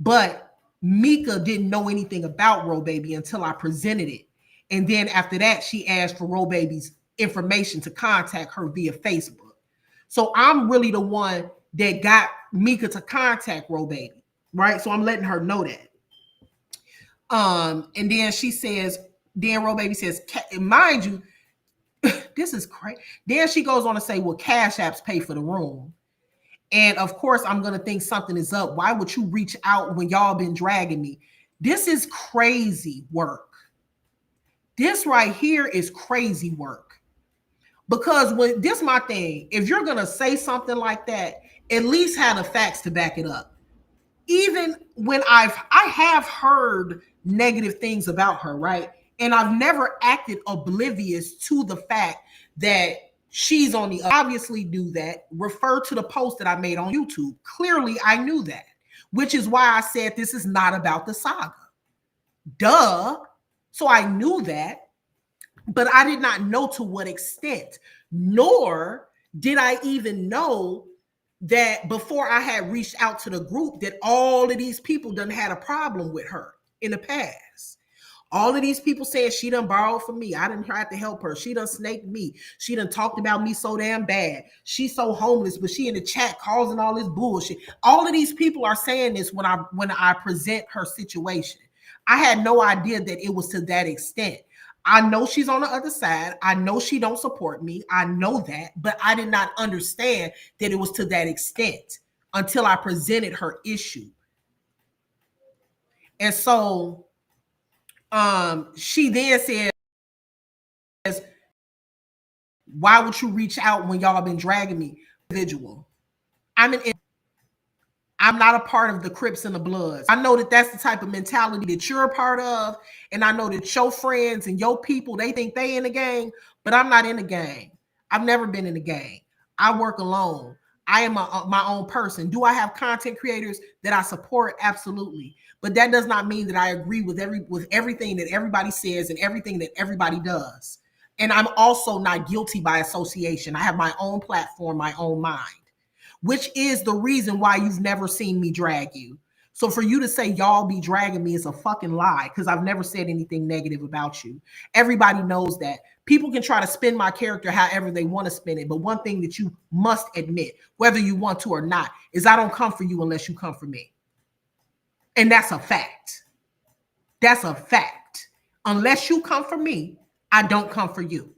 But Mika didn't know anything about Robaby until I presented it. And then after that, she asked for Robaby's information to contact her via Facebook. So I'm really the one that got Mika to contact Robaby, right? So I'm letting her know that. And then she says, then Robaby says, mind you, this is crazy. Then she goes on to say, well, Cash Apps pay for the room. And of course, I'm going to think something is up. Why would you reach out when y'all been dragging me? This is crazy work. This right here is crazy work. Because when this is my thing, if you're going to say something like that, at least have the facts to back it up. Even when I have heard negative things about her, right? And I've never acted oblivious to the fact that she's on the obviously do that. Refer to the post that I made on YouTube. Clearly, I knew that, which is why I said this is not about the saga. Duh. So I knew that, but I did not know to what extent, nor did I even know that before I had reached out to the group that all of these people done had a problem with her in the past. All of these people said she done borrowed from me. I didn't try to help her. She done snaked me. She done talked about me so damn bad. She's so homeless, but she in the chat causing all this bullshit. All of these people are saying this when I present her situation. I had no idea that it was to that extent. I know she's on the other side. I know she don't support me. I know that, but I did not understand that it was to that extent until I presented her issue. And so she then said, Why would you reach out when y'all been dragging me? Individual. I'm not a part of the Crips and the Bloods. I know that that's the type of mentality that you're a part of, and I know that your friends and your people, they think they in the gang, but I'm not in the gang. I've never been in the gang. I work alone. I am my own person. Do I have content creators that I support? Absolutely. But that does not mean that I agree with everything that everybody says and everything that everybody does. And I'm also not guilty by association. I have my own platform, my own mind, which is the reason why you've never seen me drag you. So for you to say y'all be dragging me is a fucking lie, because I've never said anything negative about you. Everybody knows that. People can try to spin my character however they want to spin it, but one thing that you must admit, whether you want to or not, is I don't come for you unless you come for me. And that's a fact. That's a fact. Unless you come for me, I don't come for you.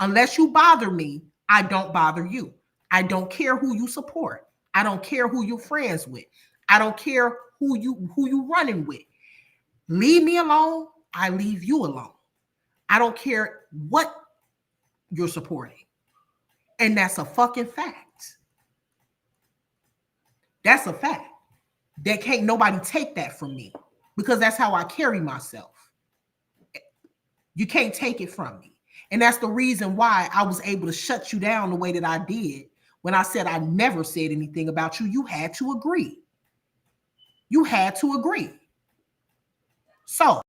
Unless you bother me, I don't bother you. I don't care who you support. I don't care who you're friends with. I don't care who you running with. Leave me alone. I leave you alone. I don't care what you're supporting. And that's a fucking fact. That's a fact. That can't nobody take that from me, because that's how I carry myself. You can't take it from me. And that's the reason why I was able to shut you down the way that I did. When I said I never said anything about you, you had to agree. You had to agree. So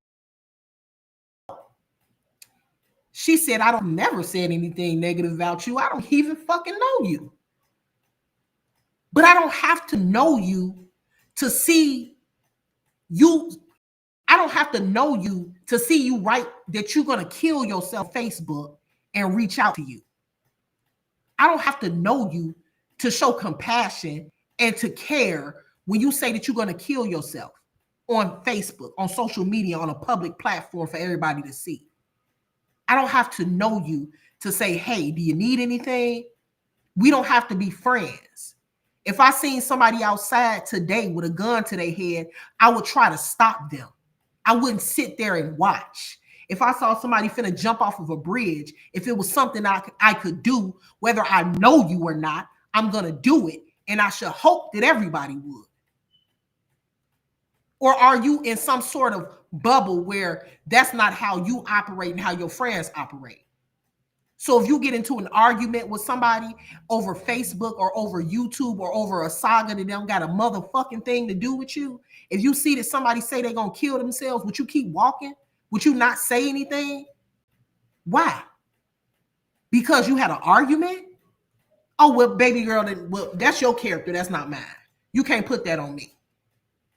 she said, I don't never said anything negative about you. I don't even fucking know you. But I don't have to know you to see you. I don't have to know you to see you write that you're going to kill yourself on Facebook and reach out to you. I don't have to know you to show compassion and to care when you say that you're going to kill yourself on Facebook, on social media, on a public platform for everybody to see. I don't have to know you to say, hey, do you need anything? We don't have to be friends. If I seen somebody outside today with a gun to their head, I would try to stop them. I wouldn't sit there and watch. If I saw somebody finna jump off of a bridge, if it was something I could do, whether I know you or not, I'm going to do it. And I should hope that everybody would. Or are you in some sort of bubble where that's not how you operate and how your friends operate? So if you get into an argument with somebody over Facebook or over YouTube or over a saga that don't got a motherfucking thing to do with you, if you see that somebody say they're going to kill themselves, would you keep walking? Would you not say anything? Why? Because you had an argument? Oh, well, baby girl, well, that's your character. That's not mine. You can't put that on me.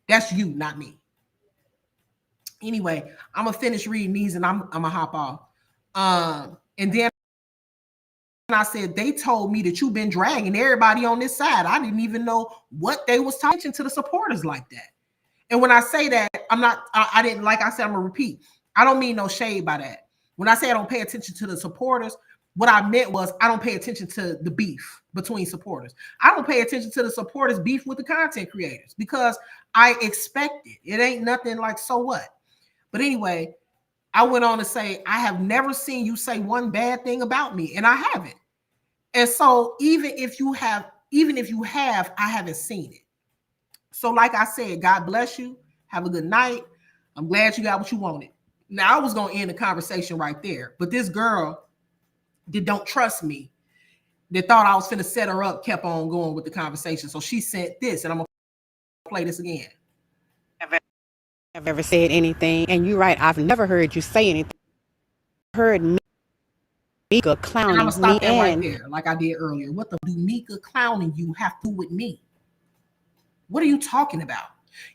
That's you, not me. Anyway, I'm going to finish reading these and I'm going to hop off. And then I said, they told me that you've been dragging everybody on this side. I didn't even know what they was talking to the supporters like that. And when I say that, I didn't, like I said, I'm going to repeat. I don't mean no shade by that. When I say I don't pay attention to the supporters, what I meant was I don't pay attention to the beef between supporters. I don't pay attention to the supporters' beef with the content creators because I expect it. It ain't nothing like, so what? But anyway, I went on to say, I have never seen you say one bad thing about me, and I haven't. And so even if you have, I haven't seen it. So like I said, God bless you. Have a good night. I'm glad you got what you wanted. Now, I was going to end the conversation right there, but this girl that don't trust me, that thought I was finna set her up, kept on going with the conversation. So she sent this, and I'm going to play this again. I've ever said anything, and you're right, I've never heard you say anything. Heard Mika clowning and I'm gonna stop me that right there, like I did earlier. What the do Mika clowning you have to do with me? What are you talking about?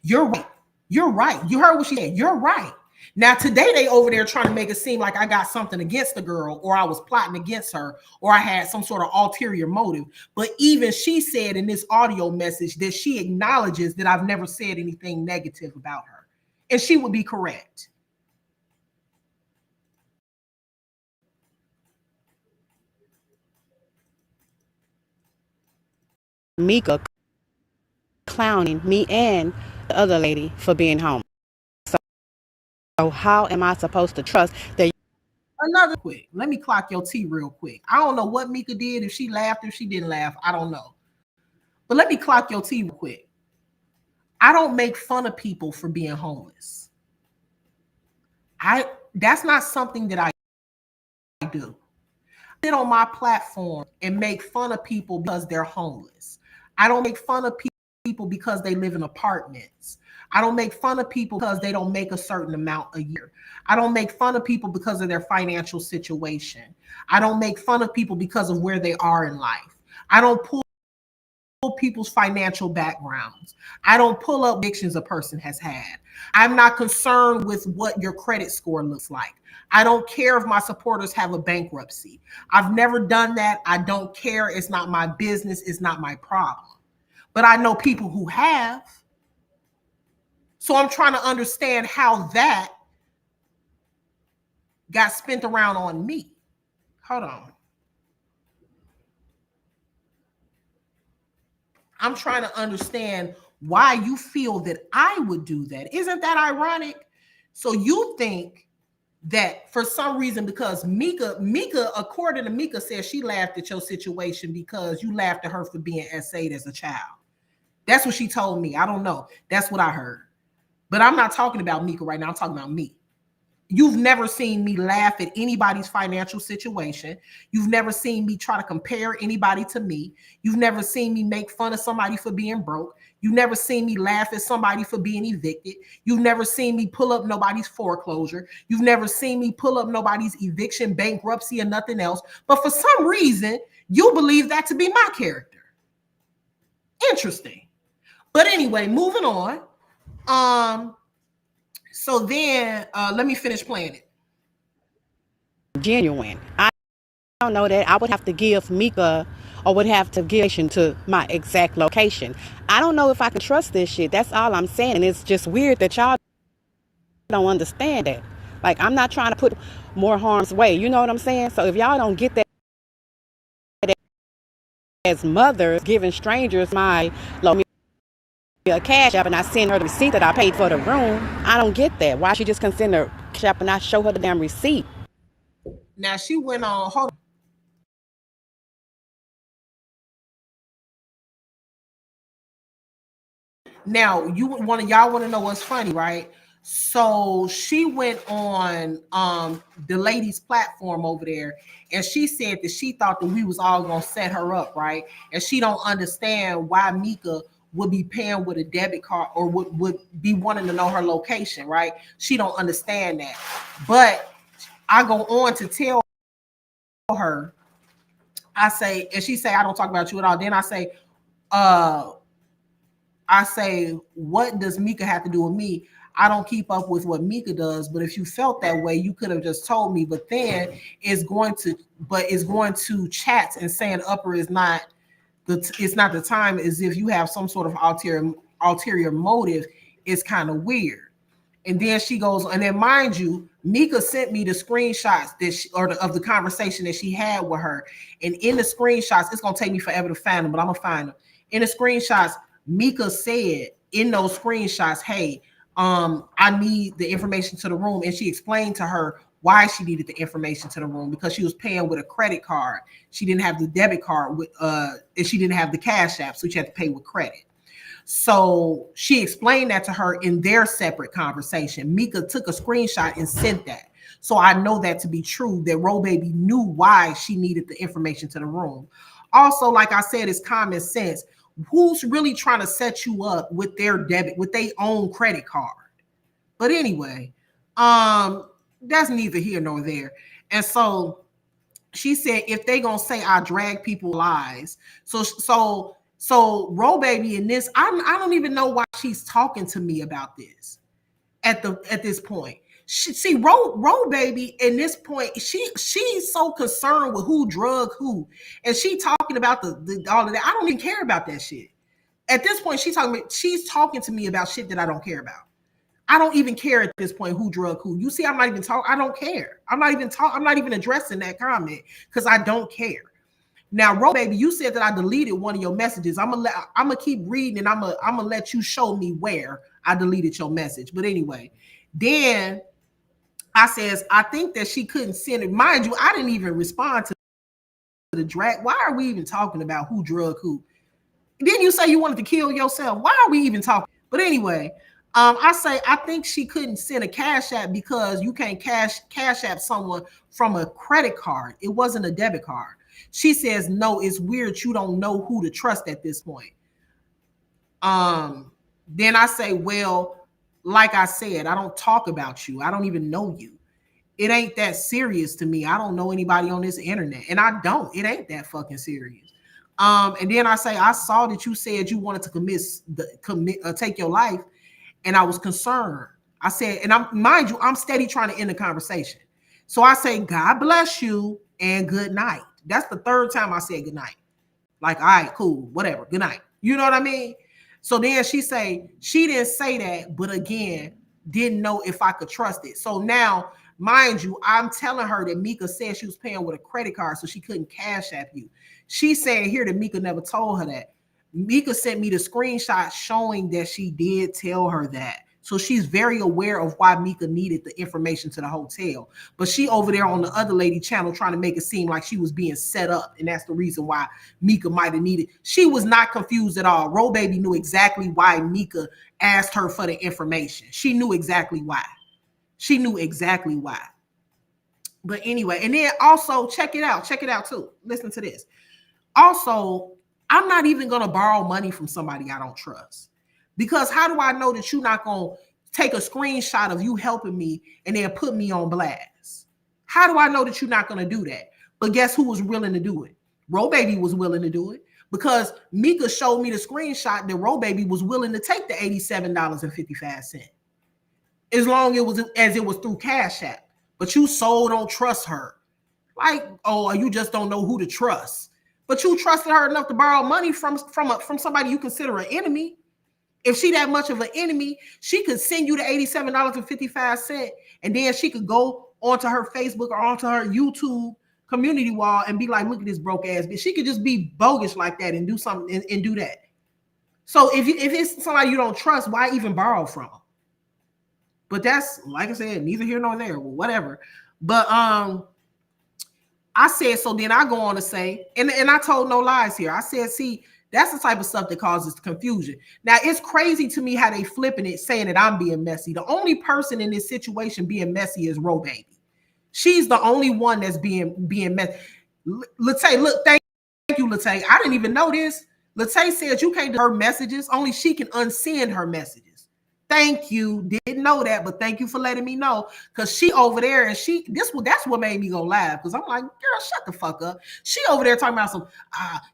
You're right. You're right. You heard what she said. You're right. Now, today they over there trying to make it seem like I got something against the girl, or I was plotting against her, or I had some sort of ulterior motive. But even she said in this audio message that she acknowledges that I've never said anything negative about her. And she would be correct. Mika clowning me and the other lady for being home. So how am I supposed to trust that? another quick. Let me clock your tea real quick. I don't know what Mika did, if she laughed, if she didn't laugh. I don't know. But let me clock your tea real quick. I don't make fun of people for being homeless. That's not something that I do. I sit on my platform and make fun of people because they're homeless. I don't make fun of people because they live in apartments. I don't make fun of people because they don't make a certain amount a year. I don't make fun of people because of their financial situation. I don't make fun of people because of where they are in life. I don't pull people's financial backgrounds. I don't pull up addictions a person has had. I'm not concerned with what your credit score looks like. I don't care if my supporters have a bankruptcy. I've never done that. I don't care. It's not my business. It's not my problem. But I know people who have. So I'm trying to understand how that got spent around on me. Hold on. I'm trying to understand why you feel that I would do that. Isn't that ironic? So you think that for some reason, because Mika, according to Mika, says she laughed at your situation because you laughed at her for being essayed as a child. That's what she told me. I don't know. That's what I heard. But I'm not talking about Mika right now. I'm talking about me. You've never seen me laugh at anybody's financial situation. You've never seen me try to compare anybody to me. You've never seen me make fun of somebody for being broke. You've never seen me laugh at somebody for being evicted. You've never seen me pull up nobody's foreclosure. You've never seen me pull up nobody's eviction, bankruptcy, or nothing else. But for some reason, you believe that to be my character. Interesting. But anyway, moving on. So then let me finish playing it. Genuine. I don't know that I would have to give Mika or would have to give to my exact location. I don't know if I can trust this shit. That's all I'm saying. And it's just weird that y'all don't understand that. Like, I'm not trying to put more harm's way. You know what I'm saying? So if y'all don't get that as mothers giving strangers my a cash app and I send her the receipt that I paid for the room, I don't get that. Why she just can send her cash app and I show her the damn receipt? Now she went on, hold on. Now y'all want to know what's funny, right? So she went on the lady's platform over there, and she said that she thought that we was all gonna set her up, right? And she don't understand why Mika would be paying with a debit card or would be wanting to know her location, right? She don't understand that. But I go on to tell her, I say, and she say, I don't talk about you at all. Then I say, what does Mika have to do with me? I don't keep up with what Mika does, but if you felt that way, you could have just told me. But then it's going to chats and saying upper is not it's not the time, as if you have some sort of ulterior motive. Is kind of weird. And then she goes, and then mind you, Mika sent me the screenshots of the conversation that she had with her. And in the screenshots, it's gonna take me forever to find them, but I'm gonna find them. In the screenshots, Mika said in those screenshots, hey, I need the information to the room. And she explained to her why she needed the information to the room, because she was paying with a credit card. She didn't have the debit card and she didn't have the cash app, so she had to pay with credit. So she explained that to her in their separate conversation. Mika took a screenshot and sent that. So I know that to be true, that Robaby knew why she needed the information to the room. Also, like I said, it's common sense. Who's really trying to set you up with their debit, with their own credit card? But anyway, that's neither here nor there. And so she said, if they gonna say I drag people lies, so Robaby in this, I don't even know why she's talking to me about this at this point. See, Robaby in this point, she's so concerned with who drug who, and she talking about the all of that. I don't even care about that shit. At this point, she's talking to me about shit that I don't care about. I don't even care at this point who drug who. You see, I'm not even talking. I don't care. I'm not even addressing that comment because I don't care. Now, Robaby, you said that I deleted one of your messages. I'm gonna keep reading, and I'm gonna let you show me where I deleted your message. But anyway, then I says, I think that she couldn't send it. Mind you, I didn't even respond to the drag. Why are we even talking about who drug who? Didn't you say you wanted to kill yourself? Why are we even talking? But anyway, I say I think she couldn't send a cash app because you can't cash app someone from a credit card. It wasn't a debit card. She says, no, it's weird. You don't know who to trust at this point. Then I say, well, like I said, I don't talk about you. I don't even know you. It ain't that serious to me. I don't know anybody on this internet, and I don't. It ain't that fucking serious. And then I say, I saw that you said you wanted to take your life, and I was concerned. I said, and mind you, I'm steady trying to end the conversation. So I say, God bless you and good night. That's the third time I said good night. Like, all right, cool, whatever, good night. You know what I mean? So then she say she didn't say that, but again, didn't know if I could trust it. So now, mind you, I'm telling her that Mika said she was paying with a credit card, so she couldn't cash app you. She's saying here that Mika never told her that. Mika sent me the screenshot showing that she did tell her that. So she's very aware of why Mika needed the information to the hotel. But she over there on the other lady channel trying to make it seem like she was being set up. And that's the reason why Mika might have needed. She was not confused at all. Robaby knew exactly why Mika asked her for the information. She knew exactly why. She knew exactly why. But anyway, and then also check it out. Check it out too. Listen to this. Also, I'm not even going to borrow money from somebody I don't trust. Because how do I know that you're not going to take a screenshot of you helping me and then put me on blast? How do I know that you're not going to do that? But guess who was willing to do it? Robaby was willing to do it because Mika showed me the screenshot that Robaby was willing to take the $87.55 as long as it was through Cash App. But you so don't trust her. Like, oh, you just don't know who to trust. But you trusted her enough to borrow money from somebody you consider an enemy. If she that much of an enemy, she could send you the $87.55 and then she could go onto her Facebook or onto her YouTube community wall and be like, look at this broke ass bitch. She could just be bogus like that and do something and do that. So if it's somebody you don't trust, why even borrow from? But that's, like I said, neither here nor there. Well, whatever. But I said, so then I go on to say, and I told no lies here. I said, see, that's the type of stuff that causes confusion. Now, it's crazy to me how they flipping it, saying that I'm being messy. The only person in this situation being messy is Robaby. She's the only one that's being messy. Latay, look, thank you, Latay. I didn't even know this. Latay says you can't do her messages. Only she can unsend her messages. Thank you. Didn't know that, but thank you for letting me know. Because she over there and that's what made me go laugh. Because I'm like, girl, shut the fuck up. She over there talking about some,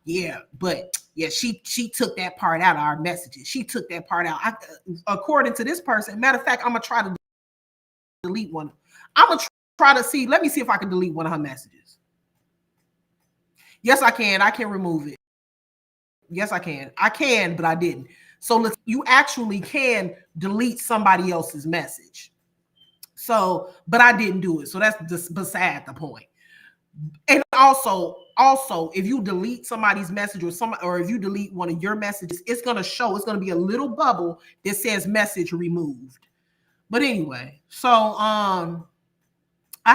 she took that part out of our messages. She took that part out. According to this person, matter of fact, I'm going to try to delete one. I'm going to try to see. Let me see if I can delete one of her messages. Yes, I can. I can remove it. Yes, I can. I can, but I didn't. So you actually can delete somebody else's message. So, but I didn't do it. So that's just beside the point. And also, if you delete somebody's message or if you delete one of your messages, it's going to show, it's going to be a little bubble that says message removed. But anyway, so I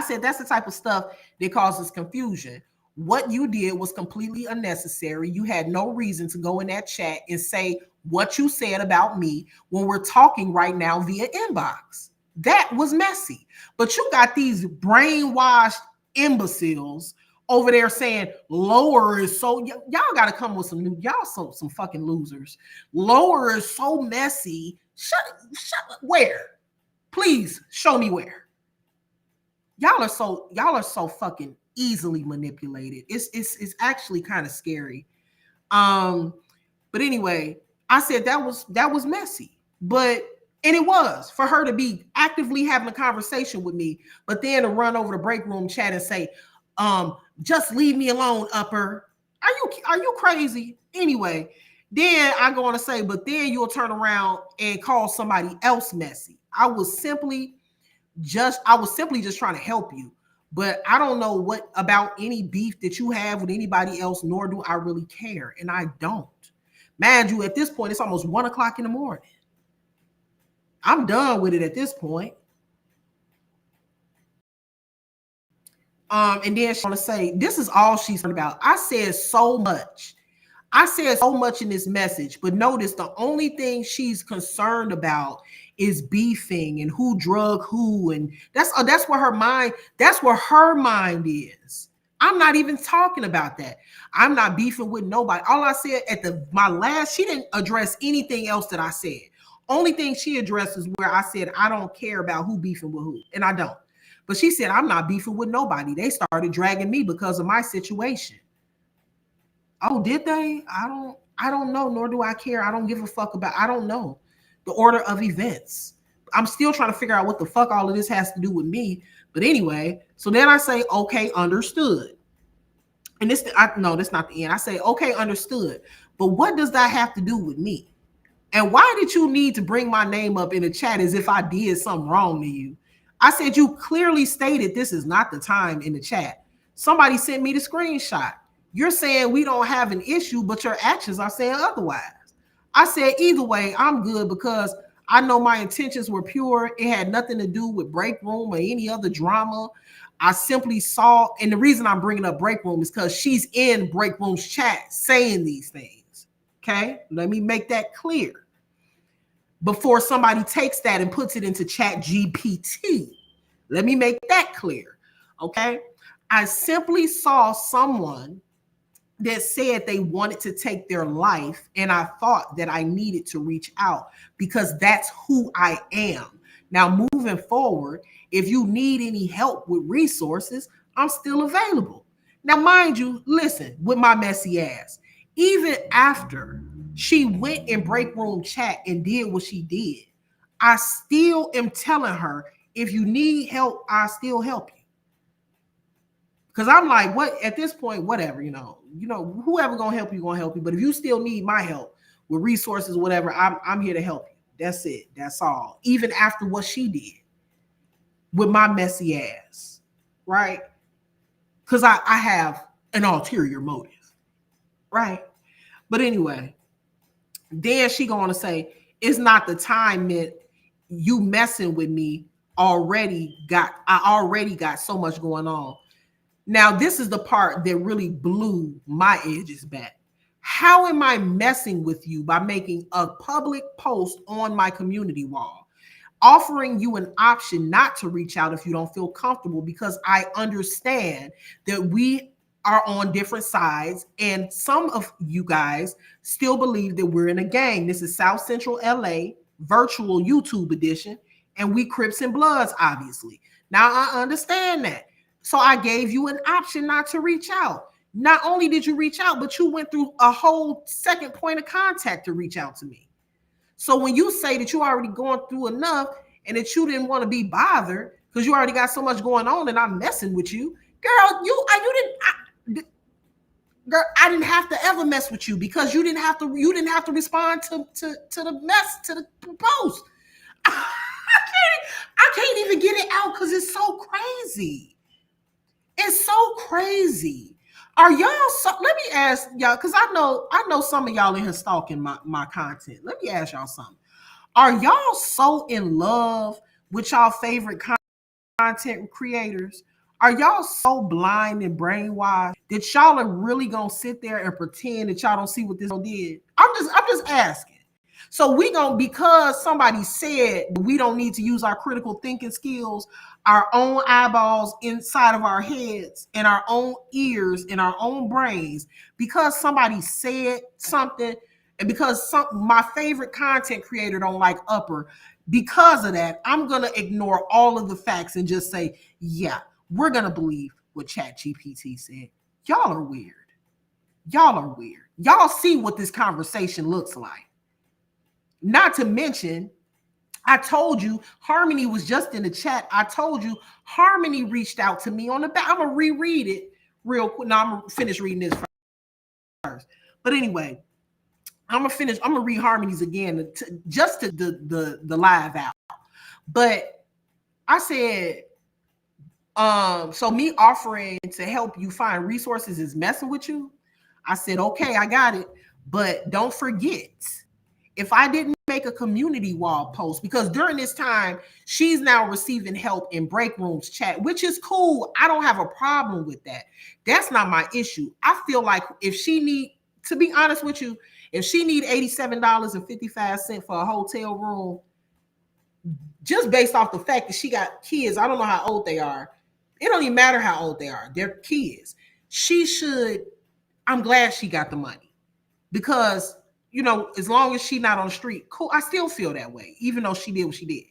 said that's the type of stuff that causes confusion. What you did was completely unnecessary. You had no reason to go in that chat and say what you said about me when we're talking right now via inbox. That was messy. But you got these brainwashed imbeciles over there saying lower is so, y'all got to come with y'all some fucking losers. Lower is so messy. Shut where? Please show me where. Y'all are so fucking easily manipulated. It's actually kind of scary. But anyway, I said that was messy. And it was for her to be actively having a conversation with me, but then to run over the break room chat and say, just leave me alone, upper. Are you crazy? Anyway, then I go on to say, but then you'll turn around and call somebody else messy. I was simply just trying to help you. But I don't know what about any beef that you have with anybody else, nor do I really care. And I don't. Mind you, at this point, it's almost 1 o'clock in the morning. I'm done with it at this point. And then she want to say, this is all she's about. I said so much. I said so much in this message, but notice the only thing she's concerned about is beefing and who drug who, and that's where her mind is. I'm not even talking about that. I'm not beefing with nobody. All I said at my last, she didn't address anything else that I said. Only thing she addressed is where I said I don't care about who beefing with who, and I don't. But she said I'm not beefing with nobody. They started dragging me because of my situation. Oh, did they? I don't know, nor do I care. I don't give a fuck about, I don't know the order of events. I'm still trying to figure out what the fuck all of this has to do with me. But anyway, so then I say, okay, understood. And no, that's not the end. I say, okay, understood. But what does that have to do with me? And why did you need to bring my name up in the chat as if I did something wrong to you? I said, you clearly stated this is not the time in the chat. Somebody sent me the screenshot. You're saying we don't have an issue, but your actions are saying otherwise. I said, either way, I'm good because I know my intentions were pure. It had nothing to do with break room or any other drama. I simply saw, and the reason I'm bringing up break room is because she's in break room's chat saying these things. Okay, let me make that clear before somebody takes that and puts it into chat GPT. Let me make that clear. Okay, I simply saw someone that said they wanted to take their life, and I thought that I needed to reach out because that's who I am. Now, moving forward, if you need any help with resources, I'm still available. Now, mind you, listen, with my messy ass, even after she went in break room chat and did what she did, I still am telling her, if you need help, I still help you. Because I'm like, what at this point, whatever, whoever gonna help you. But if you still need my help with resources, whatever, I'm here to help you. That's it. That's all. Even after what she did with my messy ass, right? Because I have an ulterior motive, right? But anyway, then she gonna say, it's not the time that you messing with me I already got so much going on. Now, this is the part that really blew my edges back. How am I messing with you by making a public post on my community wall, offering you an option not to reach out if you don't feel comfortable? Because I understand that we are on different sides, and some of you guys still believe that we're in a gang. This is South Central LA, virtual YouTube edition, and we Crips and Bloods, obviously. Now, I understand that. So I gave you an option not to reach out. Not only did you reach out, but you went through a whole second point of contact to reach out to me. So when you say that you already going through enough and that you didn't want to be bothered because you already got so much going on and I'm messing with you, girl, I didn't have to ever mess with you because you didn't have to respond to the post. I can't even get it out because it's so crazy. It's so crazy. Are y'all let me ask y'all, because I know some of y'all in here stalking my content. Let me ask y'all something. Are y'all so in love with y'all favorite content creators? Are y'all so blind and brainwashed that y'all are really gonna sit there and pretend that y'all don't see what this did? I'm just asking. So because somebody said we don't need to use our critical thinking skills, our own eyeballs inside of our heads and our own ears and our own brains, because somebody said something, and because my favorite content creator don't like Upper, because of that, I'm going to ignore all of the facts and just say, yeah, we're going to believe what ChatGPT said. Y'all are weird. Y'all are weird. Y'all see what this conversation looks like. Not to mention, I told you, Harmony was just in the chat. I told you, Harmony reached out to me on the back. I'm going to reread it real quick. No, I'm going to finish reading this first. But anyway, I'm going to read Harmony's again just to the live out. But I said, so me offering to help you find resources is messing with you? I said, okay, I got it. But don't forget, if I didn't make a community wall post, because during this time, she's now receiving help in break rooms chat, which is cool. I don't have a problem with that. That's not my issue. I feel like if she need, to be honest with you, if she need $87.55 for a hotel room, just based off the fact that she got kids, I don't know how old they are. It don't even matter how old they are. They're kids. She should, I'm glad she got the money because, you know, as long as she's not on the street, cool. I still feel that way, even though she did what she did.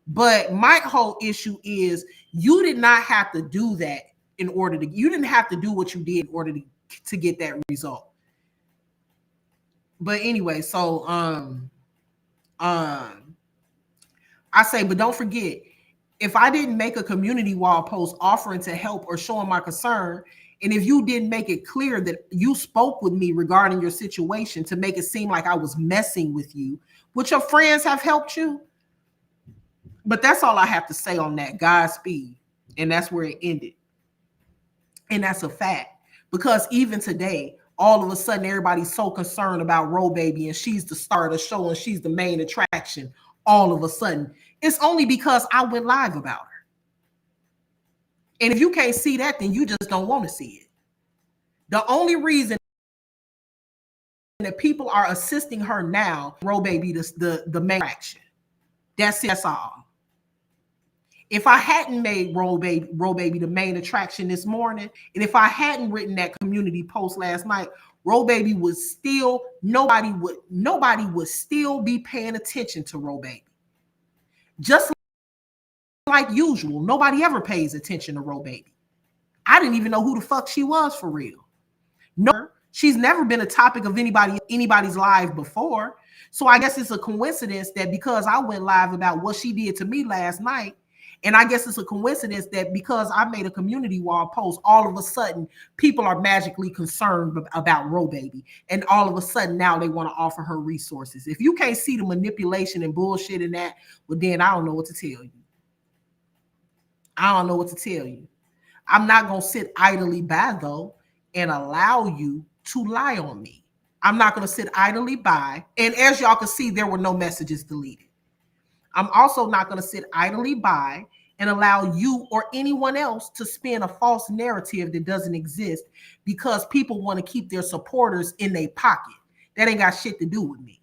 But my whole issue is you did not have to do that in order to, you didn't have to do what you did in order to get that result. But anyway, so I say, but don't forget, if I didn't make a community wall post offering to help or showing my concern, and if you didn't make it clear that you spoke with me regarding your situation to make it seem like I was messing with you, would your friends have helped you? But that's all I have to say on that. Godspeed. And that's where it ended. And that's a fact. Because even today, all of a sudden, everybody's so concerned about Robaby and she's the star of the show and she's the main attraction. All of a sudden, it's only because I went live about her. And if you can't see that, then you just don't want to see it. The only reason that people are assisting her now, Robaby, the main attraction. That's it. That's all. If I hadn't made Robaby the main attraction this morning, and if I hadn't written that community post last night, Robaby would still, nobody would still be paying attention to Robaby. Just like usual, nobody ever pays attention to Robaby. I didn't even know who the fuck she was for real. No, she's never been a topic of anybody's live before. So I guess it's a coincidence that because I went live about what she did to me last night, and I guess it's a coincidence that because I made a community wall post, all of a sudden people are magically concerned about Robaby. And all of a sudden now they want to offer her resources. If you can't see the manipulation and bullshit in that, well, then I don't know what to tell you. I don't know what to tell you. I'm not going to sit idly by, though, and allow you to lie on me. I'm not going to sit idly by. And as y'all can see, there were no messages deleted. I'm also not going to sit idly by and allow you or anyone else to spin a false narrative that doesn't exist because people want to keep their supporters in their pocket. That ain't got shit to do with me.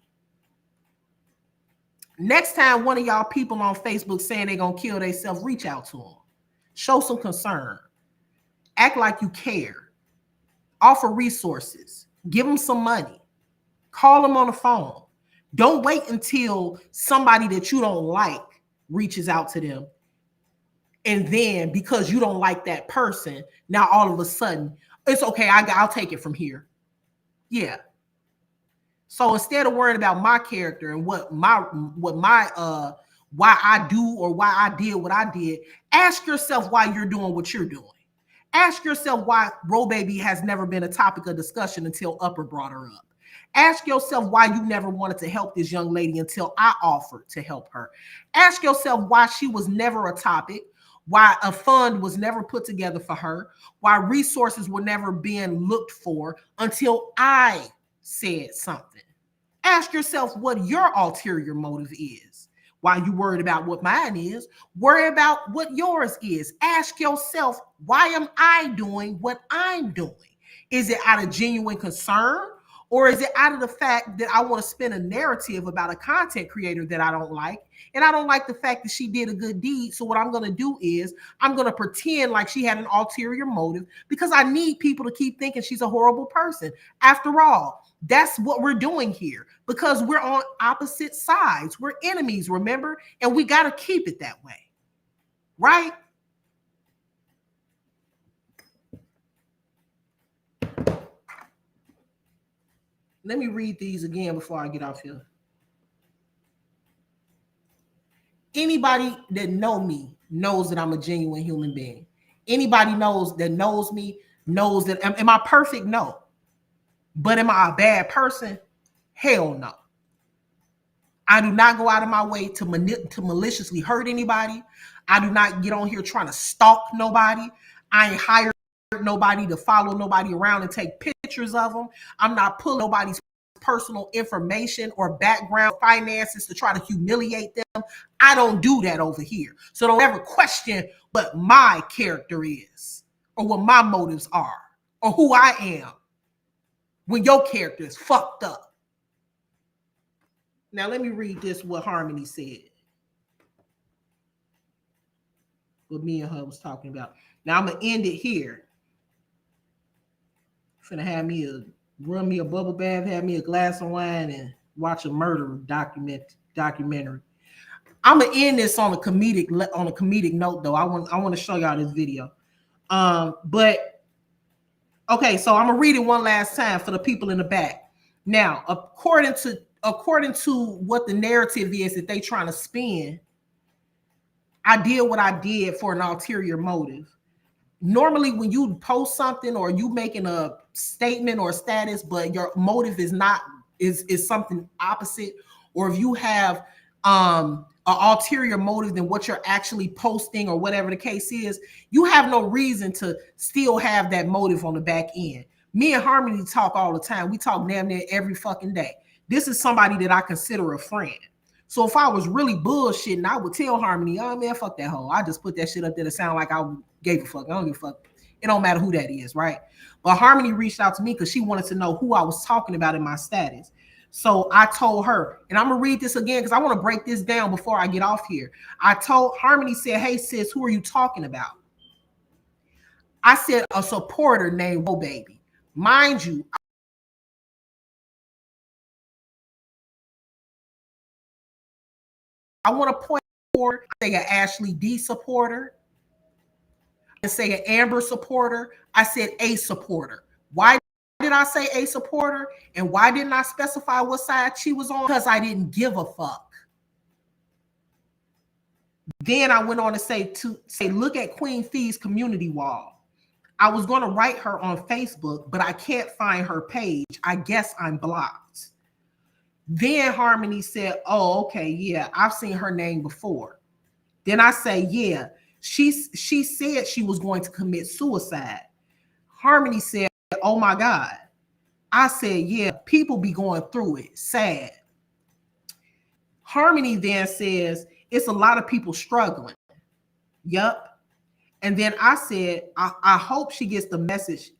Next time one of y'all people on Facebook saying they're going to kill themselves, reach out to them. Show some concern. Act like you care. Offer resources. Give them some money. Call them on the phone. Don't wait until somebody that you don't like reaches out to them. And then because you don't like that person, now all of a sudden, it's okay, I'll take it from here. Yeah. So instead of worrying about my character and why I do or why I did what I did, ask yourself why you're doing what you're doing. Ask yourself why Robaby has never been a topic of discussion until Upper brought her up. Ask yourself why you never wanted to help this young lady until I offered to help her. Ask yourself why she was never a topic, why a fund was never put together for her, why resources were never being looked for until I said something. Ask yourself what your ulterior motive is. While you worried about what mine is, worry about what yours is. Ask yourself, why am I doing what I'm doing? Is it out of genuine concern? Or is it out of the fact that I want to spin a narrative about a content creator that I don't like? And I don't like the fact that she did a good deed. So what I'm going to do is I'm going to pretend like she had an ulterior motive because I need people to keep thinking she's a horrible person. After all, that's what we're doing here because we're on opposite sides. We're enemies, remember? And we got to keep it that way. Right? Let me read these again before I get off here. Anybody that know me knows that I'm a genuine human being. Anybody knows me knows that am I perfect? No. But am I a bad person? Hell no. I do not go out of my way to maliciously hurt anybody. I do not get on here trying to stalk nobody. I ain't hired nobody to follow nobody around and take pictures of them. I'm not pulling nobody's personal information or background finances to try to humiliate them. I don't do that over here. So don't ever question what my character is or what my motives are or who I am when your character is fucked up. Now let me read this, what Harmony said. What me and her was talking about. Now I'm gonna end it here. Finna have me run me a bubble bath, have me a glass of wine, and watch a murder documentary. I'm gonna end this on a comedic note though. I want to show y'all this video. But okay, so I'm gonna read it one last time for the people in the back. Now, according to what the narrative is that they trying to spin, I did what I did for an ulterior motive. Normally, when you post something or you making a statement or a status, but your motive is not is something opposite, or if you have an ulterior motive than what you're actually posting or whatever the case is, you have no reason to still have that motive on the back end. Me and Harmony talk all the time. We talk damn near every fucking day. This is somebody that I consider a friend. So if I was really bullshitting, I would tell Harmony, oh man, fuck that hoe. I just put that shit up there to sound like I gave a fuck. I don't give a fuck. It don't matter who that is, right? But Harmony reached out to me because she wanted to know who I was talking about in my status. So I told her, and I'm gonna read this again because I want to break this down before I get off here. I told Harmony, said, hey sis, who are you talking about? I said a supporter named Robaby. Mind you, I want to point forward, I say an Ashley D supporter, I say an Amber supporter, I said a supporter. Why did I say a supporter? And why didn't I specify what side she was on? Because I didn't give a fuck. Then I went on to say, look at Queen Fee's community wall. I was going to write her on Facebook, but I can't find her page. I guess I'm blocked. Then Harmony said, oh, okay, yeah, I've seen her name before. Then I say, yeah, she said she was going to commit suicide. Harmony said, oh my God. I said, yeah, people be going through it. Sad. Harmony then says, it's a lot of people struggling. Yup. And then I said, I hope she gets the message.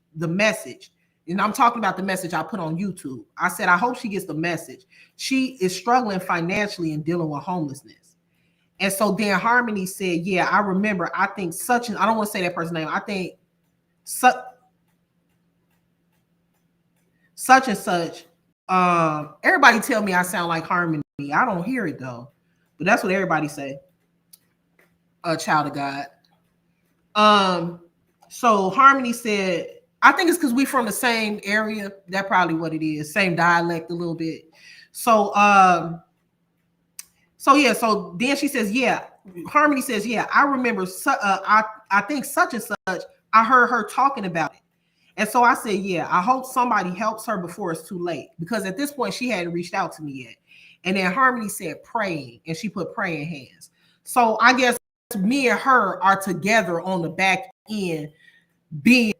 And I'm talking about the message I put on YouTube. I said, I hope she gets the message. She is struggling financially and dealing with homelessness. And so then Harmony said, yeah, I remember, I think such, and I don't want to say that person's name. I think such and such. Everybody tell me I sound like Harmony. I don't hear it though, but that's what everybody say. A child of God. So Harmony said, I think it's because we from the same area. That's probably what it is. Same dialect a little bit. So yeah. So then she says, yeah. Harmony says, yeah. I remember. I think such and such. I heard her talking about it, and so I said, yeah. I hope somebody helps her before it's too late, because at this point she hadn't reached out to me yet. And then Harmony said praying, and she put praying hands. So I guess me and her are together on the back end, being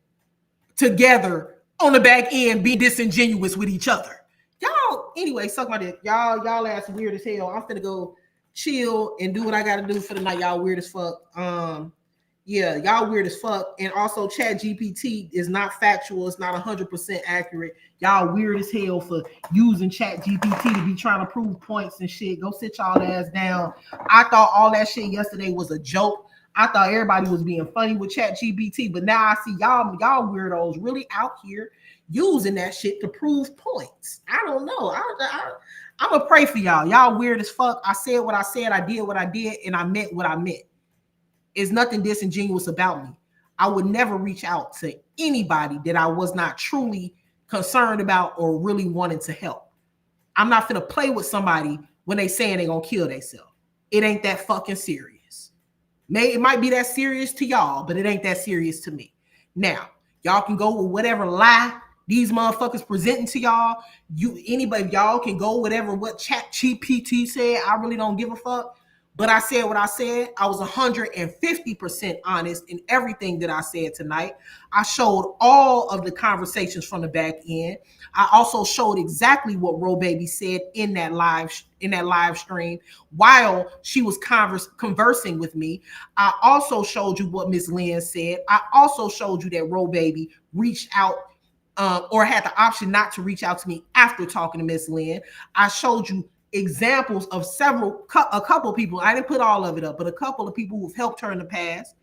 together on the back end, being disingenuous with each other. Y'all, anyway, suck my dick. Y'all ass weird as hell. I'm finna go chill and do what I gotta do for the night. Y'all weird as fuck. Yeah, y'all weird as fuck. And also, ChatGPT is not factual. It's not 100% accurate. Y'all weird as hell for using ChatGPT to be trying to prove points and shit. Go sit y'all ass down. I thought all that shit yesterday was a joke. I thought everybody was being funny with ChatGPT, but now I see y'all weirdos really out here using that shit to prove points. I don't know. I'm gonna pray for y'all. Y'all weird as fuck. I said what I said. I did what I did, and I meant what I meant. It's nothing disingenuous about me. I would never reach out to anybody that I was not truly concerned about or really wanting to help. I'm not finna play with somebody when they saying they gonna kill themselves. It ain't that fucking serious. It might be that serious to y'all, but it ain't that serious to me. Now, y'all can go with whatever lie these motherfuckers presenting to y'all. Y'all can go whatever what ChatGPT said. I really don't give a fuck. But I said what I said. I was 150% honest in everything that I said tonight. I showed all of the conversations from the back end. I also showed exactly what Robaby said in that live stream while she was conversing with me. I also showed you what Miss Lynn said. I also showed you that Robaby reached out or had the option not to reach out to me after talking to Miss Lynn. I showed you examples of a couple of people. I didn't put all of it up, but a couple of people who've helped her in the past.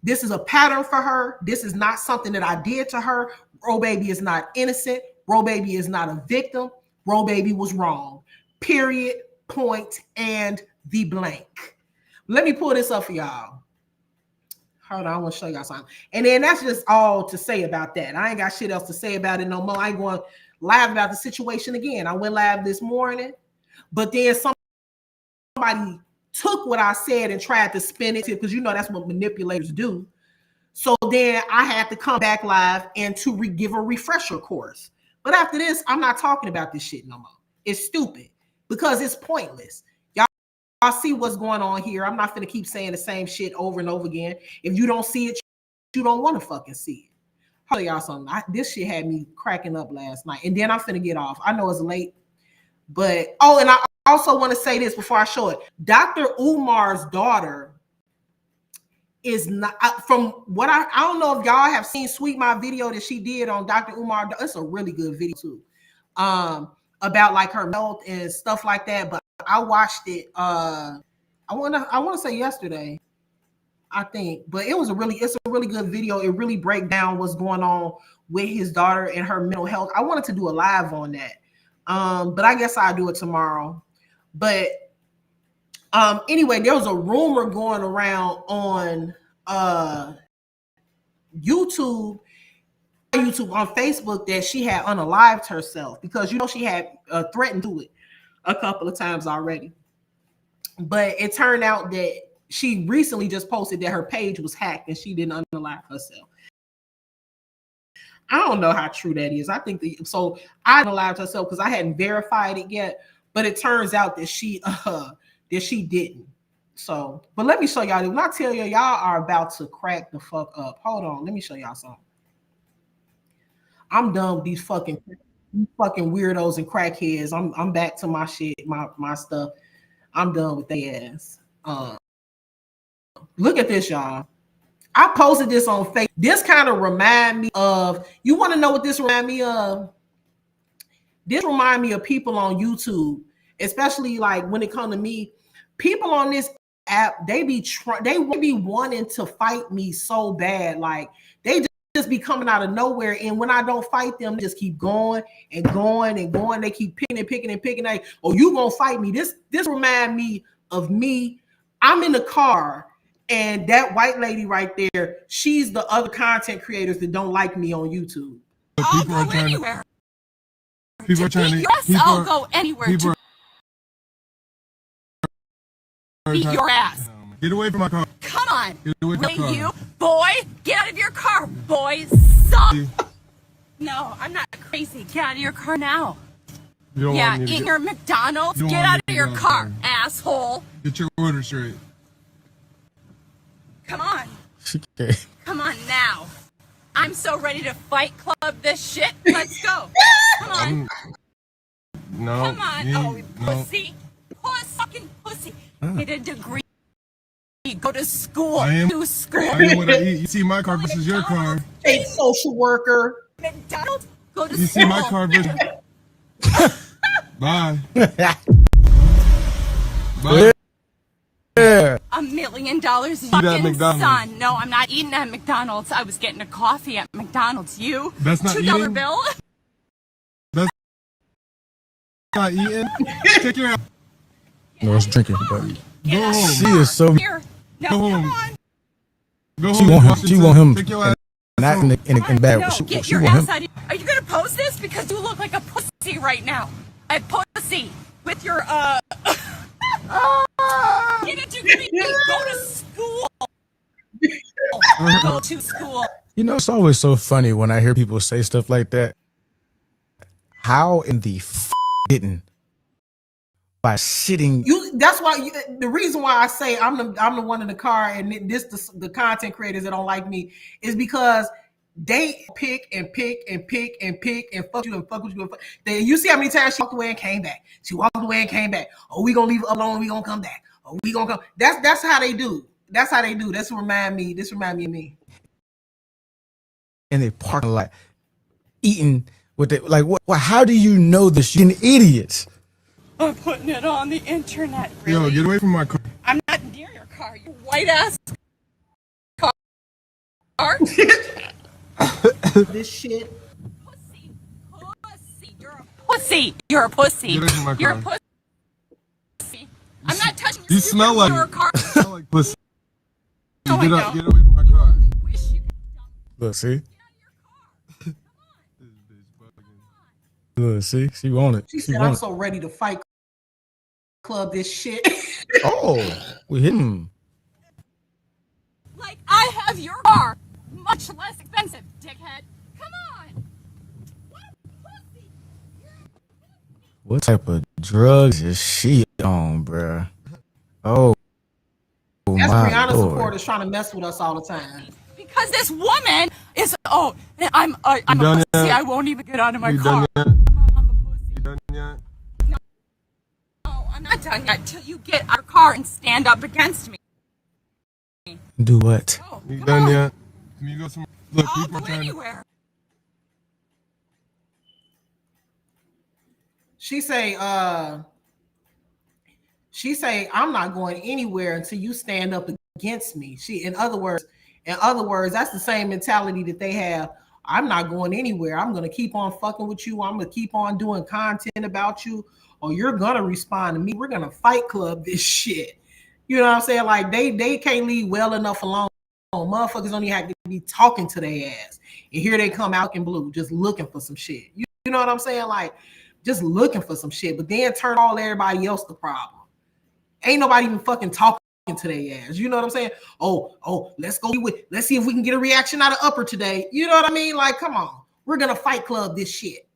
This is a pattern for her. This is not something that I did to her. Robaby is not innocent. Robaby is not a victim. Robaby was wrong. Period, point, and the blank. Let me pull this up for y'all. Hold on, I want to show y'all something. And then that's just all to say about that. I ain't got shit else to say about it no more. I ain't going live about the situation again. I went live this morning, but then somebody took what I said and tried to spin it, because you know that's what manipulators do. So then I had to come back live and to give a refresher course. But after this, I'm not talking about this shit no more. It's stupid because it's pointless. Y'all see what's going on here. I'm not going to keep saying the same shit over and over again. If you don't see it, you don't want to fucking see it. I'll tell y'all something. This shit had me cracking up last night. And then I'm finna get off. I know it's late. But, oh, and I also want to say this before I show it. Dr. Umar's daughter is not, from what I don't know if y'all have seen Sweet My video that she did on Dr. Umar. It's a really good video too. About like her health and stuff like that. But I watched it I want to say yesterday, I think, but it's a really good video. It really breaks down what's going on with his daughter and her mental health. I wanted to do a live on that. But I guess I'll do it tomorrow. But anyway, there was a rumor going around on YouTube on Facebook that she had unalived herself, because you know she had threatened to it a couple of times already. But it turned out that she recently just posted that her page was hacked and she didn't unalive herself. I don't know how true that is. I think so I unalived herself because I hadn't verified it yet, but it turns out that she didn't. So, but let me show y'all. When I tell you, y'all are about to crack the fuck up. Hold on, let me show y'all something. I'm done with these fucking weirdos and crackheads. I'm back to my shit, my stuff. I'm done with their ass. Look at this, y'all. I posted this on Facebook. This kind of remind me of, you want to know what this remind me of? This remind me of people on YouTube, especially like when it comes to me. People on this app, they be wanting to fight me so bad. Like they just be coming out of nowhere, and when I don't fight them, they just keep going and going and going. They keep picking. Like, oh, you gonna fight me? This remind me of me. I'm in the car, and that white lady right there, she's the other content creators that don't like me on YouTube. I'll go anywhere. People are trying to. I'll go anywhere. People beat your ass. Get away from my car. Come on. Get away from my car. You, boy, get out of your car, boy. No, I'm not crazy. Get out of your car now. You don't want me to your McDonald's. Get out of your car, asshole. Get your order straight. Come on. Okay. Come on now. I'm so ready to fight club this shit. Let's go. Come on. No. Come on. Pussy. Fucking pussy. Get a degree. Go to school. I am what I eat. You see my car versus your car. Hey, social worker. McDonald's. Go to school. You see my car versus. Bye. Bye. Yeah. $1 million fucking son. No, I'm not eating at McDonald's. I was getting a coffee at McDonald's. You? That's not $2 eating? Bill? That's not eating? Take your ass. No, it's drinking. But go home. She is so. Here. No, go home. Come on. Go she home. Want him. She want him. Take your ass. Not in bad. No, get your ass out of here. Are you gonna post this? Because you look like a pussy right now. A pussy with your Get a degree. Go to school. Go to school. You know, it's always so funny when I hear people say stuff like that. How in the didn't by sitting. That's why the reason why I say I'm the one in the car, and the content creators that don't like me is because they pick and pick and pick and pick and fuck you and fuck with you. You see how many times she walked away and came back. She walked away and came back. Oh, we gonna leave it alone. We gonna come back. Oh, we gonna come. That's how they do. That's how they do. This remind me of me. In a parking lot, eating with it. Like, what? How do you know this? You're an idiot. I'm putting it on the internet. Really? Yo, get away from my car. I'm not near your car. You white ass car. This shit. Pussy. You're a pussy. You're a pussy. Get away from my car. You're a pussy. I'm not touching your You smell like your car. You smell like pussy. No, I Get don't. away from my car. Wish you could Look, see. Come Look, see. She want it. She said, want "I'm it. so ready to fight club this shit." Oh, we hit him. Like I have your car, much less expensive, dickhead. Come on. What a pussy. What type of drugs is she on, bruh? Oh, That's my Brianna Lord. supporters trying to mess with us all the time. Because this woman is I'm a done pussy. yet? I won't even get out of my You car. done yet? I'm a pussy. You done yet? No, I'm not done yet till you get out of your car and stand up against me. Do what? Oh, You come done on. yet? Can you go somewhere? Look, I'll people are go trying to. anywhere. She say, I'm not going anywhere until you stand up against me. In other words, that's the same mentality that they have. I'm not going anywhere. I'm gonna keep on fucking with you. I'm gonna keep on doing content about you, or you're gonna respond to me. We're gonna fight club this shit. You know what I'm saying? Like they can't leave well enough alone. Motherfuckers don't even have to be talking to their ass. And here they come out in blue, just looking for some shit. You know what I'm saying? Like, just looking for some shit, but then turn all everybody else the problem. Ain't nobody even fucking talking to their ass. You know what I'm saying? Oh, let's see if we can get a reaction out of Upper today. You know what I mean? Like, come on. We're gonna fight club this shit.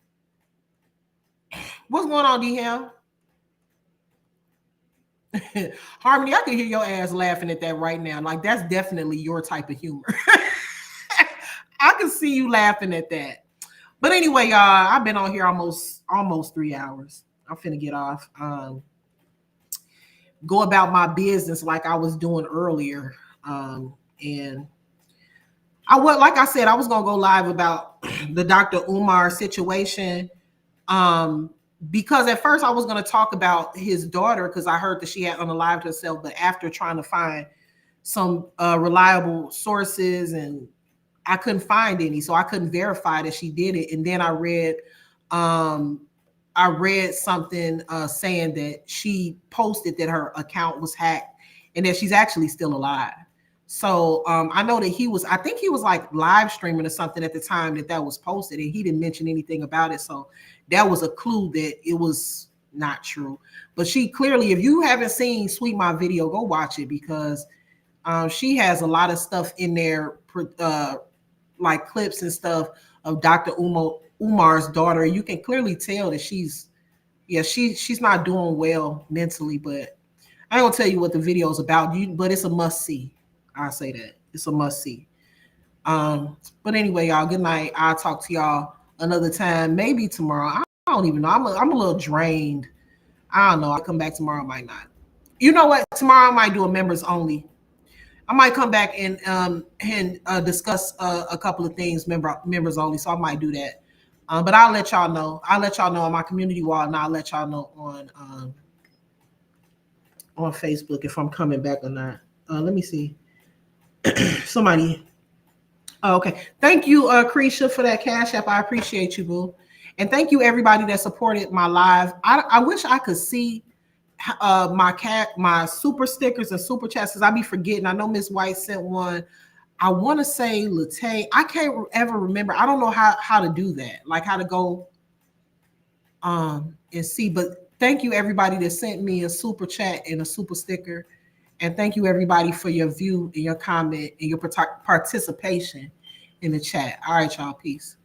What's going on, D-Ham? Harmony, I can hear your ass laughing at that right now. Like, that's definitely your type of humor. I can see you laughing at that. But anyway, y'all, I've been on here almost 3 hours. I'm finna get off. Go about my business like I was doing earlier. And like I said, I was gonna go live about the Dr. Umar situation. Because at first I was gonna talk about his daughter because I heard that she had unalived herself, but after trying to find some reliable sources, and I couldn't find any, so I couldn't verify that she did it. And then I read something saying that she posted that her account was hacked and that she's actually still alive. So I know that I think he was like live streaming or something at the time that was posted, and he didn't mention anything about it. So that was a clue that it was not true. But she clearly, if you haven't seen Sweet My video, go watch it, because she has a lot of stuff in there, like clips and stuff of Dr. Umar's daughter. You can clearly tell that she's not doing well mentally, but I ain't gonna tell you what the video is about, but it's a must see. I'll say that. It's a must see. But anyway, y'all, good night. I'll talk to y'all another time, maybe tomorrow. I don't even know. I'm a little drained. I don't know. I'll come back tomorrow, might not. You know what? Tomorrow I might do a members only. I might come back and discuss a couple of things members only. So I might do that. But I'll let y'all know. I'll let y'all know on my community wall, and I'll let y'all know on Facebook if I'm coming back or not. Let me see. Somebody. Oh, okay. Thank you, Krisha, for that Cash App. I appreciate you, boo. And thank you, everybody that supported my live. I wish I could see my super stickers and super chats, because I be forgetting. I know Miss White sent one. I want to say Latte. I can't ever remember. I don't know how to do that, like how to go and see. But thank you, everybody that sent me a super chat and a super sticker. And thank you, everybody, for your view and your comment and your participation in the chat. All right, y'all. Peace.